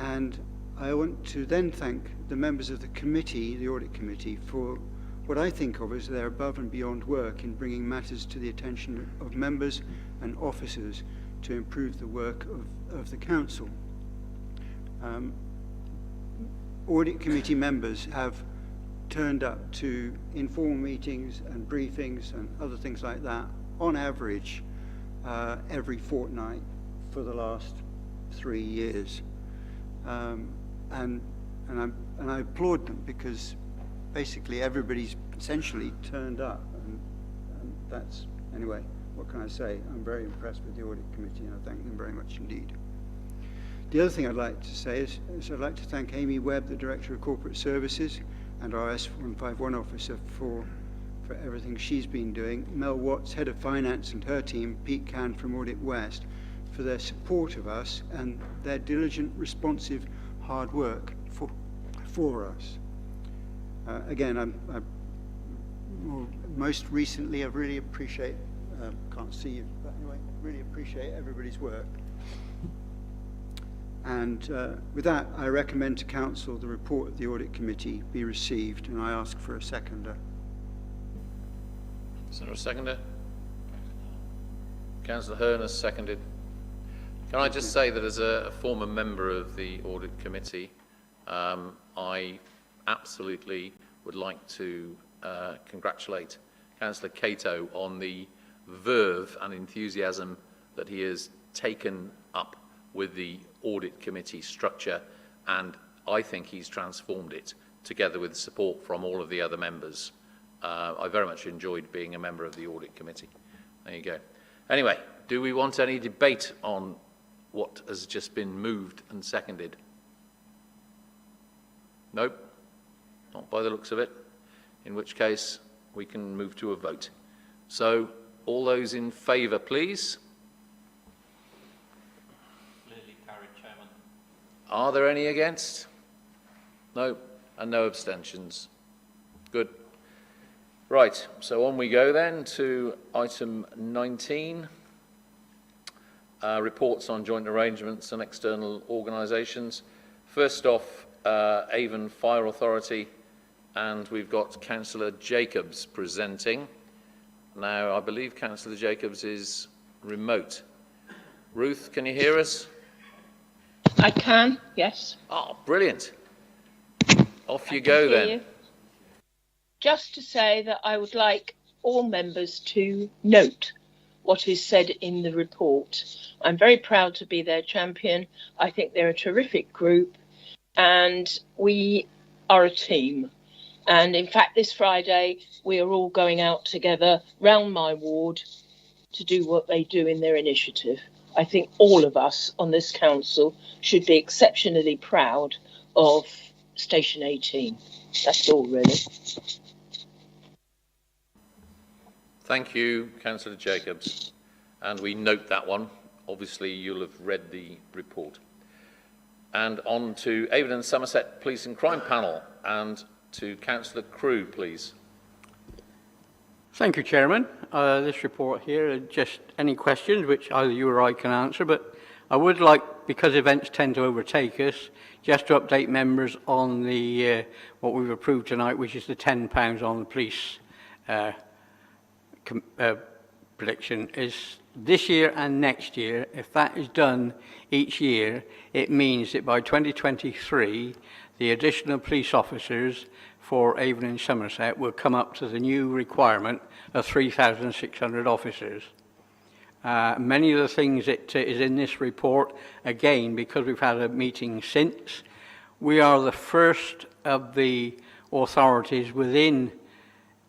And I want to then thank the members of the committee, the Audit Committee, for what I think of as their above and beyond work in bringing matters to the attention of members and officers to improve the work of the Council. Audit Committee members have turned up to informal meetings and briefings and other things like that, on average, every fortnight for the last 3 years. And I applaud them, because basically everybody's essentially turned up, and that's, anyway, what can I say? I'm very impressed with the Audit Committee, and I thank them very much indeed. The other thing I'd like to say is I'd like to thank Amy Webb, the Director of Corporate Services, and our S151 officer for everything she's been doing, Mel Watts, Head of Finance, and her team, Pete Can from Audit West, for their support of us and their diligent, responsive, hard work for us. Again, most recently, I really appreciate, can't see you, but anyway, really appreciate everybody's work. And with that, I recommend to Council the report of the Audit Committee be received, and I ask for a seconder. Is there a seconder? Councillor Hearn has seconded. Can I just say that as a former member of the Audit Committee, I absolutely would like to congratulate Councillor Cato on the verve and enthusiasm that he has taken up with the Audit Committee structure, and I think he's transformed it together with support from all of the other members. I very much enjoyed being a member of the Audit Committee. There you go. Anyway, do we want any debate on what has just been moved and seconded? Nope, not by the looks of it, in which case we can move to a vote. So, all those in favour, please. Clearly carried, Chairman. Are there any against? No, and no abstentions. Good. Right, so on we go then to item 19. Reports on joint arrangements and external organisations. First off, Avon Fire Authority, and we've got Councillor Jacobs presenting. Now, I believe Councillor Jacobs is remote. Ruth, can you hear us? I can, yes. Oh, brilliant. Off you go then. You. Just to say that I would like all members to note what is said in the report. I'm very proud to be their champion. I think they're a terrific group, and we are a team. And in fact, this Friday, we are all going out together round my ward to do what they do in their initiative. I think all of us on this council should be exceptionally proud of Station 18. That's all, really. Thank you, Councillor Jacobs. And we note that one. Obviously, you'll have read the report. And on to Avon and Somerset Police and Crime Panel, and to Councillor Crew, please. Thank you, Chairman. This report here, just any questions which either you or I can answer, but I would like, because events tend to overtake us, just to update members on the what we've approved tonight, which is the £10 on the police prediction. Is this year and next year, if that is done each year, it means that by 2023, the additional police officers for Avon and Somerset will come up to the new requirement of 3,600 officers. Many of the things that is in this report, again, because we've had a meeting since, we are the first of the authorities within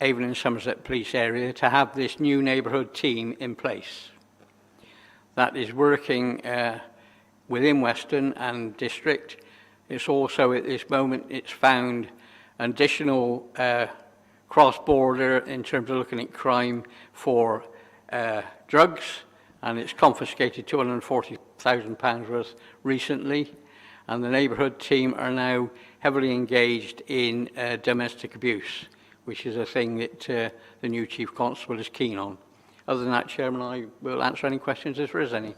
Avon and Somerset Police area to have this new neighbourhood team in place. That is working within Western and District. It's also at this moment, it's found additional cross-border in terms of looking at crime for drugs, and it's confiscated £240,000 worth recently. And the neighbourhood team are now heavily engaged in domestic abuse, which is a thing that the new Chief Constable is keen on. Other than that, Chairman, I will answer any questions if there is any.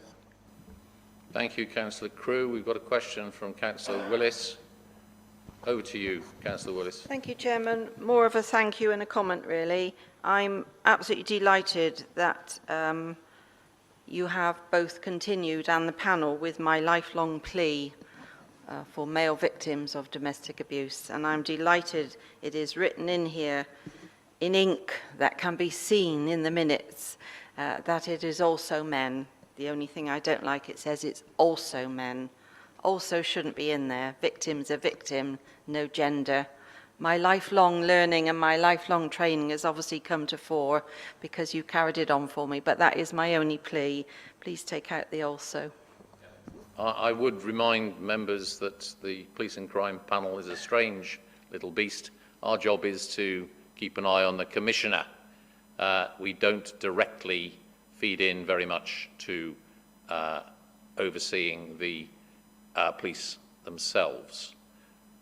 Thank you, Councillor Crew. We've got a question from Councillor Willis. Over to you, Councillor Willis. Thank you, Chairman. More of a thank you and a comment, really. I'm absolutely delighted that you have both continued and the panel with my lifelong plea for male victims of domestic abuse. And I'm delighted it is written in here in ink that can be seen in the minutes that it is also men. The only thing I don't like, it says it's also men. Also shouldn't be in there. Victim's a victim, no gender. My lifelong learning and my lifelong training has obviously come to fore because you carried it on for me, but that is my only plea. Please take out the also. I would remind members that the Police and Crime panel is a strange little beast. Our job is to keep an eye on the Commissioner. We don't directly feed in very much to overseeing the police themselves.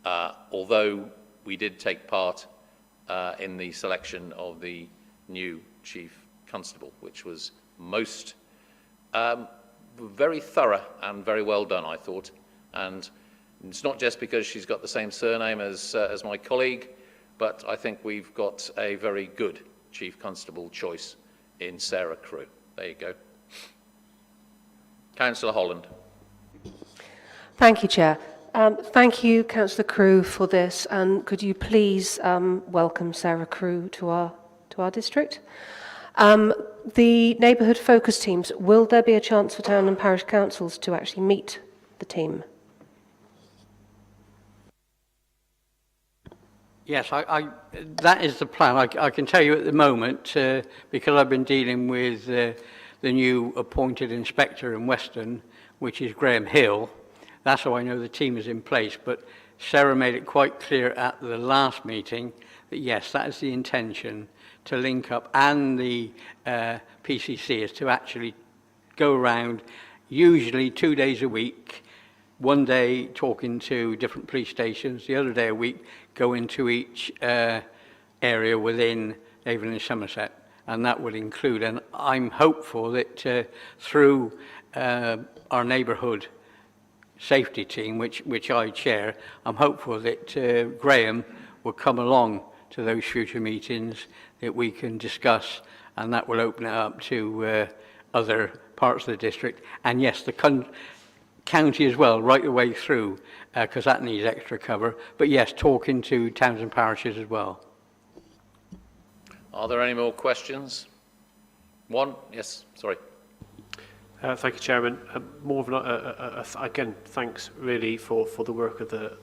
Although we did take part in the selection of the new Chief Constable, which was most very thorough and very well done, I thought. And it's not just because she's got the same surname as my colleague, but I think we've got a very good Chief Constable choice in Sarah Crew. There you go. Councillor Holland. Thank you, Chair. Thank you, Councillor Crew, for this, and could you please welcome Sarah Crew to our district? The neighbourhood focus teams, will there be a chance for town and parish councils to actually meet the team? Yes, that is the plan. I can tell you at the moment, because I've been dealing with the new appointed inspector in Weston, which is Graham Hill. That's how I know the team is in place. But Sarah made it quite clear at the last meeting that, yes, that is the intention, to link up, and the PCC is to actually go around, usually 2 days a week, one day talking to different police stations, the other day a week go into each area within Avon and Somerset, and that would include, and I'm hopeful that through our neighbourhood safety team, which I chair, I'm hopeful that Graham will come along to those future meetings that we can discuss, and that will open it up to other parts of the district, and yes, the county as well, right the way through, because that needs extra cover, but yes, talking to towns and parishes as well. Are there any more questions? One? Yes, sorry. Thank you, Chairman. More of again, thanks really for the work of the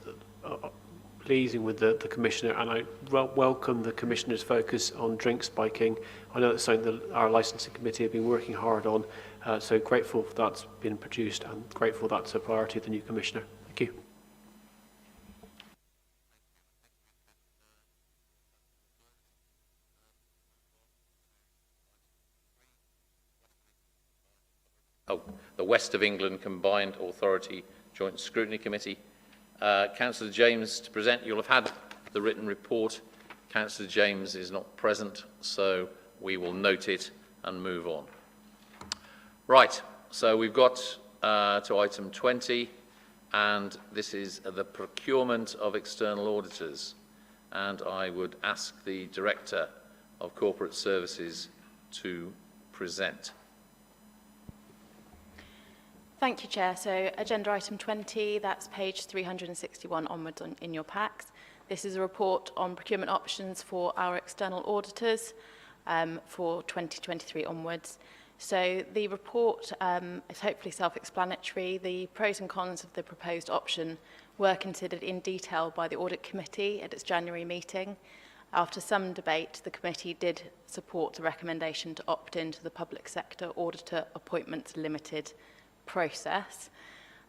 liaising with the Commissioner, and I welcome the Commissioner's focus on drink spiking. I know that's something that our licensing committee have been working hard on, so grateful that's been produced and grateful that's a priority of the new Commissioner. Thank you. The West of England Combined Authority Joint Scrutiny Committee. Councillor James to present. You'll have had the written report. Councillor James is not present, so we will note it and move on. Right, so we've got to item 20, and this is the procurement of external auditors. And I would ask the Director of Corporate Services to present. Thank you, Chair. So agenda item 20, that's page 361 onwards in your packs. This is a report on procurement options for our external auditors for 2023 onwards. So the report is hopefully self-explanatory. The pros and cons of the proposed option were considered in detail by the Audit Committee at its January meeting. After some debate, the committee did support the recommendation to opt into the Public Sector Auditor Appointments Limited process.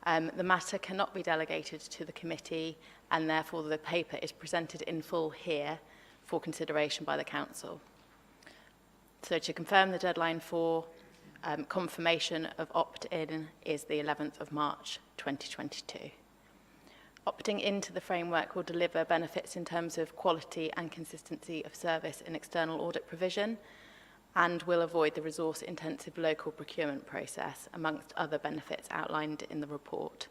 The matter cannot be delegated to the committee, and therefore the paper is presented in full here for consideration by the Council. So to confirm, the deadline for confirmation of opt-in is the 11th of March 2022. Opting into the framework will deliver benefits in terms of quality and consistency of service in external audit provision. and will avoid the resource-intensive local procurement process, amongst other benefits outlined in the report.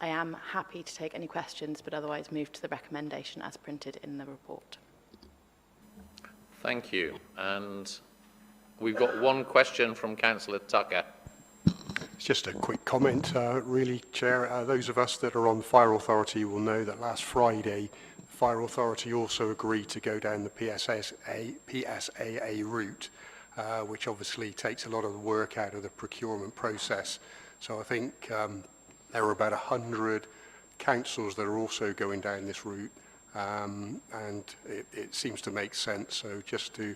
I am happy to take any questions, but otherwise move to the recommendation as printed in the report. Thank you. And we've got one question from Councillor Tucker. It's just a quick comment, really, Chair. Those of us that are on the Fire Authority will know that last Friday, the Fire Authority also agreed to go down the PSAA route, which obviously takes a lot of the work out of the procurement process. So I think there are about 100 councils that are also going down this route, and it seems to make sense. So just to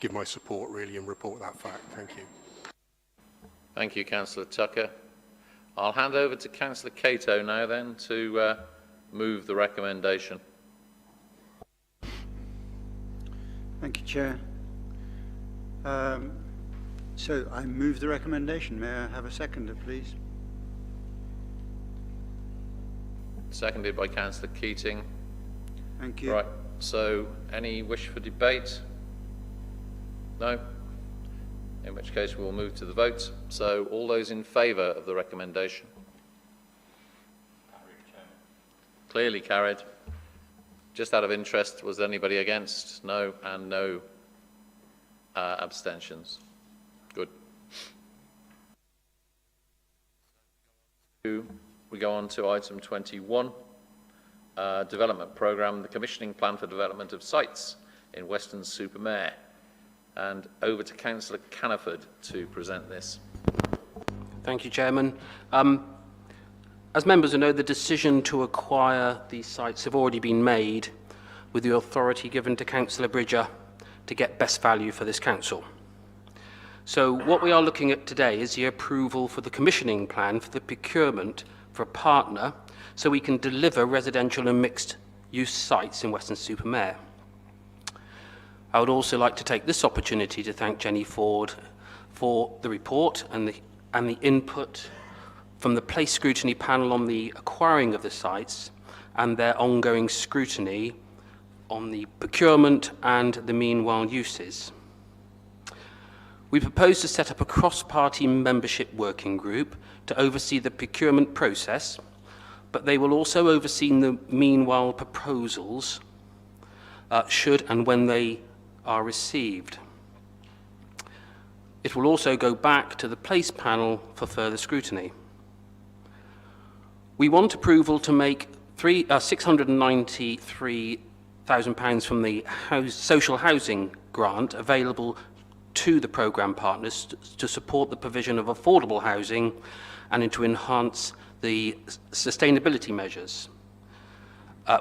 give my support, really, and report that fact. Thank you. Thank you, Councillor Tucker. I'll hand over to Councillor Cato now then to move the recommendation. Thank you, Chair. So I move the recommendation. May I have a seconder, please? Seconded by Councillor Keating. Thank you. Right, so any wish for debate? No? In which case we will move to the vote. So all those in favour of the recommendation? Clearly carried. Just out of interest, was there anybody against? No, and no abstentions. Good. We go on to item 21, development programme, the commissioning plan for development of sites in Weston-super-Mare. And over to Councillor Caniford to present this. Thank you, Chairman. As members know, the decision to acquire these sites have already been made, with the authority given to Councillor Bridger to get best value for this council. So what we are looking at today is the approval for the commissioning plan for the procurement for a partner, so we can deliver residential and mixed-use sites in Weston-super-Mare. I would also like to take this opportunity to thank Jenny Ford for the report and the input from the Place Scrutiny panel on the acquiring of the sites and their ongoing scrutiny on the procurement and the meanwhile uses. We propose to set up a cross-party membership working group to oversee the procurement process, but they will also oversee the meanwhile proposals should and when they are received. It will also go back to the Place panel for further scrutiny. We want approval to make £693,000 from the social housing grant available to the programme partners to support the provision of affordable housing and to enhance the sustainability measures.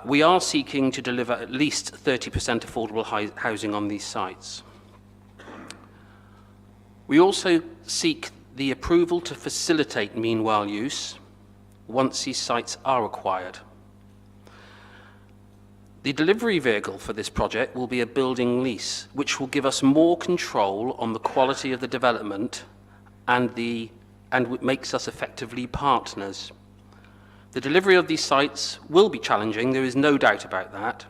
We are seeking to deliver at least 30% affordable housing on these sites. We also seek the approval to facilitate meanwhile use once these sites are acquired. The delivery vehicle for this project will be a building lease, which will give us more control on the quality of the development and makes us effectively partners. The delivery of these sites will be challenging, there is no doubt about that,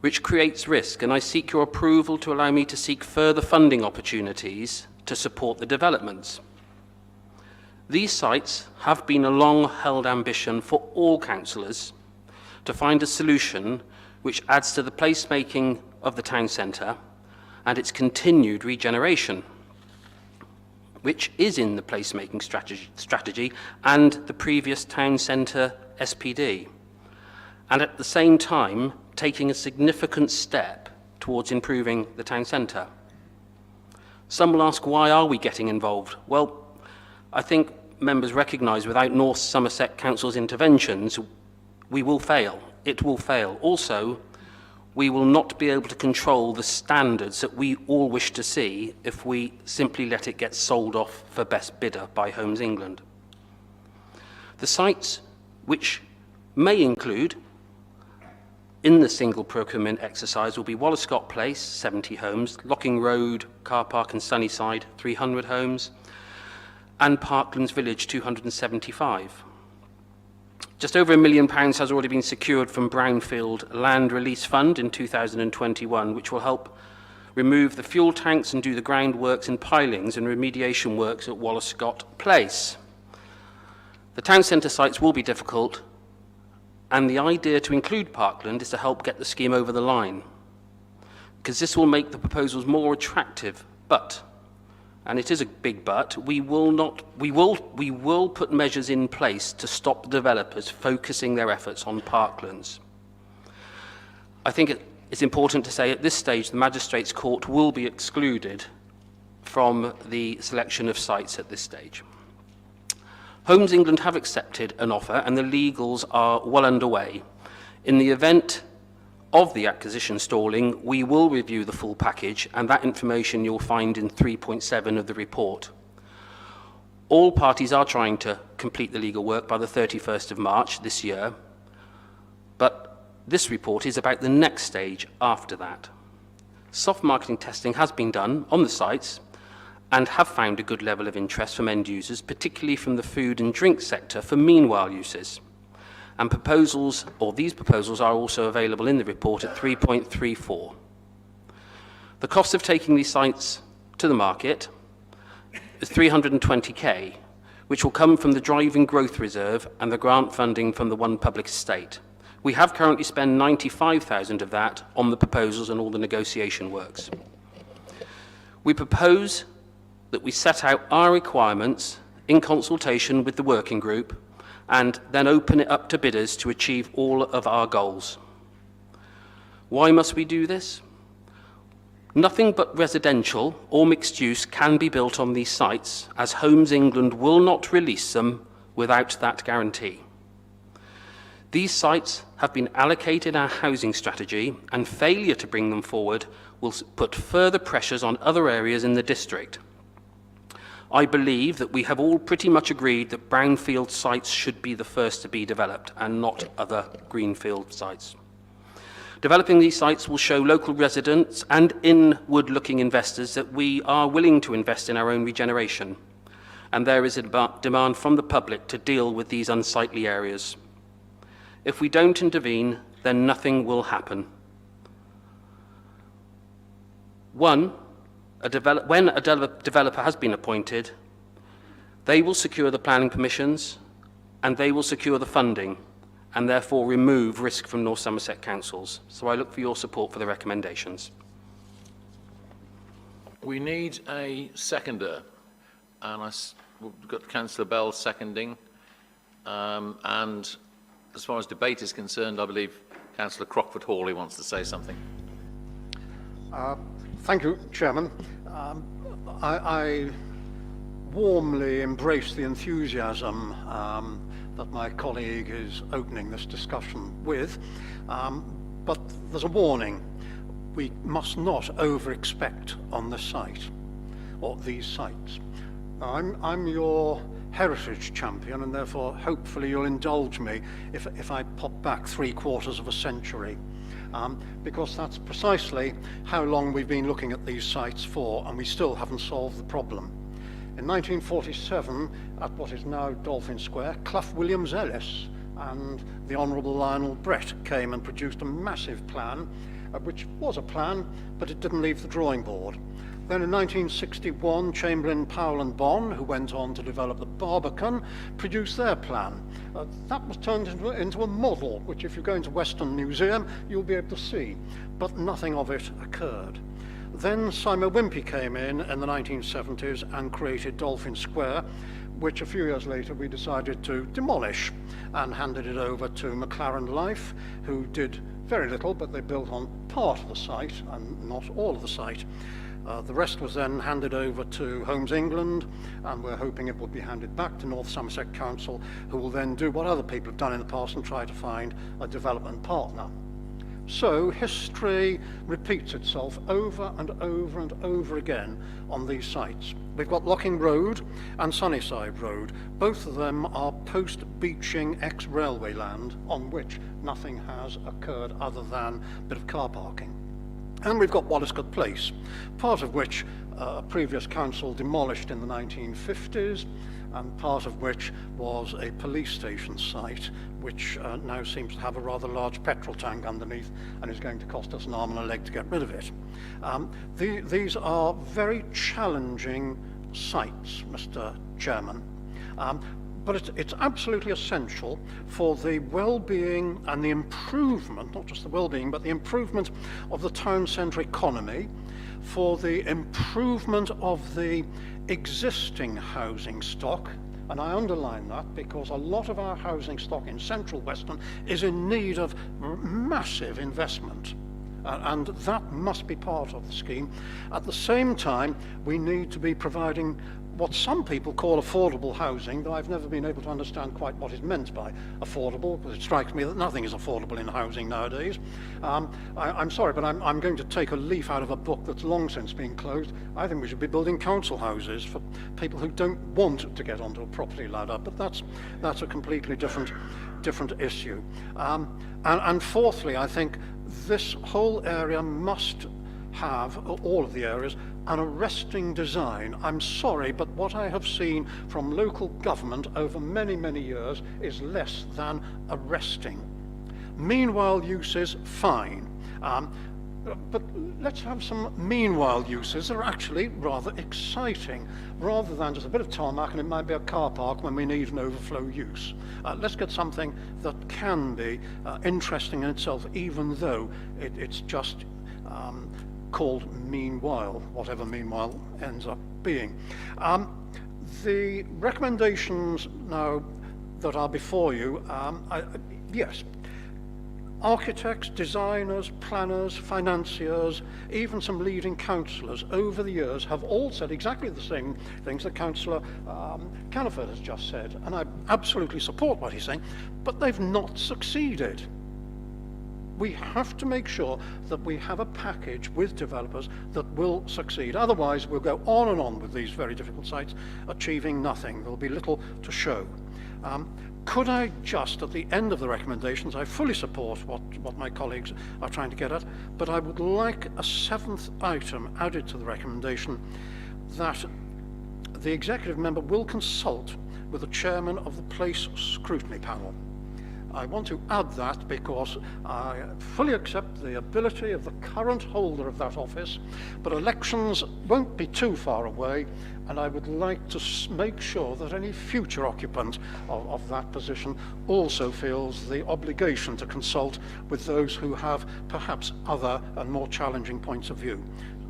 which creates risk, and I seek your approval to allow me to seek further funding opportunities to support the developments. These sites have been a long-held ambition for all councillors to find a solution which adds to the placemaking of the town centre and its continued regeneration, which is in the placemaking strategy and the previous town centre SPD, and at the same time taking a significant step towards improving the town centre. Some will ask, why are we getting involved? Well, I think members recognise without North Somerset Council's interventions, we will fail. It will fail. Also, we will not be able to control the standards that we all wish to see if we simply let it get sold off for best bidder by Homes England. The sites which may include in the single procurement exercise will be Wallascott Place, 70 homes, Locking Road, Car Park and Sunnyside, 300 homes, and Parklands Village, 275. Just over £1 million has already been secured from Brownfield Land Release Fund in 2021, which will help remove the fuel tanks and do the groundworks and pilings and remediation works at Wallace Scott Place. The town centre sites will be difficult, and the idea to include Parkland is to help get the scheme over the line, because this will make the proposals more attractive. But, and it is a big but, we will put measures in place to stop the developers focusing their efforts on parklands. I think it's important to say at this stage the Magistrates' Court will be excluded from the selection of sites at this stage. Homes England have accepted an offer and the legals are well underway. In the event of the acquisition stalling, we will review the full package, and that information you'll find in 3.7 of the report. All parties are trying to complete the legal work by the 31st of March this year, but this report is about the next stage after that. Soft marketing testing has been done on the sites and have found a good level of interest from end users, particularly from the food and drink sector for meanwhile uses. And proposals, or these proposals, are also available in the report at 3.34. The cost of taking these sites to the market is 320k, which will come from the Driving Growth Reserve and the grant funding from the One Public Estate. We have currently spent 95,000 of that on the proposals and all the negotiation works. We propose that we set out our requirements in consultation with the working group and then open it up to bidders to achieve all of our goals. Why must we do this? Nothing but residential or mixed use can be built on these sites, as Homes England will not release them without that guarantee. These sites have been allocated our housing strategy, and failure to bring them forward will put further pressures on other areas in the district. I believe that we have all pretty much agreed that brownfield sites should be the first to be developed and not other greenfield sites. Developing these sites will show local residents and inward-looking investors that we are willing to invest in our own regeneration, and there is a demand from the public to deal with these unsightly areas. If we don't intervene, then nothing will happen. When a developer has been appointed, they will secure the planning permissions and they will secure the funding and therefore remove risk from North Somerset councils. So I look for your support for the recommendations. We need a seconder, and we've got Councillor Bell seconding, and as far as debate is concerned, I believe Councillor Crockford-Hawley wants to say something. Thank you, Chairman. I warmly embrace the enthusiasm that my colleague is opening this discussion with, but there's a warning. We must not over-expect on this site, or these sites. Now, I'm your heritage champion, and therefore hopefully you'll indulge me if I pop back 3/4 of a century. Because that's precisely how long we've been looking at these sites for, and we still haven't solved the problem. In 1947, at what is now Dolphin Square, Clough Williams-Ellis and the Honourable Lionel Brett came and produced a massive plan, which was a plan, but it didn't leave the drawing board. Then in 1961, Chamberlain, Powell and Bonn, who went on to develop the Barbican, produced their plan. That was turned into a model, which if you go into Western Museum, you'll be able to see, but nothing of it occurred. Then Simon Wimpey came in the 1970s and created Dolphin Square, which a few years later we decided to demolish and handed it over to McLaren Life, who did very little, but they built on part of the site and not all of the site. The rest was then handed over to Homes England, and we're hoping it will be handed back to North Somerset Council, who will then do what other people have done in the past and try to find a development partner. So history repeats itself over and over and over again on these sites. We've got Locking Road and Sunnyside Road. Both of them are post-beaching ex-railway land on which nothing has occurred other than a bit of car parking. And we've got Walliscott Place, part of which a previous council demolished in the 1950s, and part of which was a police station site, which now seems to have a rather large petrol tank underneath and is going to cost us an arm and a leg to get rid of it. These are very challenging sites, Mr. Chairman, but it's absolutely essential for the well-being and the improvement, not just the well-being, but the improvement of the town centre economy, for the improvement of the existing housing stock, and I underline that because a lot of our housing stock in central Western is in need of massive investment. And that must be part of the scheme. At the same time, we need to be providing what some people call affordable housing, though I've never been able to understand quite what is meant by affordable, because it strikes me that nothing is affordable in housing nowadays. I'm sorry, but I'm going to take a leaf out of a book that's long since been closed. I think we should be building council houses for people who don't want to get onto a property ladder, but that's a completely different issue. And fourthly, I think this whole area must have, all of the areas, an arresting design. I'm sorry, but what I have seen from local government over many, many years is less than arresting. Meanwhile uses, fine. But let's have some meanwhile uses that are actually rather exciting, rather than just a bit of tarmac and it might be a car park when we need an overflow use. Let's get something that can be interesting in itself, even though it's just called meanwhile, whatever meanwhile ends up being. The recommendations now that are before you, yes, architects, designers, planners, financiers, even some leading councillors over the years have all said exactly the same things that Councillor Caniford has just said, and I absolutely support what he's saying, but they've not succeeded. We have to make sure that we have a package with developers that will succeed. Otherwise, we'll go on and on with these very difficult sites, achieving nothing. There'll be little to show. Could I just, at the end of the recommendations, I fully support what my colleagues are trying to get at, but I would like a 7th item added to the recommendation that the executive member will consult with the chairman of the place scrutiny panel. I want to add that because I fully accept the ability of the current holder of that office, but elections won't be too far away, and I would like to make sure that any future occupant of that position also feels the obligation to consult with those who have perhaps other and more challenging points of view.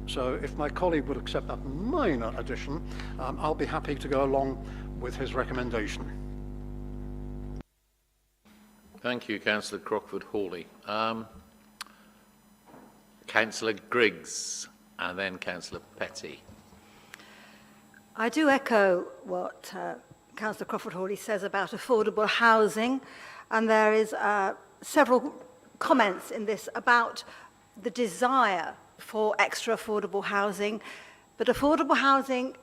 So if my colleague would accept that minor addition, I'll be happy to go along with his recommendation. Thank you, Councillor Crockford-Hawley. Councillor Griggs and then Councillor Petty. I do echo what Councillor Crawford-Hawley says about affordable housing, and there is several comments in this about the desire for extra affordable housing, but affordable housing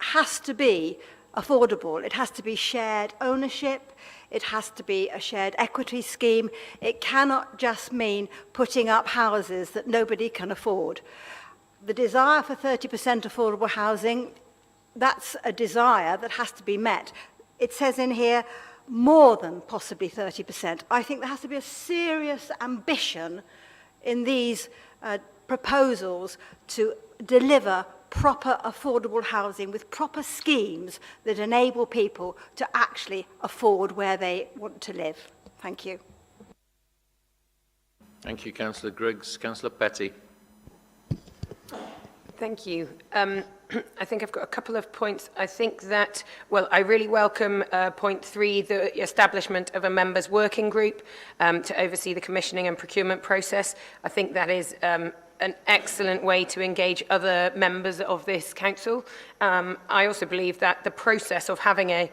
has to be affordable. It has to be shared ownership. It has to be a shared equity scheme. It cannot just mean putting up houses that nobody can afford. The desire for 30% affordable housing, that's a desire that has to be met. It says in here more than possibly 30%. I think there has to be a serious ambition in these proposals to deliver proper affordable housing with proper schemes that enable people to actually afford where they want to live. Thank you. Thank you, Councillor Griggs. Councillor Petty. Thank you. I think I've got a couple of points. I think that, well, I really welcome point 3, the establishment of a members' working group to oversee the commissioning and procurement process. I think that is an excellent way to engage other members of this council. I also believe that the process of having a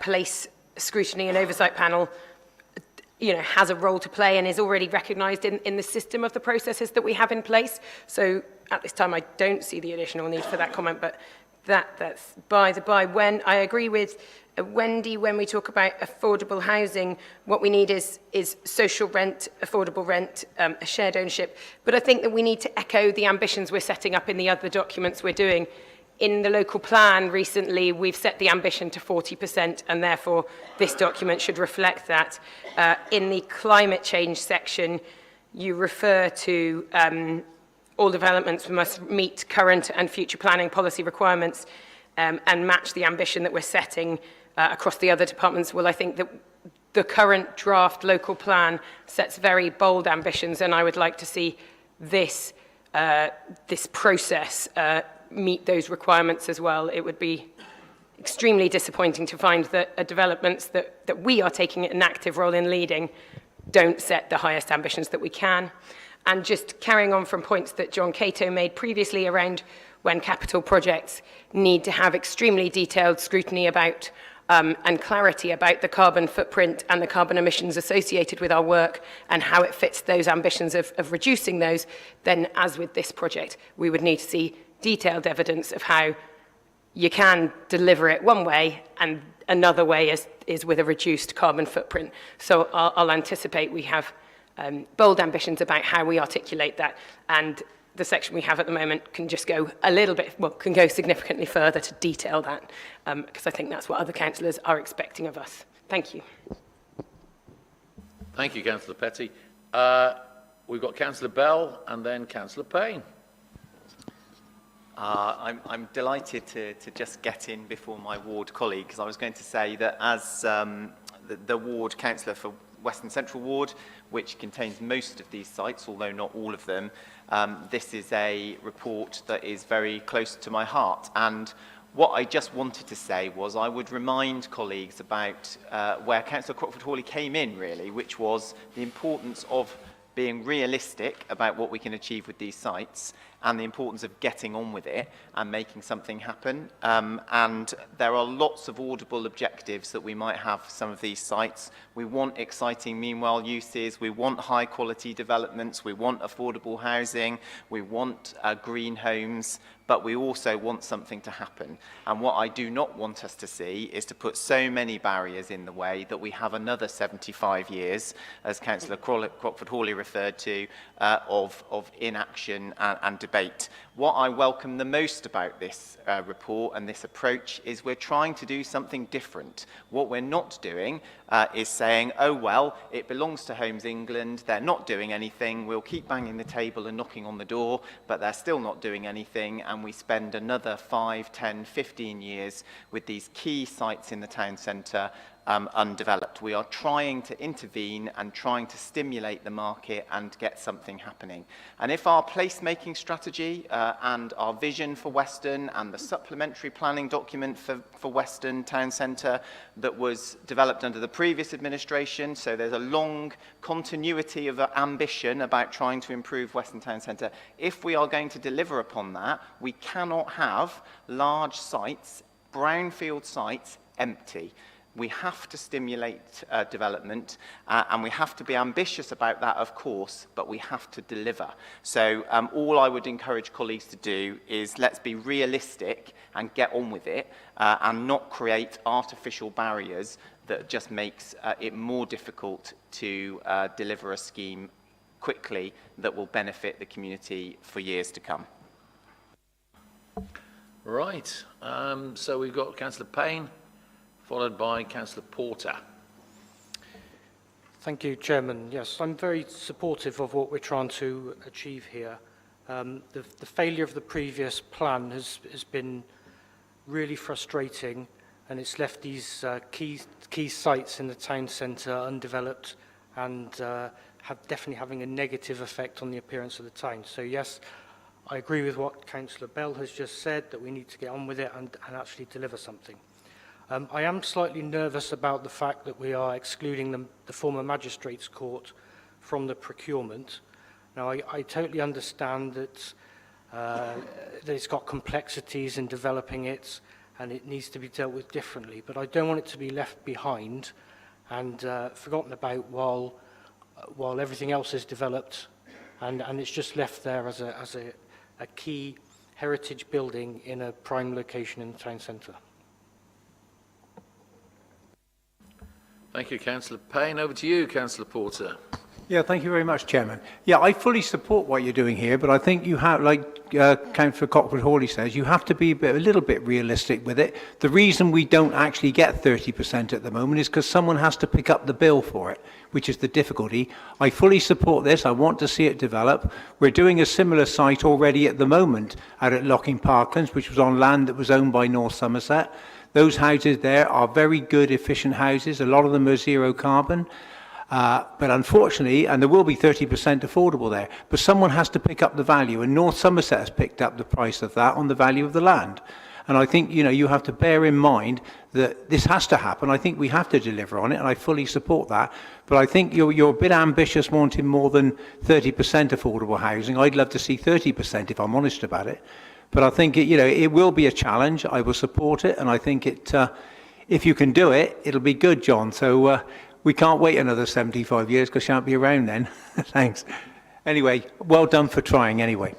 police scrutiny and oversight panel, you know, has a role to play and is already recognised in the system of the processes that we have in place. So at this time, I don't see the additional need for that comment, but that's by the by. When I agree with Wendy, when we talk about affordable housing, what we need is social rent, affordable rent, a shared ownership. But I think that we need to echo the ambitions we're setting up in the other documents we're doing. in the local plan recently, we've set the ambition to 40%, and therefore this document should reflect that. In the climate change section, you refer to all developments must meet current and future planning policy requirements and match the ambition that we're setting across the other departments. Well, I think that the current draft local plan sets very bold ambitions, and I would like to see this process meet those requirements as well. It would be extremely disappointing to find that developments that we are taking an active role in leading don't set the highest ambitions that we can. And just carrying on from points that John Cato made previously around when capital projects need to have extremely detailed scrutiny about and clarity about the carbon footprint and the carbon emissions associated with our work and how it fits those ambitions of reducing those, then as with this project, we would need to see detailed evidence of how you can deliver it one way and another way is with a reduced carbon footprint. So I'll anticipate we have bold ambitions about how we articulate that, and the section we have at the moment can just go a little bit, well, can go significantly further to detail that, because I think that's what other councillors are expecting of us. Thank you. Thank you, Councillor Petty. We've got Councillor Bell and then Councillor Payne. I'm delighted to just get in before my ward colleague, because I was going to say that as the ward councillor for Western Central Ward, which contains most of these sites, although not all of them, this is a report that is very close to my heart. And what I just wanted to say was I would remind colleagues about where Councillor Crockford-Hawley came in, really, which was the importance of being realistic about what we can achieve with these sites and the importance of getting on with it and making something happen. And there are lots of audible objectives that we might have for some of these sites. We want exciting meanwhile uses, we want high quality developments, we want affordable housing, we want green homes, but we also want something to happen. And what I do not want us to see is to put so many barriers in the way that we have another 75 years, as Councillor Crockford-Hawley referred to, of inaction and debate. What I welcome the most about this report and this approach is we're trying to do something different. What we're not doing is saying, oh well, it belongs to Homes England, they're not doing anything, we'll keep banging the table and knocking on the door, but they're still not doing anything, and we spend another 5, 10, 15 years with these key sites in the town centre undeveloped. We are trying to intervene and trying to stimulate the market and get something happening. And if our placemaking strategy and our vision for Weston and the supplementary planning document for Weston Town Centre that was developed under the previous administration, so there's a long continuity of ambition about trying to improve Weston Town Centre, if we are going to deliver upon that, we cannot have large sites, brownfield sites, empty. We have to stimulate development and we have to be ambitious about that, of course, but we have to deliver. So all I would encourage colleagues to do is let's be realistic and get on with it and not create artificial barriers that just makes it more difficult to deliver a scheme quickly that will benefit the community for years to come. Right, so we've got Councillor Payne, followed by Councillor Porter. Thank you, Chairman. Yes, I'm very supportive of what we're trying to achieve here. The failure of the previous plan has been really frustrating, and it's left these key sites in the town centre undeveloped and definitely having a negative effect on the appearance of the town. So yes, I agree with what Councillor Bell has just said, that we need to get on with it and actually deliver something. I am slightly nervous about the fact that we are excluding the former magistrates' court from the procurement. Now, I totally understand that it's got complexities in developing it and it needs to be dealt with differently, but I don't want it to be left behind and forgotten about while everything else is developed and it's just left there as a key heritage building in a prime location in the town centre. Thank you, Councillor Payne. Over to you, Councillor Porter. Yeah, thank you very much, Chairman. Yeah, I fully support what you're doing here, but I think you have, like Councillor Cockford-Hawley says, you have to be a little bit realistic with it. The reason we don't actually get 30% at the moment is because someone has to pick up the bill for it, which is the difficulty. I fully support this. I want to see it develop. We're doing a similar site already at the moment out at Locking Parklands, which was on land that was owned by North Somerset. Those houses there are very good, efficient houses. A lot of them are zero carbon. But unfortunately, and there will be 30% affordable there, but someone has to pick up the value, and North Somerset has picked up the price of that on the value of the land. And I think, you know, you have to bear in mind that this has to happen. I think we have to deliver on it, and I fully support that. But I think you're a bit ambitious wanting more than 30% affordable housing. I'd love to see 30% if I'm honest about it. But I think, it will be a challenge. I will support it, and I think if you can do it, it'll be good, John. So, we can't wait another 75 years because you shan't be around then. Thanks. Anyway, well done for trying anyway.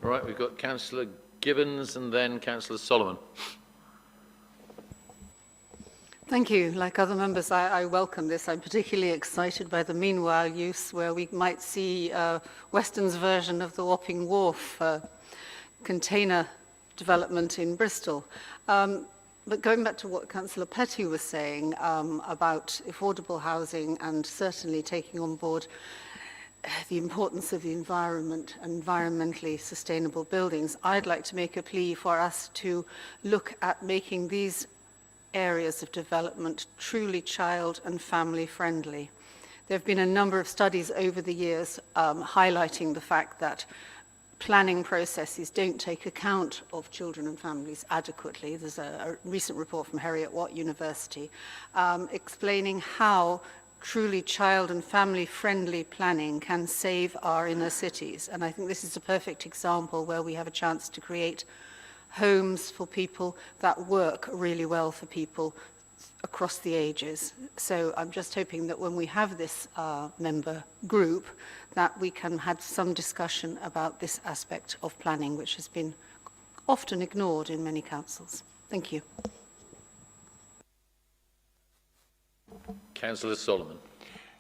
All right, we've got Councillor Gibbons and then Councillor Solomon. Thank you. Like other members, I welcome this. I'm particularly excited by the meanwhile use where we might see Weston's version of the Wapping Wharf container development in Bristol. But going back to what Councillor Petty was saying about affordable housing and certainly taking on board the importance of the environment and environmentally sustainable buildings, I'd like to make a plea for us to look at making these areas of development truly child and family friendly. There have been a number of studies over the years highlighting the fact that planning processes don't take account of children and families adequately. There's a recent report from Heriot-Watt University explaining how truly child and family friendly planning can save our inner cities. And I think this is a perfect example where we have a chance to create homes for people that work really well for people across the ages. So I'm just hoping that when we have this member group, that we can have some discussion about this aspect of planning, which has been often ignored in many councils. Thank you. Councillor Solomon.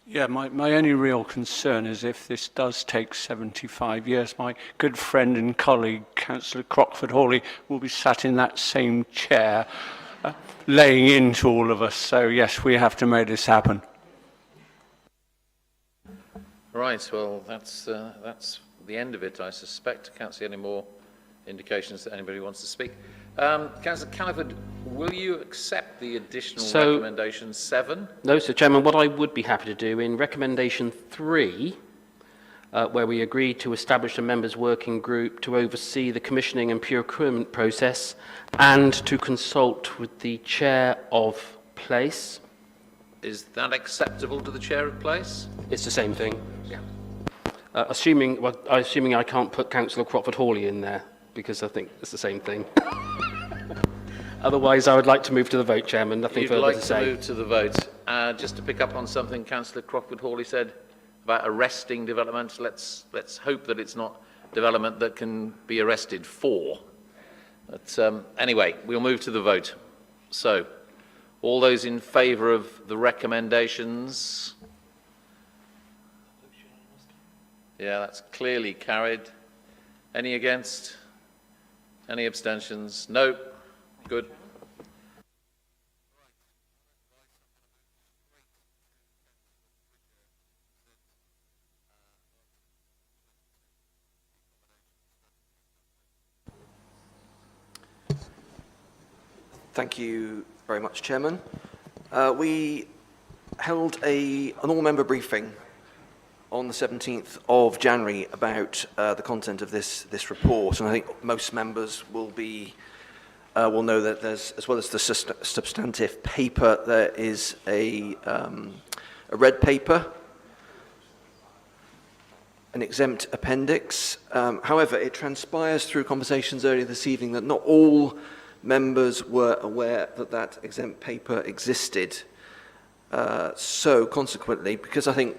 Yeah, my only real concern is if this does take 75 years, my good friend and colleague, Councillor Crockford-Hawley, will be sat in that same chair, laying into all of us. So, yes, we have to make this happen. Right, well, that's the end of it, I suspect. I can't see any more indications that anybody wants to speak. Councillor Calliford, will you accept the additional recommendation 7? No, Sir Chairman, what I would be happy to do in recommendation 3, where we agreed to establish a members' working group to oversee the commissioning and procurement process and to consult with the chair of place. Is that acceptable to the chair of place? It's the same thing. Yeah. Assuming I can't put Councillor Crockford-Hawley in there, because I think it's the same thing. Otherwise, I would like to move to the vote, Chairman. Nothing further to say. You'd like to move to the vote. Just to pick up on something Councillor Crockford-Hawley said about arresting development, let's hope that it's not development that can be arrested for. But anyway, we'll move to the vote. So, all those in favour of the recommendations? Yeah, that's clearly carried. Any against? Any abstentions? No. Good. Thank you very much, Chairman. We held an all-member briefing on the 17th of January about the content of this report, and I think most members will know that there's, as well as the substantive paper, there is a red paper, an exempt appendix. However, it transpires through conversations earlier this evening that not all members were aware that that exempt paper existed. So consequently, because I think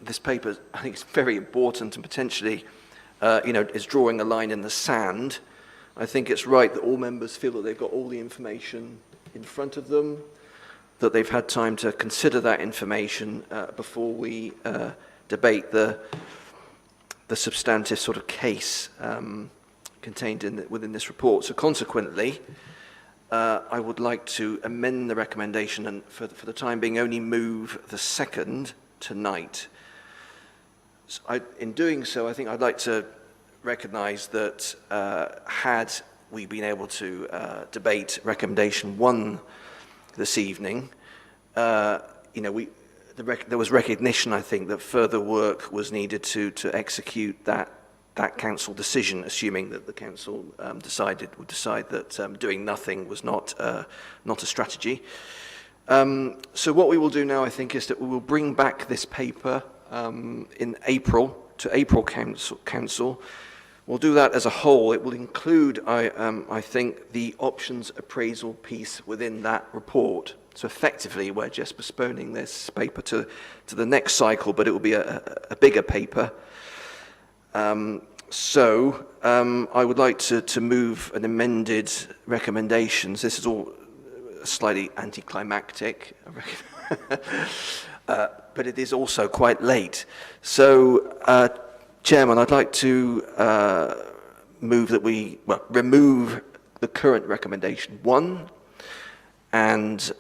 this paper, I think, is very important and potentially, is drawing a line in the sand, I think it's right that all members feel that they've got all the information in front of them. that they've had time to consider that information before we debate the substantive sort of case contained within this report. So consequently, I would like to amend the recommendation and for the time being only move the second tonight. So in doing so, I think I'd like to recognise that had we been able to debate recommendation 1 this evening, you know, there was recognition, I think, that further work was needed to execute that council decision, assuming that the council would decide that doing nothing was not a strategy. So what we will do now, I think, is that we will bring back this paper in April to April Council. We'll do that as a whole. It will include, I think, the options appraisal piece within that report. So effectively, we're just postponing this paper to the next cycle, but it will be a bigger paper. So I would like to move an amended recommendations. This is all slightly anticlimactic, but it is also quite late. So, Chairman, I'd like to move that we remove the current recommendation 1 and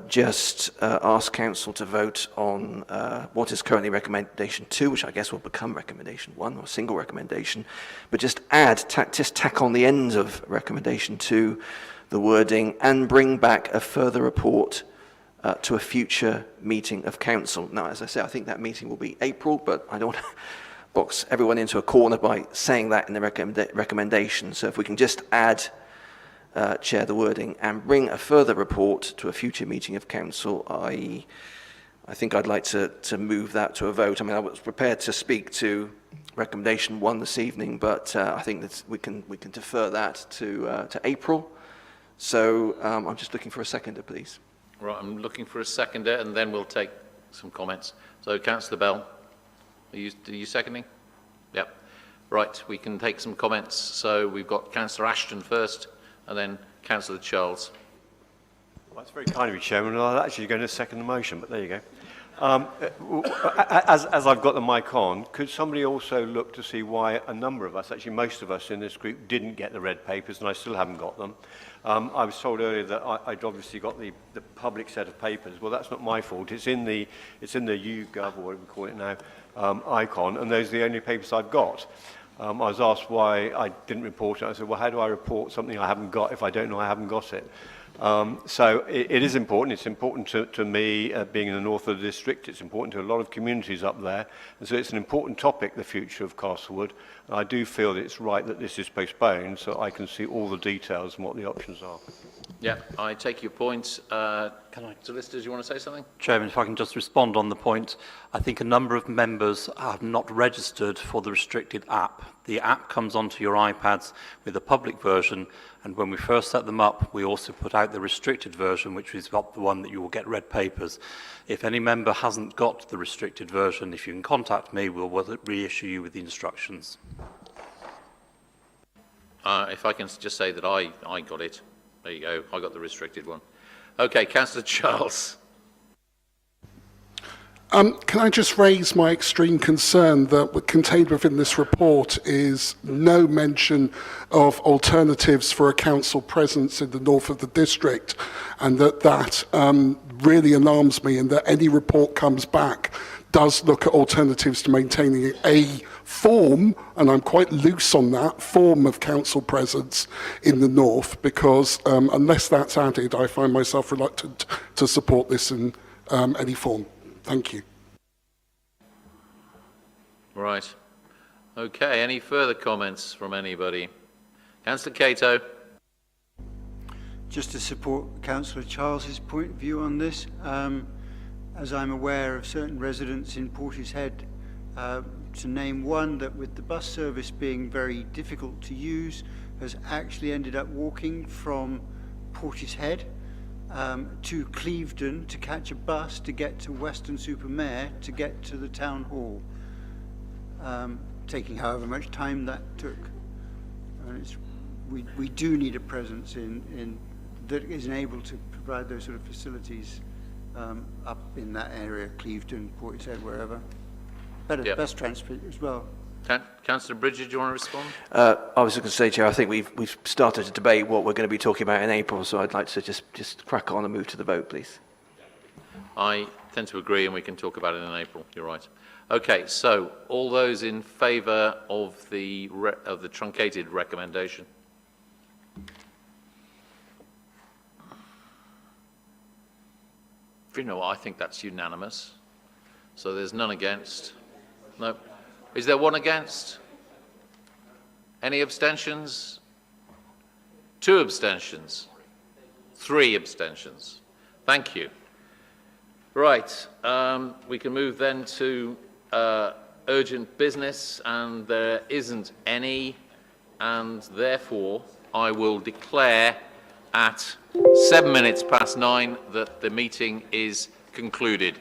just ask Council to vote on what is currently recommendation 2, which I guess will become recommendation 1 or single recommendation, but just just tack on the end of recommendation 2 the wording and bring back a further report to a future meeting of Council. Now, as I say, I think that meeting will be April, but I don't want to box everyone into a corner by saying that in the recommendation. So if we can just add, Chair, the wording and bring a further report to a future meeting of Council, I think I'd like to move that to a vote. I mean, I was prepared to speak to recommendation 1 this evening, but I think that we can defer that to April. So I'm just looking for a seconder, please. Right, I'm looking for a seconder, and then we'll take some comments. So, Councillor Bell, are you seconding? Yep. Right, we can take some comments. So we've got Councillor Ashton first, and then Councillor Charles. Well, that's very kind of you, Chairman. I was actually going to second the motion, but there you go. As I've got the mic on, could somebody also look to see why a number of us, actually most of us in this group, didn't get the red papers, and I still haven't got them. I was told earlier that I'd obviously got the public set of papers. Well, that's not my fault. It's in the YouGov, or whatever we call it now, icon, and those are the only papers I've got. I was asked why I didn't report it. I said, well, how do I report something I haven't got if I don't know I haven't got it? So it is important. It's important to me, being in the north of the district. It's important to a lot of communities up there. And so it's an important topic, the future of Castlewood. And I do feel that it's right that this is postponed so I can see all the details and what the options are. Yeah, I take your point. Solicitors, you want to say something? Chairman, if I can just respond on the point. I think a number of members have not registered for the restricted app. The app comes onto your iPads with the public version, and when we first set them up, we also put out the restricted version, which is the one that you will get red papers. If any member hasn't got the restricted version, if you can contact me, we'll reissue you with the instructions. If I can just say that I got it. There you go. I got the restricted one. Okay, Councillor Charles. Can I just raise my extreme concern that contained within this report is no mention of alternatives for a council presence in the north of the district, and that really alarms me, and that any report comes back does look at alternatives to maintaining a form, and I'm quite loose on that, form of council presence in the north, because unless that's added, I find myself reluctant to support this in any form. Thank you. Right. Okay, any further comments from anybody? Councillor Cato. Just to support Councillor Charles's point of view on this, as I'm aware of certain residents in Portishead, to name one that with the bus service being very difficult to use, has actually ended up walking from Portishead to Clevedon to catch a bus to get to Weston-super-Mare to get to the town hall, taking however much time that took. And we do need a presence in that is able to provide those sort of facilities up in that area, Clevedon, Portishead, wherever. Better, Yep. best transport as well. Councillor Bridget, do you want to respond? I was going to say, Chair, I think we've started to debate what we're going to be talking about in April, so I'd like to just crack on and move to the vote, please. I tend to agree, and we can talk about it in April. You're right. Okay, so all those in favour of the truncated recommendation? You know what, I think that's unanimous. So there's none against. No. Is there one against? Any abstentions? 2 abstentions? 3 abstentions? Thank you. Right, we can move then to urgent business, and there isn't any, and therefore I will declare at 9:07 that the meeting is concluded.